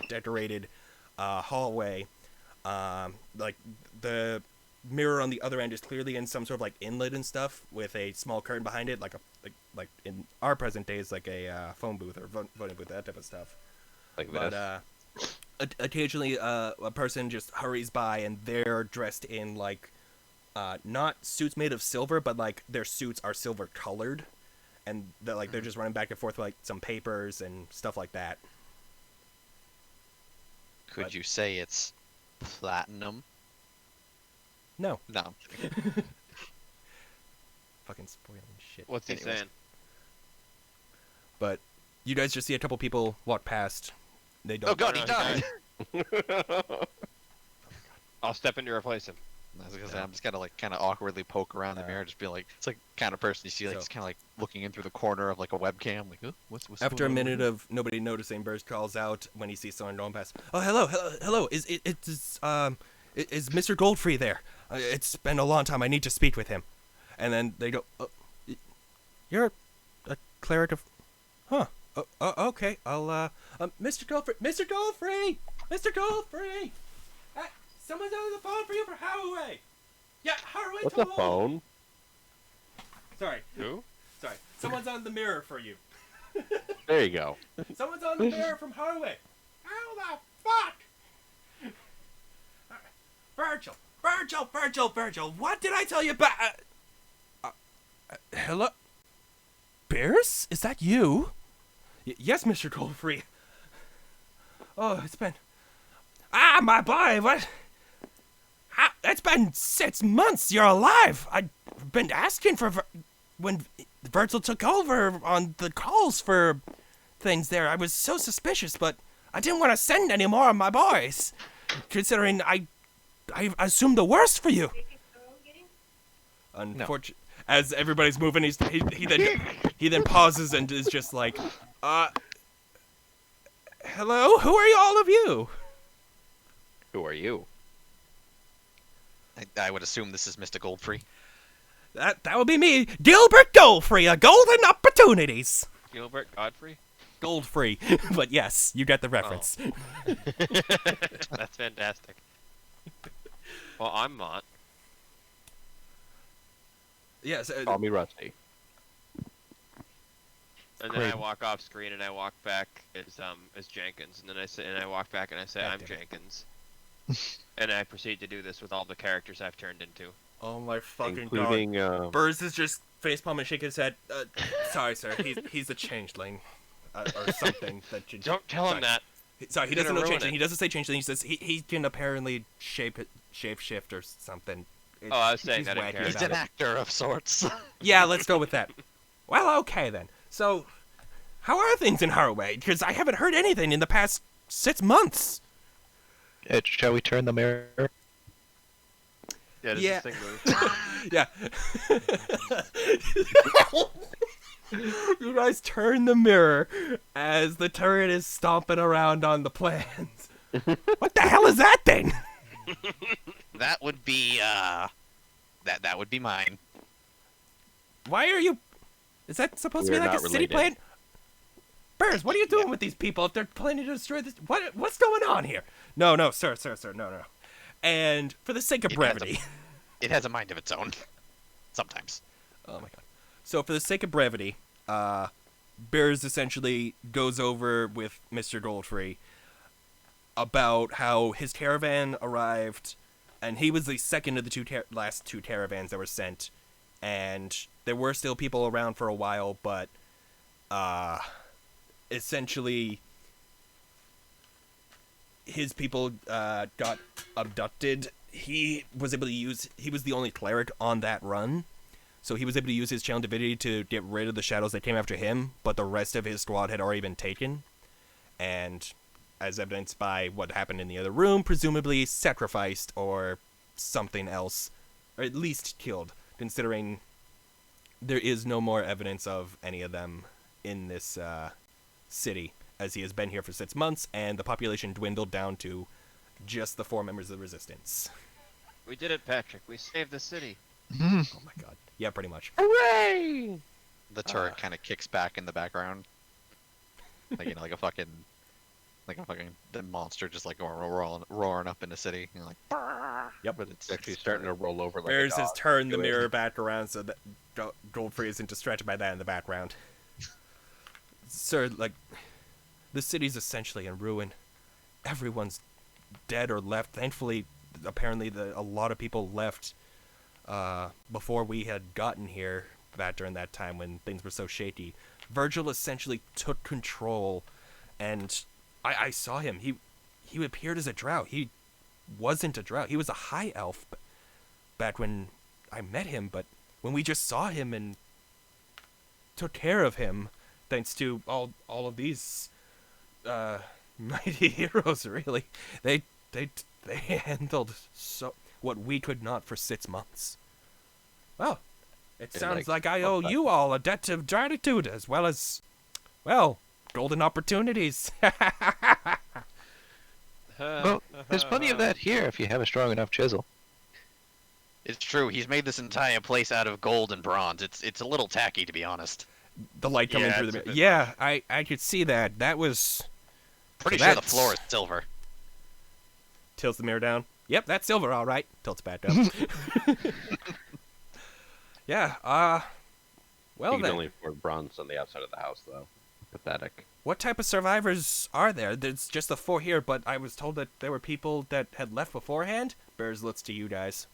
decorated hallway. Like the mirror on the other end is clearly in some sort of like inlet and stuff with a small curtain behind it, like in our present days, like a phone booth or voting booth, that type of stuff. Like But this. occasionally a person just hurries by and they're dressed in like not suits made of silver, but like their suits are silver colored, and they're just running back and forth with like some papers and stuff like that. Could But- you say it's platinum? No, No. fucking spoiling shit. What's he Anyways. saying? But you guys just see a couple people walk past. They don't. Oh god, he no, died. I'll step in to replace him. I was gonna say, I'm just gonna like kind of awkwardly poke around the mirror, just be like, it's like kind of person you see like So- just kind of like looking in through the corner of like a webcam, like, what's After a going on minute over of nobody noticing, Burst calls out when he sees someone going past. Oh, hello. Is Mr. Goldfree there? It's been a long time. I need to speak with him. And then they go, you're a cleric of, huh? Okay. I'll Mr. Goldfree, someone's on the phone for you for Haraway. Yeah, Haraway. What's a phone? Sorry, Who? someone's on the mirror for you. There you go. Someone's on the mirror from Haraway. How the fuck? Virgil, what did I tell you about? Hello? Bears? Is that you? Yes, Mr. Goldfree. Oh, it's been... my boy, what? It's been 6 months, you're alive. I've been asking for... When Virgil took over on the calls for things there, I was so suspicious, but I didn't want to send any more of my boys, considering I assumed the worst for you. Unfortunately, as everybody's moving, he then pauses and is just like, hello, who are all of you? Who are you? I would assume this is Mr. Goldfree. That would be me, Gilbert Goldfree, a Golden Opportunities. Gilbert Godfrey? Goldfree, but yes, you get the reference. That's fantastic. Well, I'm not. Yes. Call me Rusty. And then I walk off screen and I walk back as Jenkins, and then I walk back and I say, God I'm damn it. Jenkins. And I proceed to do this with all the characters I've turned into. Oh my fucking Including, god. Burrs is just facepalm and shaking his head. Sorry, sir. He's a changeling. Or something. That you Don't tell him that. Sorry, he You're doesn't gonna know ruin changeling. it. He doesn't say changeling. He says he can apparently shape shift or something. Oh, I was saying he's that in wacky character. He's about an it. actor of sorts. Yeah, let's go with that. Well, okay then. So, how are things in Haraway? Because I haven't heard anything in the past 6 months. Shall we turn the mirror? Yeah, does Yeah. this thing move? Yeah. You guys turn the mirror as the turret is stomping around on the plans. What the hell is that thing? That would be that would be mine. Why are you? Is that supposed to be We're like a not city related. plan? Burrs, what are you doing with these people if they're planning to destroy this? What's going on here? No, sir, no. And for the sake of It has a- brevity. It has a mind of its own. Sometimes. Oh my god. So for the sake of brevity, Bears essentially goes over with Mr. Goldfree about how his caravan arrived, and he was the second of the last two caravans that were sent, and there were still people around for a while, but essentially his people got abducted. He was the only cleric on that run. So he was able to use his channel divinity to get rid of the shadows that came after him, but the rest of his squad had already been taken. And as evidenced by what happened in the other room, presumably sacrificed or something else, or at least killed, considering there is no more evidence of any of them in this city, as he has been here for 6 months, and the population dwindled down to just the 4 members of the Resistance. We did it, Patrick. We saved the city. Oh my god. Yeah, pretty much. Hooray! The turret kind of kicks back in the background, like a fucking the monster just like roaring up in the city. Like, Yep. But it's actually starting to roll over like Bears a has dog. turned the Do it. mirror back around so that Goldfree isn't distracted by that in the background. Sir, like, the city's essentially in ruin. Everyone's dead or left. Thankfully, apparently a lot of people left before we had gotten here back during that time when things were so shaky. Virgil essentially took control, and I saw him. He appeared as a drow. He wasn't a drow. He was a high elf back when I met him, but when we just saw him and took care of him, thanks to all of these mighty heroes, really, they handled what we could not for 6 months. Well, it sounds like I owe you all a debt of gratitude, as well as, well, golden opportunities. Well, there's plenty of that here if you have a strong enough chisel. it's true. He's made this entire place out of gold and bronze. It's a little tacky, to be honest. The light coming Yeah, through it's the a bit yeah, I could see that. That was Pretty So sure the that's- floor is silver. tilts the mirror down. Yep, that's silver, all right. Tilts back up. Yeah. Well You can then, only afford bronze on the outside of the house, though. Pathetic. what type of survivors are there? There's just the 4 here, but I was told that there were people that had left beforehand. Bears looks to you guys.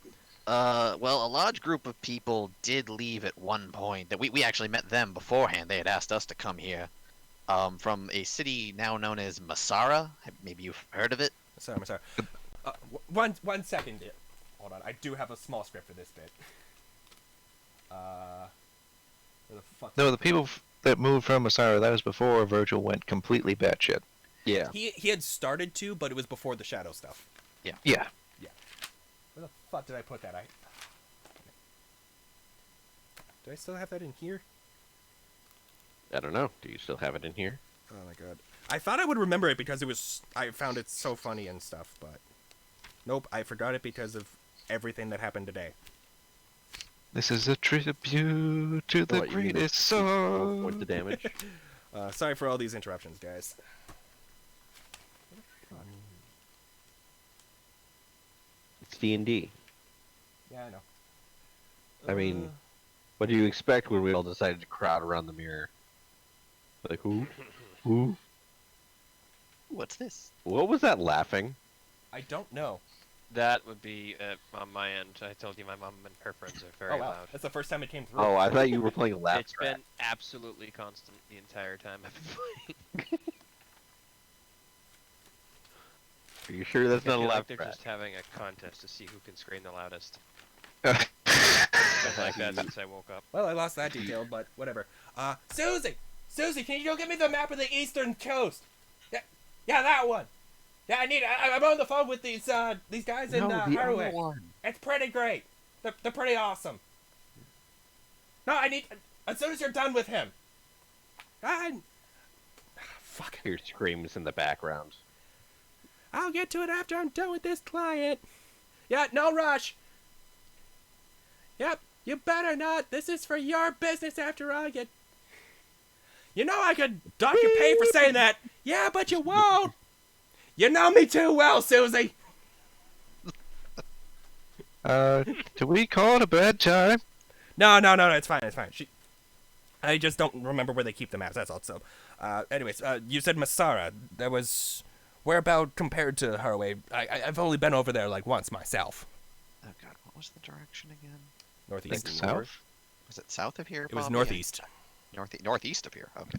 Well, a large group of people did leave at one point. That we actually met them beforehand. They had asked us to come here. From a city now known as Masara. Maybe you've heard of it. Sorry. One second. Hold on. I do have a small script for this bit. Where the fuck? No, the people that moved from Masara, that was before Virgil went completely batshit. Yeah. He had started to, but it was before the shadow stuff. Yeah. Where the fuck did I put that? Do I still have that in here? I don't know. Do you still have it in here? Oh my god. I thought I would remember it because I found it so funny and stuff, but Nope, I forgot it because of everything that happened today. This is a tribute to the What, you mean greatest Point song. the damage. Sorry for all these interruptions, guys. It's D&D. Yeah, I know. I mean, what do you expect when we all decided to crowd around the mirror? Like, who? Who? What's this? What was that laughing? I don't know. That would be on my end. I told you my mom and her friends are very Oh wow, loud. that's the first time it came through. Oh, I thought you were playing laugh It's track. been absolutely constant the entire time I've been playing. Are you sure that's I not a feel laugh like they're track? just having a contest to see who can scream the loudest. Been like that since I woke up. Well, I lost that detail, but whatever. Susie! Susie, can you go get me the map of the Eastern Coast? Yeah, that one! Yeah, I'm on the phone with these guys in No, the other Haraway. one. It's pretty great. They're pretty awesome. No, as soon as you're done with him. Fuck. Hear screams in the background. I'll get to it after I'm done with this client. Yeah, no rush. Yep, you better not. This is for your business after all. You know I could dock your pay for saying that. Yeah, but you won't. You know me too well, Susie. Do we call it a bad time? No, it's fine, I just don't remember where they keep the maps, that's all. So, anyways, you said Masara. That was... Whereabout compared to Haraway? I've only been over there, like, once myself. Oh god, what was the direction again? Northeast. Think south? Was it south of here? It was Bob? northeast. Northeast of here. Okay.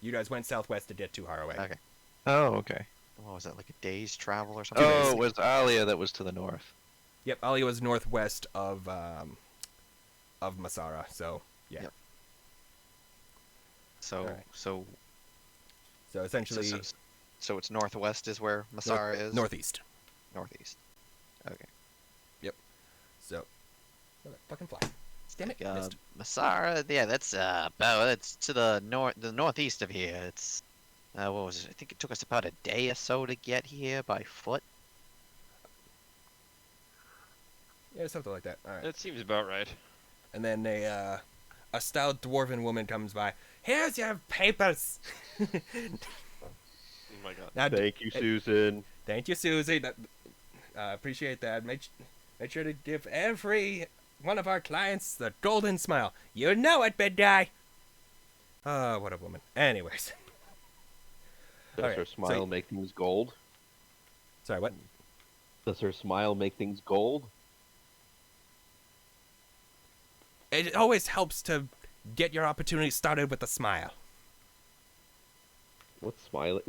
You guys went southwest to get to Haraway. Okay. Oh, okay. What was that? Like a day's travel or something? Oh, it was Alia that was to the north. Yep, Ali was northwest of Masara, so, yeah. Yep. So, Alright. so essentially... So it's northwest is where Masara is? Northeast. Northeast. Okay. So... Fucking fly. Damn it, missed. Masara, yeah, that's to the northeast of here. It's what was it? I think it took us about a day or so to get here by foot. Yeah, something like that. Alright. That seems about right. And then a stout dwarven woman comes by. Here's your papers. Oh my god. Now, Thank you, Susan. Thank you, Susie. Appreciate that. Make sure to give every one of our clients the golden smile. You know it, big guy. What a woman. Anyways. Does Alright, her smile make things gold? Sorry, what? Does her smile make things gold? It always helps to get your opportunity started with a smile. What's smiling?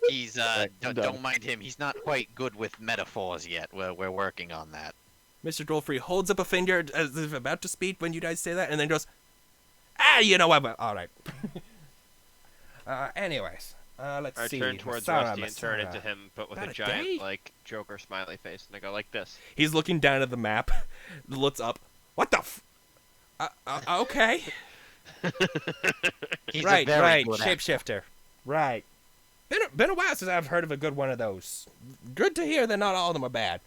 He's Right, don't mind him. He's not quite good with metaphors yet. We're working on that. Mr. Dolfrey holds up a finger as if about to speak when you guys say that, and then goes, you know what? All right. Anyways, let's I see. turn towards Masara, Rusty and turn Masara. into him, but with About a a giant, day? like, Joker smiley face, and I go like this. He's looking down at the map, looks up. What the okay. He's Right. a very good actor. Shapeshifter. Right. Been a while since I've heard of a good one of those. Good to hear that not all of them are bad.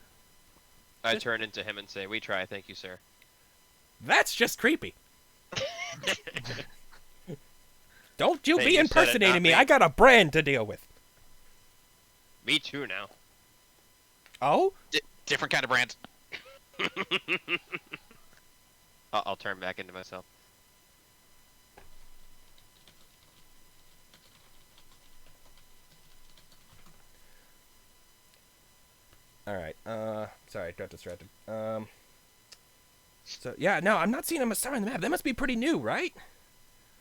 I turn into him and say, "We try, thank you, sir." That's just creepy. Don't you Hey, be you said it, impersonating not me. me. I got a brand to deal with. Me too now. Oh? Different kind of brand. I'll turn back into myself. All right. Sorry, I got distracted. So yeah, no, I'm not seeing a Masara on the map. That must be pretty new, right?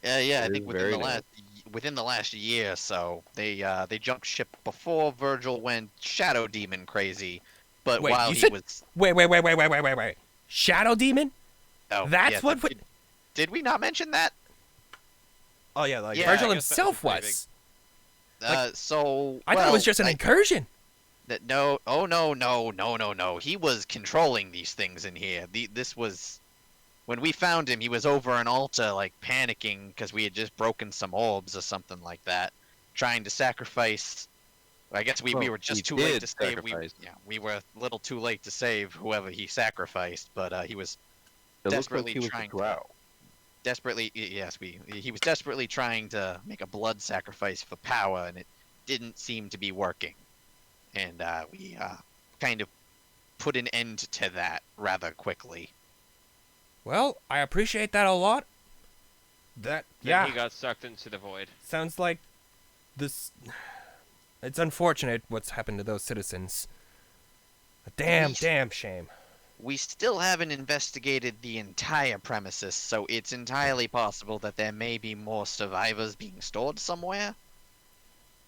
Yeah, I It think is very new. within the last year or so, they jumped ship before Virgil went Shadow Demon crazy. But Wait, while you he said- was Wait. Shadow Demon? oh, That's yes, what. did we not mention that? Oh yeah, like Yeah, Virgil I guess that himself was pretty was. So I thought it was just an like, incursion. that no, oh no. He was controlling these things in here. This was when we found him. He was over an altar, like panicking because we had just broken some orbs or something like that, trying to sacrifice I guess we Well, were just he too late did to save. sacrifice. We were a little too late to save whoever he sacrificed, but he was It looks like desperately he was a trying to. drow. He was desperately trying to make a blood sacrifice for power, and it didn't seem to be working. And we kind of put an end to that rather quickly. Well, I appreciate that a lot. That, Then he got sucked into the void. sounds like this... It's unfortunate what's happened to those citizens. A damn shame. We still haven't investigated the entire premises, so it's entirely possible that there may be more survivors being stored somewhere.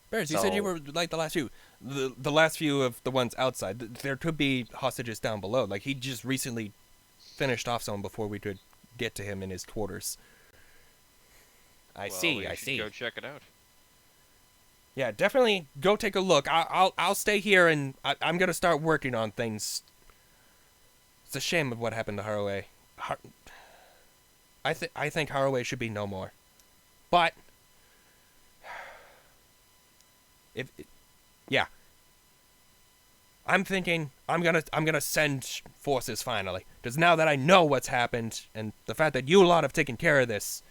Bears, you said you So- were like the last few. The last few of the ones outside. There could be hostages down below. Like, he just recently finished off someone before we could get to him in his quarters. I see. Go check it out. Yeah, definitely go take a look. I'll stay here and I'm gonna start working on things. It's a shame of what happened to Haraway. I think Haraway should be no more. But yeah. I'm thinking I'm gonna send forces finally. Because now that I know what's happened and the fact that you lot have taken care of this,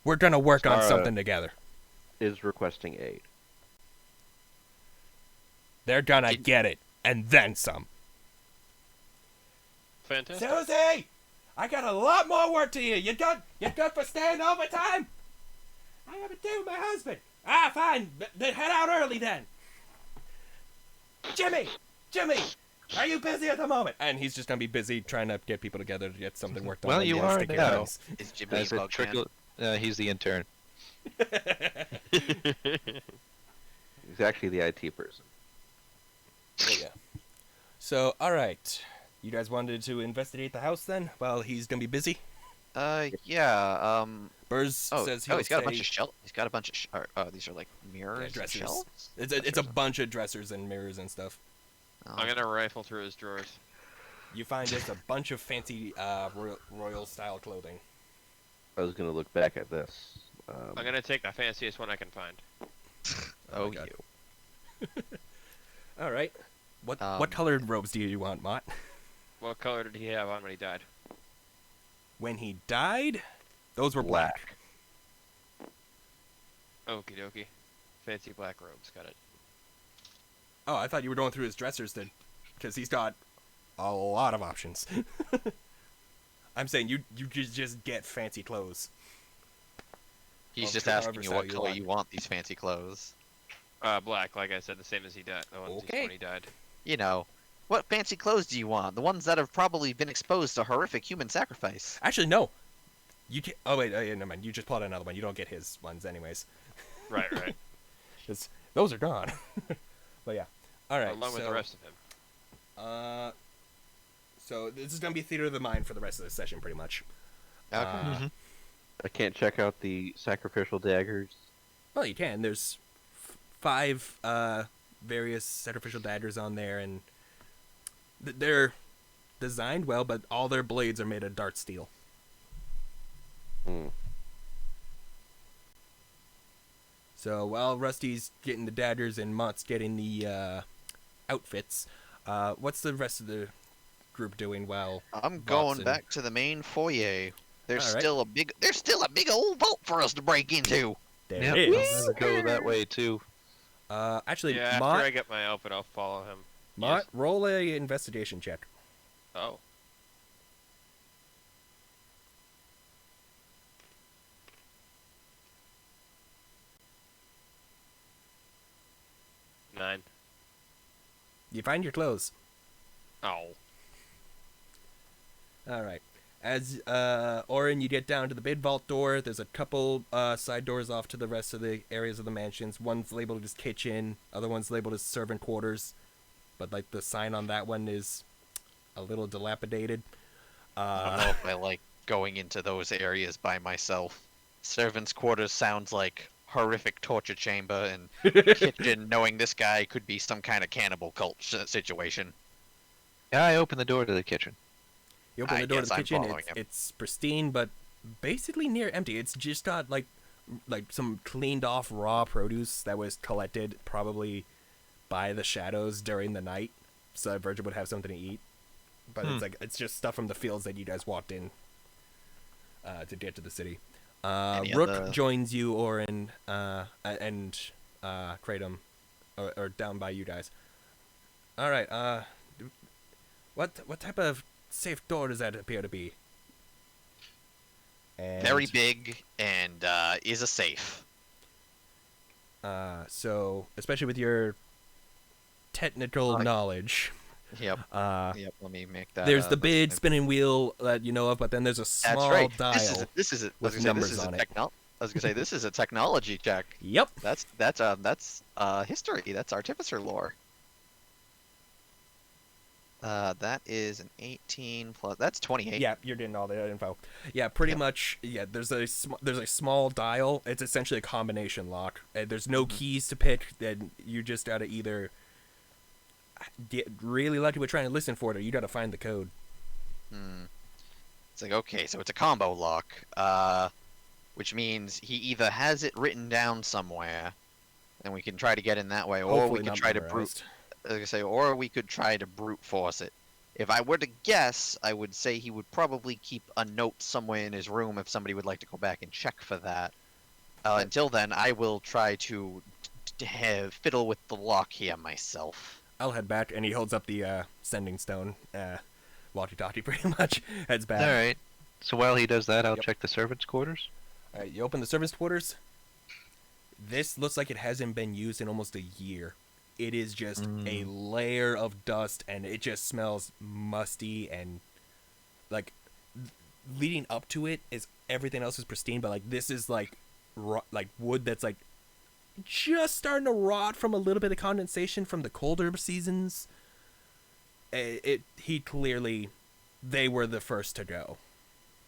we're gonna work on Sarah something together. is requesting aid. They're gonna get it, and then some. Fantastic. Susie! I got a lot more work to you. You good for staying overtime? I have a date with my husband. Ah, fine. Then head out early then. Jimmy! Are you busy at the moment? And he's just gonna be busy trying to get people together to get something worked on. Well, like you the are sticky now. things. Is Jimmy As a Bugman? trickle, he's the intern. He's actually the IT person. Yeah. So, alright. You guys wanted to investigate the house then? While he's gonna be busy? Yeah. Burrs says he'll he's got a bunch stay- of shelves. He's got a bunch of these are like mirrors and dressers. shelves. It's a bunch of dressers and mirrors and stuff. Oh. I'm gonna rifle through his drawers. You find just a bunch of fancy royal style clothing. I was gonna look back at this. I'm gonna take the fanciest one I can find. Oh, my God. you. All right. What colored robes do you want, Mott? What color did he have on when he died? When he died, those were black. Okie dokie. Fancy black robes, got it. Oh, I thought you were going through his dressers then, because he's got a lot of options. I'm saying you just get fancy clothes. He's Well, just however asking you style what you color want. you want these fancy clothes. Black, like I said, the same as he died. The ones Okay. when he died. You know, what fancy clothes do you want? The ones that have probably been exposed to horrific human sacrifice. Actually, no. You can. Oh wait, never mind. You just pulled out another one. You don't get his ones anyways. Right, right. 'Cause those are gone. But yeah. All right. Along with the rest of him. So this is gonna be theater of the mind for the rest of the session, pretty much. Okay. I can't check out the sacrificial daggers. Well, you can. There's 5 various sacrificial daggers on there, and they're designed well, but all their blades are made of dark steel. Hmm. So while Rusty's getting the daggers and Mott's getting the outfits, what's the rest of the group doing while I'm Vox going and- back to the main foyer. There's All right. still a big old vault for us to break into. There Yep, it I'll is. never go that way too. Actually, Yeah, after Mott, I get my outfit, I'll follow him. Mott, roll a investigation check. Oh. Nine. You find your clothes. Oh. All right. As Orin, you get down to the big vault door. There's a couple side doors off to the rest of the areas of the mansions. One's labeled as kitchen. Other one's labeled as servant quarters. But like the sign on that one is a little dilapidated. I don't know if I like going into those areas by myself. Servants' quarters sounds like horrific torture chamber, and kitchen, knowing this guy could be some kind of cannibal cult situation. Yeah, I opened the door to the kitchen. You open I the door to guess the I'm kitchen. following him. It's pristine, but basically near empty. It's just got like like some cleaned off raw produce that was collected probably by the shadows during the night, so that Virgil would have something to eat. But it's just stuff from the fields that you guys walked in to get to the city. Rook joins you, Orin, and Kratom, or down by you guys. All right. What type of safe door does that appear to be? And, Very big and is a safe. So, especially with your technical knowledge. Yep. Yep. Let me make that. There's the big spinning wheel that you know of, but then there's a small dial. This is with numbers on it. I was gonna say this is a technology check. Yep. That's history. That's artificer lore. That is an 18 plus. That's 28. Yeah, you're getting all the info. Yeah, pretty much. Yeah, there's a small dial. It's essentially a combination lock. There's no keys to pick. Then you just gotta either get really lucky with trying to listen for it, or you gotta find the code. It's like, okay, so it's a combo lock, which means he either has it written down somewhere, and we can try to get in that way, or Hopefully we can not try to memorized. or we could try to brute force it. If I were to guess, I would say he would probably keep a note somewhere in his room if somebody would like to go back and check for that. Until then, I will try to fiddle with the lock here myself. I'll head back, and he holds up the sending stone. Walkie-talkie, pretty much. Heads back. All right. So while he does that, I'll check the servants' quarters. All right, you open the servants' quarters. This looks like it hasn't been used in almost a year. It is just a layer of dust, and it just smells musty, and like leading up to it is everything else is pristine, but like this is like wood that's like just starting to rot from a little bit of condensation from the colder seasons. They were the first to go.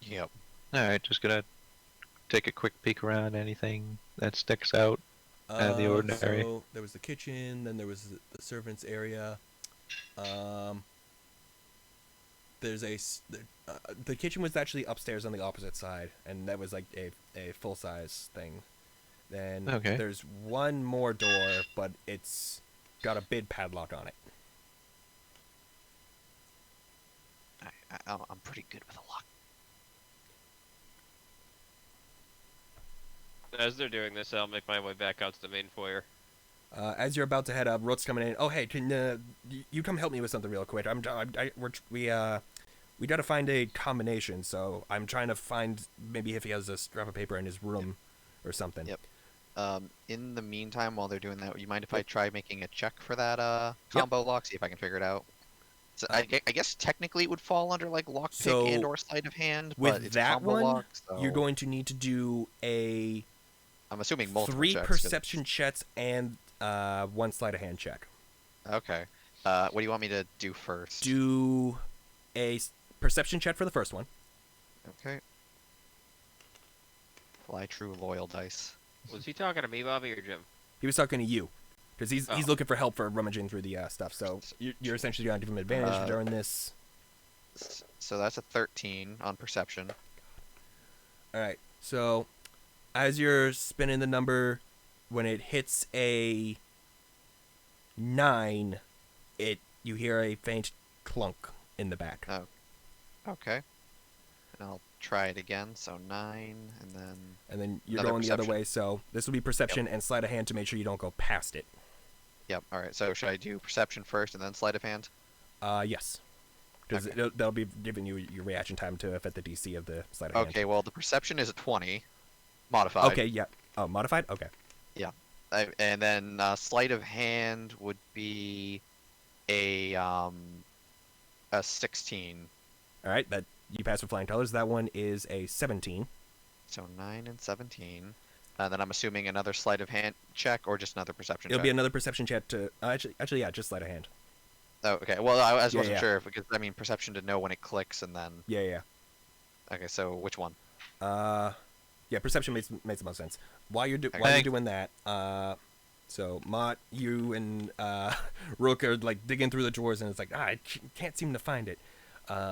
Yep. All right, just gonna take a quick peek around. Anything that sticks out out of the ordinary. So there was the kitchen, then there was the servants' area. There's the kitchen was actually upstairs on the opposite side, and that was like a full size thing. Then there's one more door, but it's got a big padlock on it. I'm pretty good with a lock. As they're doing this, I'll make my way back out to the main foyer. As you're about to head up, Rook's coming in. Oh, hey, can you come help me with something real quick? We gotta find a combination, so I'm trying to find maybe if he has a scrap of paper in his room or something. Yep. In the meantime, while they're doing that, you mind if I try making a check for that combo lock? See if I can figure it out. So I guess technically it would fall under like lockpick and or sleight of hand, but With it's that combo one, lock, so you're going to need to do a I'm assuming multiple 3 checks, 'cause- perception checks and 1 sleight of hand check. Okay. What do you want me to do first? Do a perception check for the first one. Okay. Fly true loyal dice. Was he talking to me, Bobby, or Jim? He was talking to you, because he's looking for help for rummaging through the stuff. So you're essentially going to give him advantage during this. So that's a 13 on perception. All right. So as you're spinning the number, when it hits a 9, you hear a faint clunk in the back. Oh. Okay. And I'll try it again. So 9, and then you're another going the other perception. way. So this will be perception and sleight of hand to make sure you don't go past it. Yep. All right. So should I do perception first and then sleight of hand? Yes. Because that'll be giving you your reaction time to affect the DC of the sleight of hand. Okay. Well, the perception is a 20, modified. Okay. Yeah. Oh, modified. Okay. Yeah. And then sleight of hand would be a 16. All right. That you pass with flying colors. That one is a 17. So 9 and 17. Then I'm assuming another sleight of hand check or just another perception It'll check. be another perception check to actually yeah, just sleight of hand. Oh, okay. Well, I wasn't yeah. sure because I mean perception to know when it clicks and then. Yeah. Okay, so which one? Yeah, perception makes the most sense. While you're doing that, so Mott, you and Rook are like digging through the drawers, and it's like I can't seem to find it.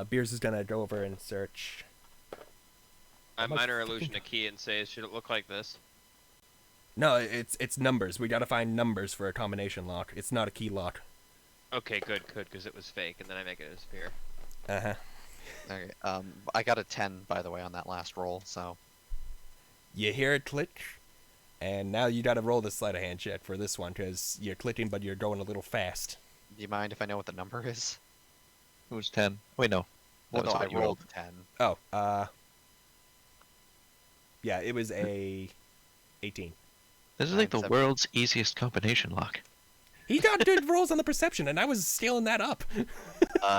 Beers is gonna go over and search. I minor illusion a key and say, should it look like this? No, it's numbers. We gotta find numbers for a combination lock. It's not a key lock. Okay, good, because it was fake, and then I make it disappear. Uh-huh. Okay. I got a 10 by the way on that last roll. So You hear it click, and now you gotta roll the sleight of hand check for this one, because you're clicking, but you're going a little fast. do you mind if I know what the number is? It was 10. Wait, no. Well, That no, was I what you rolled a 10. Oh, yeah, it was a 18. This is like the 9, 7. world's easiest combination lock. He got good rolls on the perception, and I was scaling that up.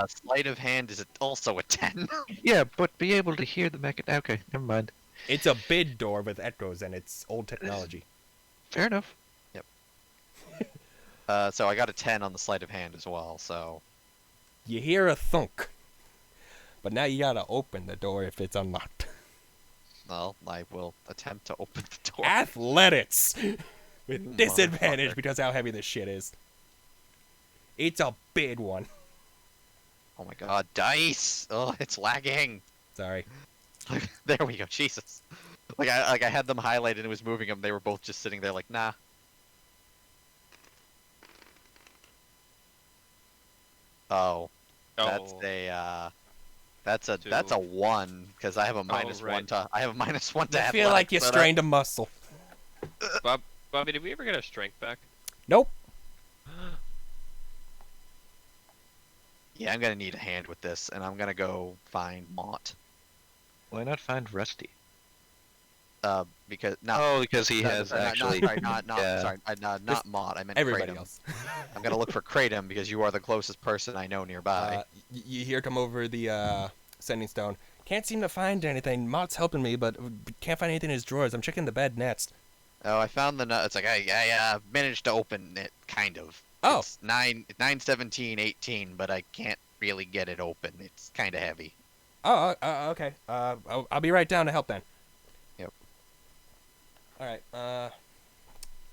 Sleight of hand is also a 10. Yeah, but be able to hear the Okay, never mind. It's a bid door with echoes, and it's old technology. Fair enough. So I got a 10 on the sleight of hand as well. So You hear a thunk, but now you gotta open the door if it's unlocked. well, I will attempt to open the door. Athletics! With disadvantage Motherfucker. because how heavy this shit is. It's a big one. Oh my god, dice! Oh, it's lagging. Sorry. There we go. Jesus. I had them highlighted and it was moving them. They were both just sitting there like, nah. Oh, that's Oh. that's a 1 because I have a minus right. 1 to I feel like athletics, you so that- strained a muscle. Bobby, did we ever get our strength back? Nope. Yeah, I'm gonna need a hand with this, and I'm gonna go find Mott. Why not find Rusty? Because not Oh, because he not- has not- actually. sorry, not yeah. sorry, not Mott. I meant Everybody Kratom. else. I'm gonna look for Kratom because you are the closest person I know nearby. You hear come over the sending stone. Can't seem to find anything. Mott's helping me, but can't find anything in his drawers. I'm checking the bed next. Oh, I found the nut. It's like I managed to open it, kind of. Oh. It's 9, 17, 18, but I can't really get it open. It's kind of heavy. Oh, okay. I'll be right down to help then. Yep. All right.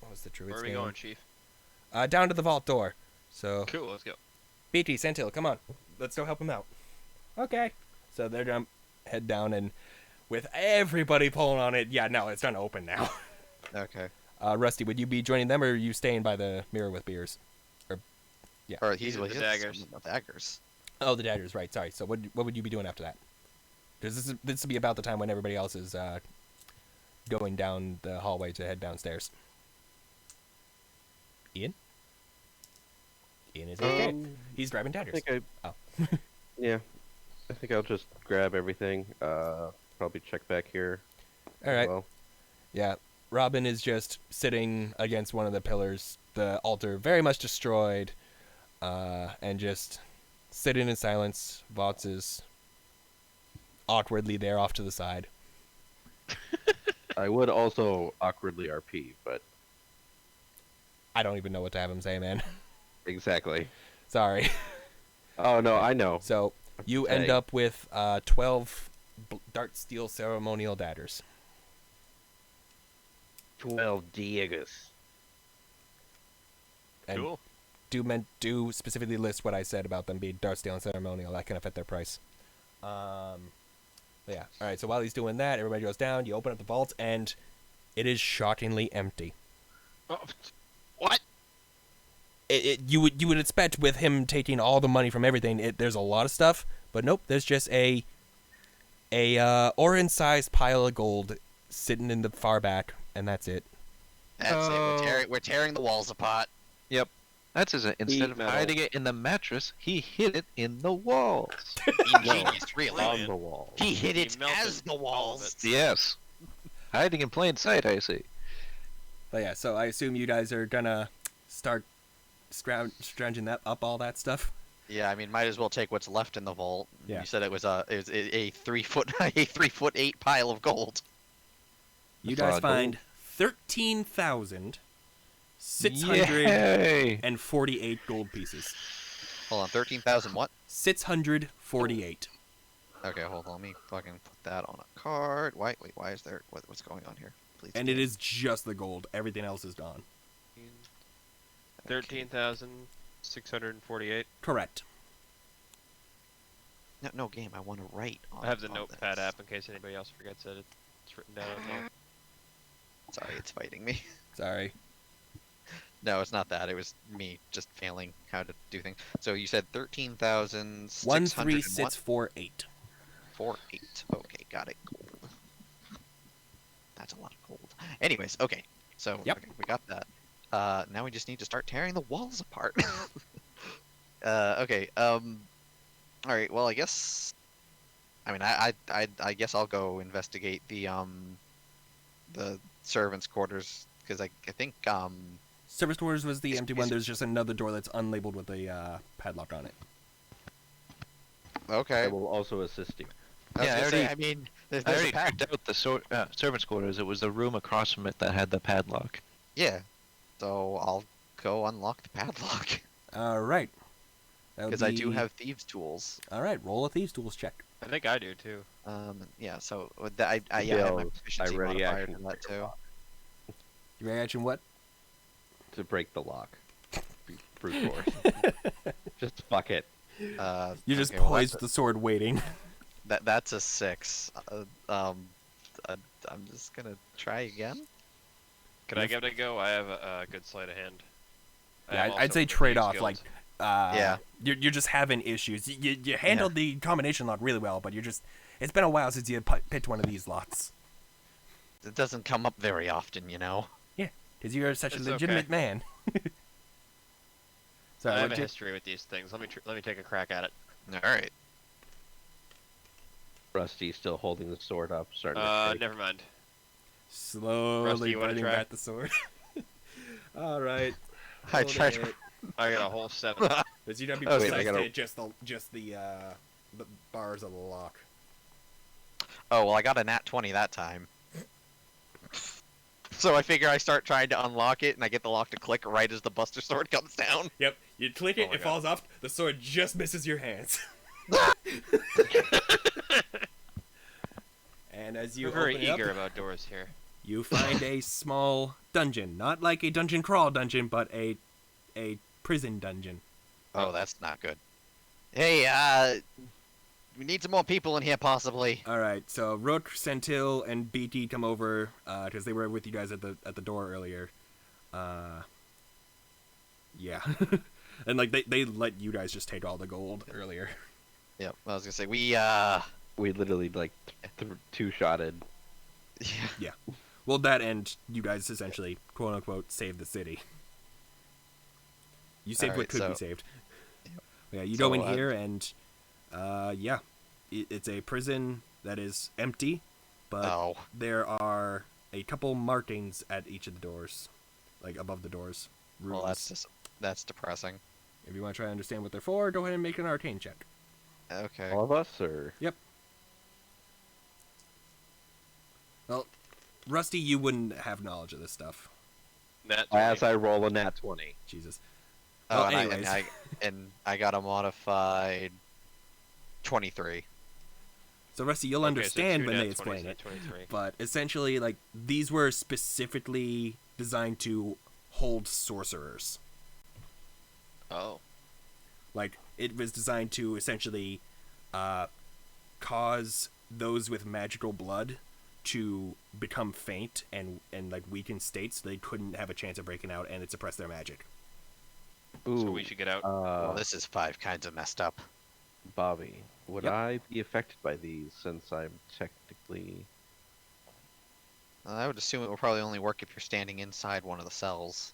What was the druid's Where are we name? going, Chief? Down to the vault door. So, Cool, let's go. BT, Sentil, come on. Let's go help him out. Okay. So they're gonna head down, and with everybody pulling on it, yeah, no, it's gonna open now. Okay. Rusty, would you be joining them, or are you staying by the mirror with beers? Or He's he's with the daggers. Daggers. Oh, the daggers, right? Sorry. So what would you be doing after that? Because this will be about the time when everybody else is going down the hallway to head downstairs. Ian? Ian is okay. He's grabbing I daggers. think Oh. yeah. I think I'll just grab everything. Probably check back here. All as right. Well. Yeah. Robin is just sitting against one of the pillars, the altar very much destroyed, and just sitting in silence. Vox is awkwardly there off to the side. I would also awkwardly RP, but I don't even know what to have him say, man. exactly. Sorry. Oh no, I know. So you end Dang. up with 12 dart steel ceremonial daggers. 12 daggers. And Cool. do specifically list what I said about them being dart steel and ceremonial. That can affect their price. Yeah. All right. So while he's doing that, everybody goes down. You open up the vault, and it is shockingly empty. Oh, what? You would expect with him taking all the money from everything, there's a lot of stuff, but nope. There's just a orange-sized pile of gold sitting in the far back, and that's it. That's it. Oh. We're tearing the walls apart. Yep. That's his. Instead of metal. hiding it in the mattress, he hid it in the walls. Ingenious, really. On the wall. He hit He it melted as the all of walls. it. Yes. Hiding in plain sight, I see. But yeah. So I assume you guys are gonna start scrounging that up, all that stuff. Yeah, I mean, might as well take what's left in the vault. Yeah. You said it was a 3 foot a 3 foot 8 pile of gold. You That's a lot guys of find 13,648 Yay! gold pieces. Hold on, 13,000 what? 648. Okay, hold on. Let me fucking put that on a card. Wait, why is there what's going on here? Please. And it is just the gold. Everything else is gone. 13,648. Correct. No game. I want to write. I have the on notepad this. app in case anybody else forgets it. It's written down on there. Sorry, it's fighting me. Sorry. No, it's not that. It was me just failing how to do things. So you said 13,600 13648. 48. Okay, got it. Gold. That's a lot of gold. Anyways, okay. So Yep. okay, we got that. Now we just need to start tearing the walls apart. Okay. All right. Well, I guess. I mean, I guess I'll go investigate the servants' quarters because I think Service doors was the Is- empty is- one. There's just another door that's unlabeled with a padlock on it. okay. I will also assist you. I was Yeah, I gonna say, already- I mean, I already picked out the servants' quarters. It was the room across from it that had the padlock. yeah. So I'll go unlock the padlock All right. because I do have thieves' tools. All right. Roll a thieves' tools check. I think I do too. Yeah. So with that, I have my Build proficiency by ready modifier action to to that break a too. lock. You reaction what? To break the lock. Brute force. Just fuck it. You just okay, well, poised the sword, waiting. that's a 6. I'm just gonna try again. Could I give it a go? I have a good sleight of hand. I Yeah, am I'd also say in the trade thieves off. guild. Like, Yeah. you're just having issues. You handled the combination lock really well, but it's been a while since you picked one of these lots. It doesn't come up very often, you know. Because you're such a It's legitimate okay. man. So I have a what'd you- history with these things. Let me take a crack at it. All right. Rusty still holding the sword up, starting to shake. Never mind. slowly Rusty, you wanna putting try? back the sword. All right. I Hold tried. it. I got a whole 7. Does you not be Oh, wait, precise I gotta- to just the bars of the lock? Oh well, I got a nat 20 that time. So I figure I start trying to unlock it, and I get the lock to click right as the Buster Sword comes down. Yep. You click Oh it, my it God. falls off. The sword just misses your hands. And as you We're very open it up, eager about doors here. you find a small dungeon, not like a dungeon crawl dungeon, but a prison dungeon. Oh, that's not good. Hey, we need some more people in here, possibly. All right, so Rook, Centil, and BT come over because they were with you guys at the door earlier. Yeah, and like they let you guys just take all the gold earlier. Yep. I was gonna say we We literally like two-shotted. yeah. Well, that and you guys essentially quote unquote saved the city. You saved what Alright, could be so- saved. Yeah, you So, go in here and yeah, it's a prison that is empty, but Oh. there are a couple markings at each of the doors, like above the doors. Well, Runes. that's depressing. If you want to try to understand what they're for, go ahead and make an arcane check. Okay. All of us, or Well, Rusty, you wouldn't have knowledge of this stuff. Nat as 20. I roll a nat 20. Jesus. Oh, Well, and, anyways. and I got a modified 23. So Rusty, you'll Okay, so understand two when nat they 20s, explain so it. 23. But essentially, like, these were specifically designed to hold sorcerers. Oh. Like, it was designed to essentially cause those with magical blood to become faint and like weakened states so they couldn't have a chance of breaking out, and it suppressed their magic. Ooh, So we should get out. Well, this is 5 kinds of messed up. Bobby, would Yep. I be affected by these since I'm technically... I would assume it will probably only work if you're standing inside one of the cells.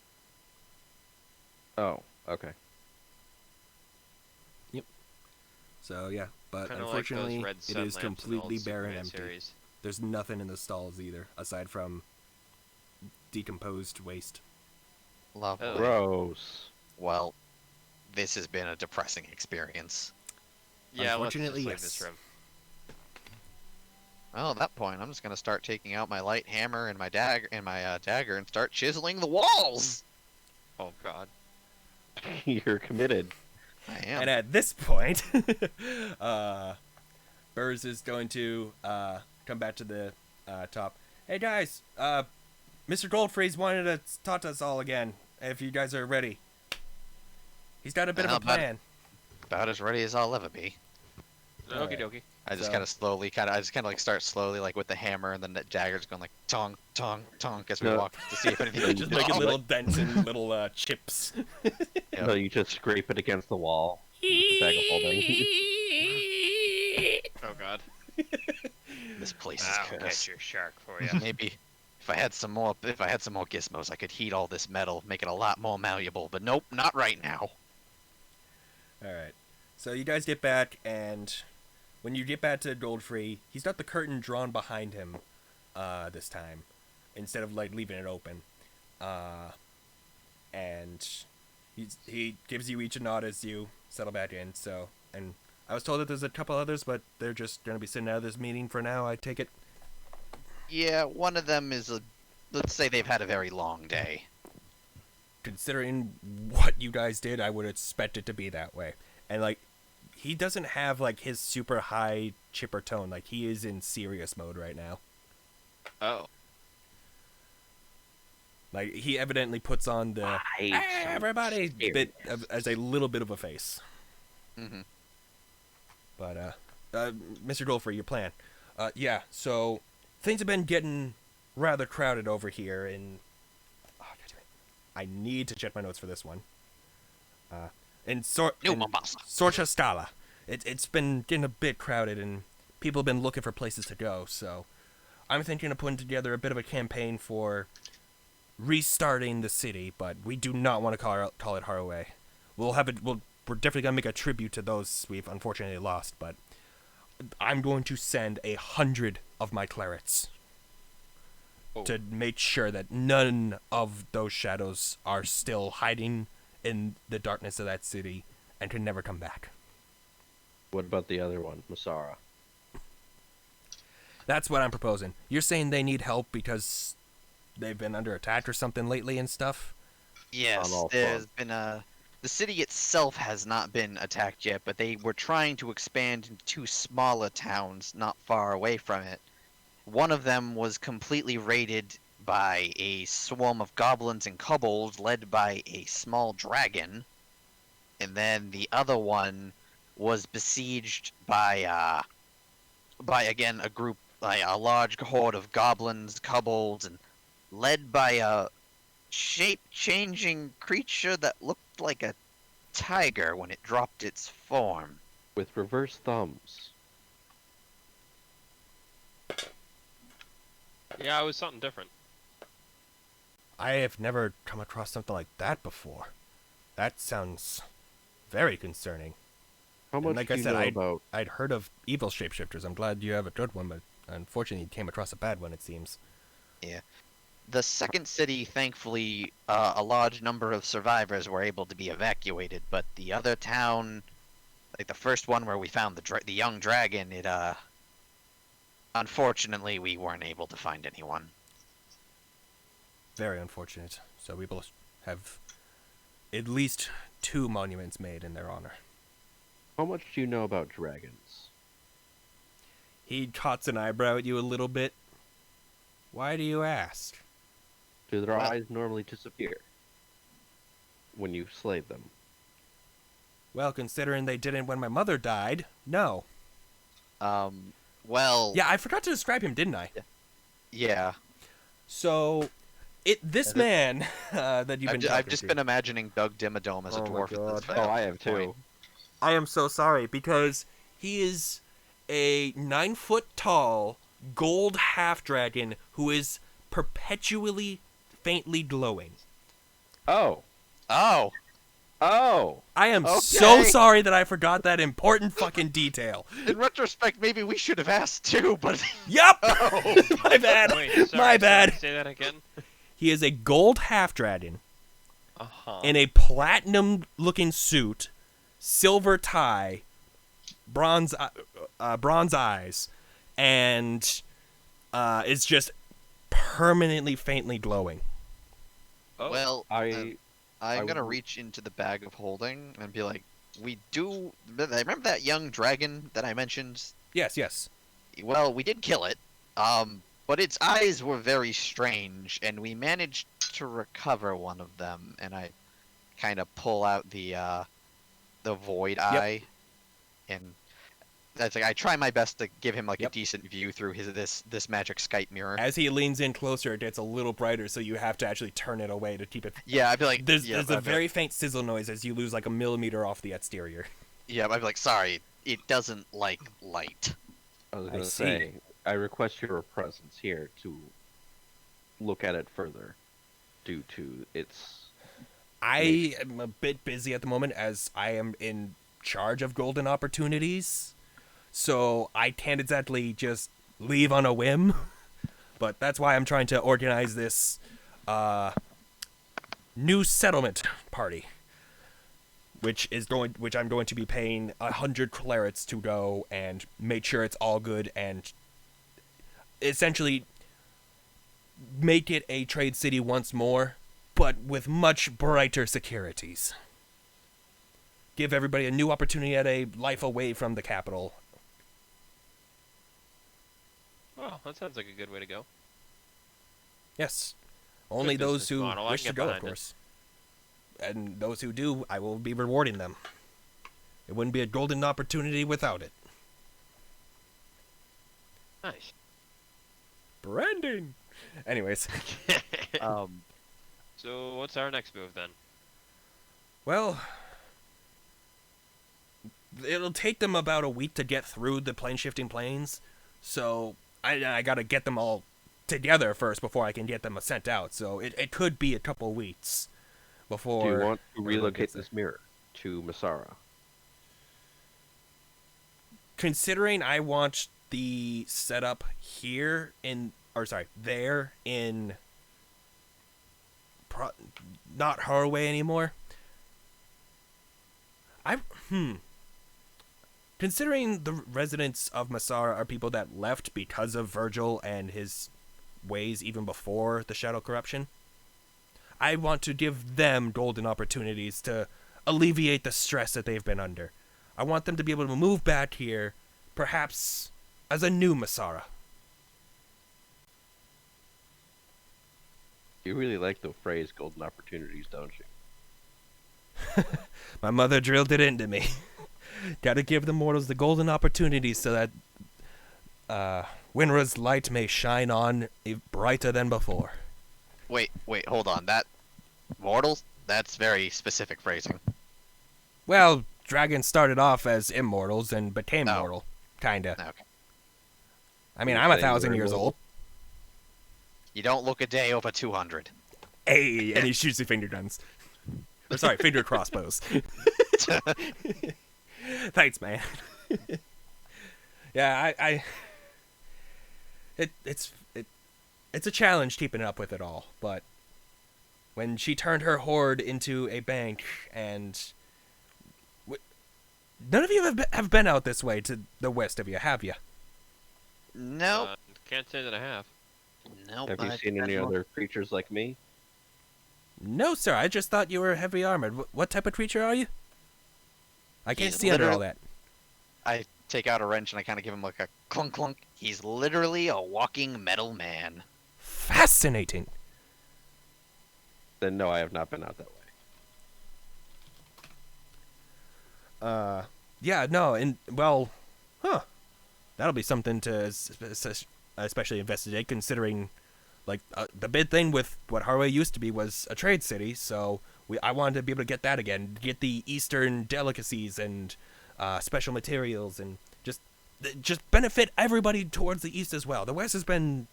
Oh, okay. So yeah, but Kind of like unfortunately, those red it sun is lamps in the completely old bare and Superman empty. series. There's nothing in the stalls either, aside from decomposed waste. Lovely. Oh. Gross. Well, this has been a depressing experience. Yeah, let's just Unfortunately, leave this yes. room. Well, at that point, I'm just gonna start taking out my light hammer and my dagger and start chiseling the walls. Oh god. You're committed. I am. And at this point, Burrs is going to come back to the top. Hey guys, Mr. Goldfreeze wanted to talk to us all again. If you guys are ready, he's got a bit of How a about it? plan. About as ready as I'll ever be. Okie Alright. dokie. I just So- kind of slowly, like start slowly, like with the hammer, and then the dagger's going like tonk, tonk, tonk as we No. walk to see if anything. No, Just No, making but- little dents and little chips. Yep. No, you just scrape it against the wall with the bag of holding. Oh god. This place is I'll cursed. catch your shark for you. Maybe if I had some more gizmos, I could heat all this metal, make it a lot more malleable. But nope, not right now. Alright. So you guys get back, and when you get back to Goldfree, he's got the curtain drawn behind him this time, instead of like leaving it open. And he gives you each a nod as you settle back in. So, and I was told that there's a couple others, but they're just going to be sitting out of this meeting for now, I take it. Yeah, one of them is let's say they've had a very long day. Considering what you guys did, I would expect it to be that way. And like, he doesn't have like his super high chipper tone. Like, he is in serious mode right now. Oh. Like, he evidently puts on the everybody bit as a little bit of a face. Mm-hmm. But Mr. Goldfree, your plan? Yeah. So things have been getting rather crowded over here, and I need to check my notes for this one. In Sorcha Scala, it's been getting a bit crowded, and people have been looking for places to go. So I'm thinking of putting together a bit of a campaign for restarting the city, but we do not want to call it Haraway. We're definitely gonna make a tribute to those we've unfortunately lost, but I'm going to send 100 of my clerics to make sure that none of those shadows are still hiding in the darkness of that city and can never come back. What about the other one, Masara? That's what I'm proposing. You're saying they need help because they've been under attack or something lately and stuff? Yes, there's been the city itself has not been attacked yet, but they were trying to expand into 2 smaller towns not far away from it. One of them was completely raided by a swarm of goblins and kobolds led by a small dragon. And then the other one was besieged by again a large horde of goblins, kobolds, and led by a shape-changing creature that looked like a tiger when it dropped its form. With reverse thumbs. Yeah, it was something different. I have never come across something like that before. That sounds very concerning. How much like do I you said, know about... I'd heard of evil shapeshifters. I'm glad you have a good one, but unfortunately you came across a bad one, it seems. Yeah. The second city, thankfully, a large number of survivors were able to be evacuated, but the other town, like the first one where we found the young dragon, it unfortunately we weren't able to find anyone. Very unfortunate. So we will have at least 2 monuments made in their honor. How much do you know about dragons? He cots an eyebrow at you a little bit. Why do you ask? Do their eyes normally disappear when you slay them? Well, considering they didn't when my mother died, no. Well... Yeah, I forgot to describe him, didn't I? Yeah. So, this man that you've been talking I've just to, been imagining Doug Dimmadome as a dwarf at this Oh, I have too. point. I am so sorry, because he is a 9-foot tall gold half-dragon who is perpetually faintly glowing. Oh. Oh! Oh! I am Okay. so sorry that I forgot that important fucking detail. In retrospect, maybe we should have asked too, but... Yup! Oh. My bad. Wait, sorry, My bad. Sorry, say that again. He is a gold half-dragon Uh-huh. in a platinum-looking suit, silver tie, bronze eyes, and is just permanently faintly glowing. Oh. Well, I I'm gonna would- reach into the bag of holding and be like, we do... Remember that young dragon that I mentioned? Yes, yes. Well, we did kill it, but its eyes were very strange, and we managed to recover one of them, and I kind of pull out the void eye, and That's like I try my best to give him like Yep. a decent view through this magic Skype mirror. As he leans in closer, it gets a little brighter, so you have to actually turn it away to keep it. Yeah, I'd be like, There's yeah, a very faint sizzle noise as you lose like a millimeter off the exterior. yeah, I'd be like, sorry, it doesn't like light. I was I gonna see. say, I request your presence here to look at it further, due to its. I am a bit busy at the moment as I am in charge of golden opportunities, so I can't exactly just leave on a whim. But that's why I'm trying to organize this new settlement party, which I'm going to be paying 100 clarets to go and make sure it's all good and essentially make it a trade city once more, but with much brighter securities. Give everybody a new opportunity at a life away from the capital. Well, that sounds like a good way to go. Yes. Only Good those business who model. I wish can to get go, of behind it. course. And those who do, I will be rewarding them. It wouldn't be a golden opportunity without it. Nice. Branding! Anyways, So what's our next move then? well, it'll take them about a week to get through the plane-shifting planes, so I gotta get them all together first before I can get them sent out, so it could be a couple weeks before... Do you want to everyone relocate gets there. this mirror to Masara? Considering I want the setup here there in not Haraway anymore. Considering the residents of Masara are people that left because of Virgil and his ways even before the Shadow Corruption, I want to give them golden opportunities to alleviate the stress that they've been under. I want them to be able to move back here, perhaps as a new Masara. You really like the phrase "golden opportunities," don't you? My mother drilled it into me. Gotta give the mortals the golden opportunities so that Winra's light may shine on brighter than before. wait, hold on. That mortals? That's very specific phrasing. Well, dragons started off as immortals and became Oh. mortal, kinda. Okay. I mean, You're I'm saying 1,000 they're years immortal? old. You don't look a day over 200. Hey, and he shoots the finger guns. Or sorry, finger crossbows. Thanks, man. Yeah, it's a challenge keeping up with it all, but when she turned her horde into a bank and none of you have been out this way to the west of you, have you? Nope. Can't say that I have. Nope. Have you seen any other creatures like me? No, sir. I just thought you were heavy armored. What type of creature are you? I can't He's see under all literally- that. I take out a wrench and I kind of give him like a clunk clunk. He's literally a walking metal man. Fascinating. Then no, I have not been out that way. Yeah, no, and well, that'll be something to especially investigate, considering, like, the big thing with what Haraway used to be was a trade city, so I wanted to be able to get that again, get the eastern delicacies and special materials, and just benefit everybody towards the east as well. The west has been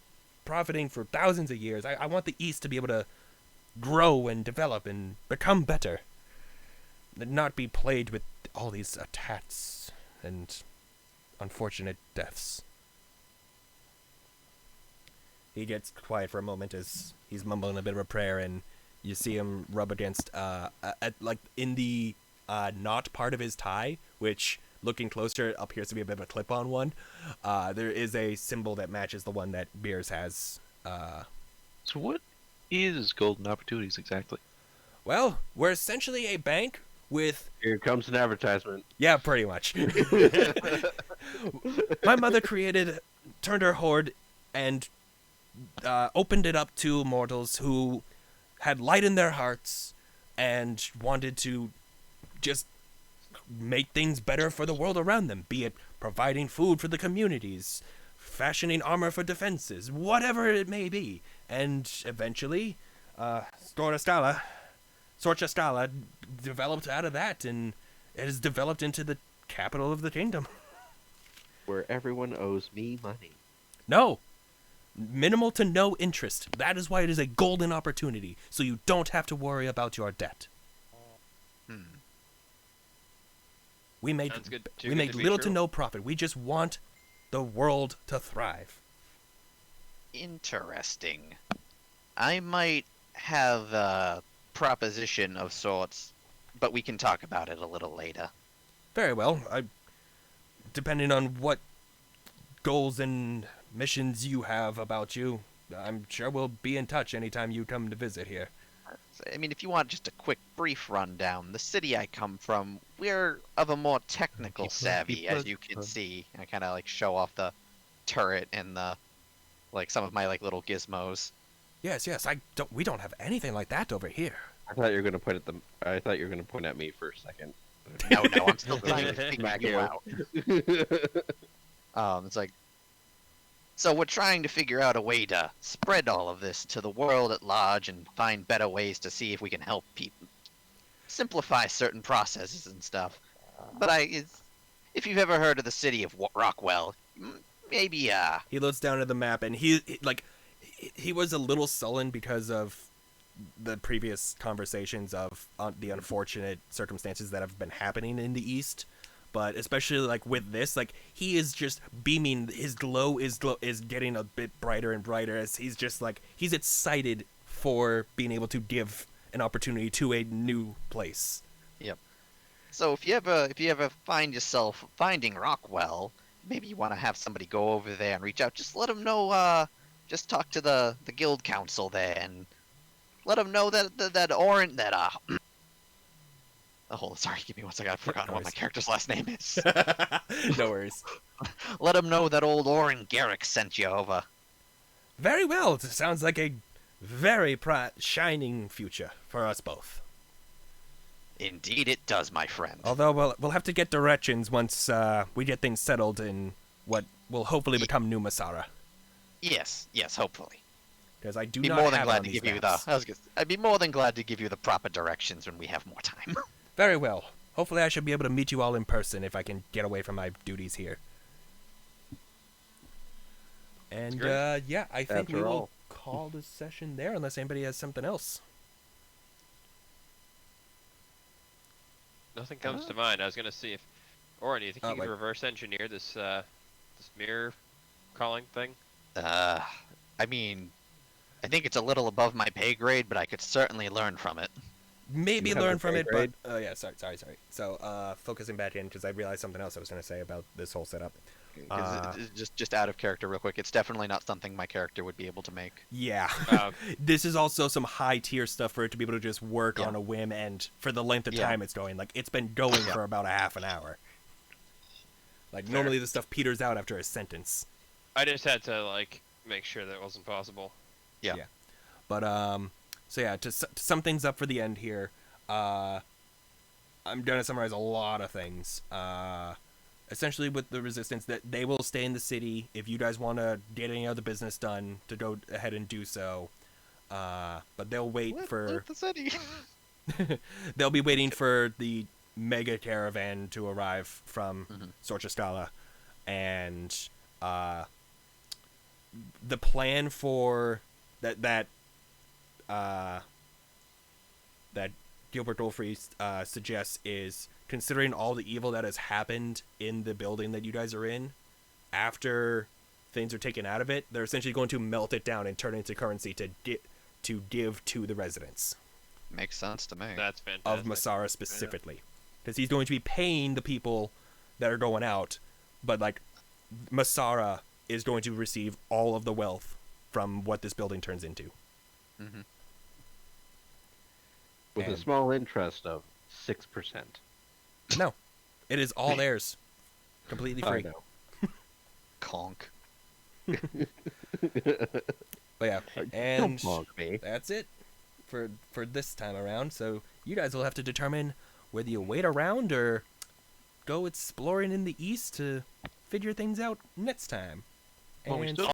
profiting for thousands of years. I want the east to be able to grow and develop and become better, and not be plagued with all these attacks and unfortunate deaths. He gets quiet for a moment as he's mumbling a bit of a prayer, and you see him rub against, like in the knot part of his tie, which, looking closer, appears to be a bit of a clip-on one. There is a symbol that matches the one that Beers has. So what is golden opportunities exactly? Well, we're essentially a bank with... Here comes an advertisement. Yeah, pretty much. My mother turned her hoard, and opened it up to mortals who had light in their hearts and wanted to just make things better for the world around them, be it providing food for the communities, fashioning armor for defenses, whatever it may be. And eventually, Sorcha Stala developed out of that, and it has developed into the capital of the kingdom. Where everyone owes me money. No. Minimal to no interest. That is why it is a golden opportunity, so you don't have to worry about your debt. We make Sounds good. we make little to no profit. We just want the world to thrive. Interesting. I might have a proposition of sorts, but we can talk about it a little later. Very well. Depending on what goals and missions you have about you, I'm sure we'll be in touch anytime you come to visit here. I mean, if you want just a quick, brief rundown, the city I come from, we're of a more technical savvy, as you can see. I kind of like show off the turret and the, like, some of my like little gizmos. Yes. We don't have anything like that over here. I thought you were gonna point at me for a second. No, I'm still trying to figure Smack you you. out. It's like, so we're trying to figure out a way to spread all of this to the world at large and find better ways to see if we can help people simplify certain processes and stuff. But if you've ever heard of the city of Rockwell, maybe He looks down at the map, and he was a little sullen because of the previous conversations of the unfortunate circumstances that have been happening in the East. But especially like with this, like he is just beaming. His glow is getting a bit brighter and brighter as he's just like he's excited for being able to give an opportunity to a new place. Yep. So if you ever find yourself finding Rockwell, maybe you want to have somebody go over there and reach out. Just let them know. Just talk to the guild council there and let them know that orange Oh, sorry, give me one second. I've forgotten what my character's last name is. No worries. Let him know that old Oren Garrick sent you over. Very well. It sounds like a very shining future for us both. Indeed it does, my friend. Although we'll have to get directions once we get things settled in what will hopefully become New Masara. Yes, hopefully. Because I do Be not more than have glad on to these give you maps. I'd be more than glad to give you the proper directions when we have more time. Very well. Hopefully I should be able to meet you all in person if I can get away from my duties here. And yeah, I think we will call this session there unless anybody has something else. Nothing comes to mind. I was gonna see if, Oren, you think you could reverse engineer this this mirror calling thing? I mean, I think it's a little above my pay grade, but I could certainly learn from it. Maybe learn from it, but yeah, sorry. So, focusing back in because I realized something else I was going to say about this whole setup. Just out of character, real quick. It's definitely not something my character would be able to make. Yeah, this is also some high tier stuff for it to be able to just work on a whim, and for the length of time it's going. Like it's been going for about a half an hour. Like normally the stuff peters out after a sentence. I just had to like make sure that it wasn't possible. Yeah. But so yeah, to sum things up for the end here, I'm gonna summarize a lot of things. Essentially, with the resistance, that they will stay in the city. If you guys want to get any other business done, to go ahead and do so. But they'll wait for the city. they'll be waiting for the mega caravan to arrive from Sorcha Stala, and the plan for that Gilbert Dolfrey suggests is, considering all the evil that has happened in the building that you guys are in, after things are taken out of it, they're essentially going to melt it down and turn it into currency to give to the residents. Makes sense to me. That's fantastic. Of Masara specifically. Because he's going to be paying the people that are going out, but like Masara is going to receive all of the wealth from what this building turns into. Mm-hmm. With a small interest of 6%. No, it is all theirs, completely free. Conk. But yeah, and Don't me. that's it for this time around. So you guys will have to determine whether you wait around or go exploring in the east to figure things out next time. Well, we And still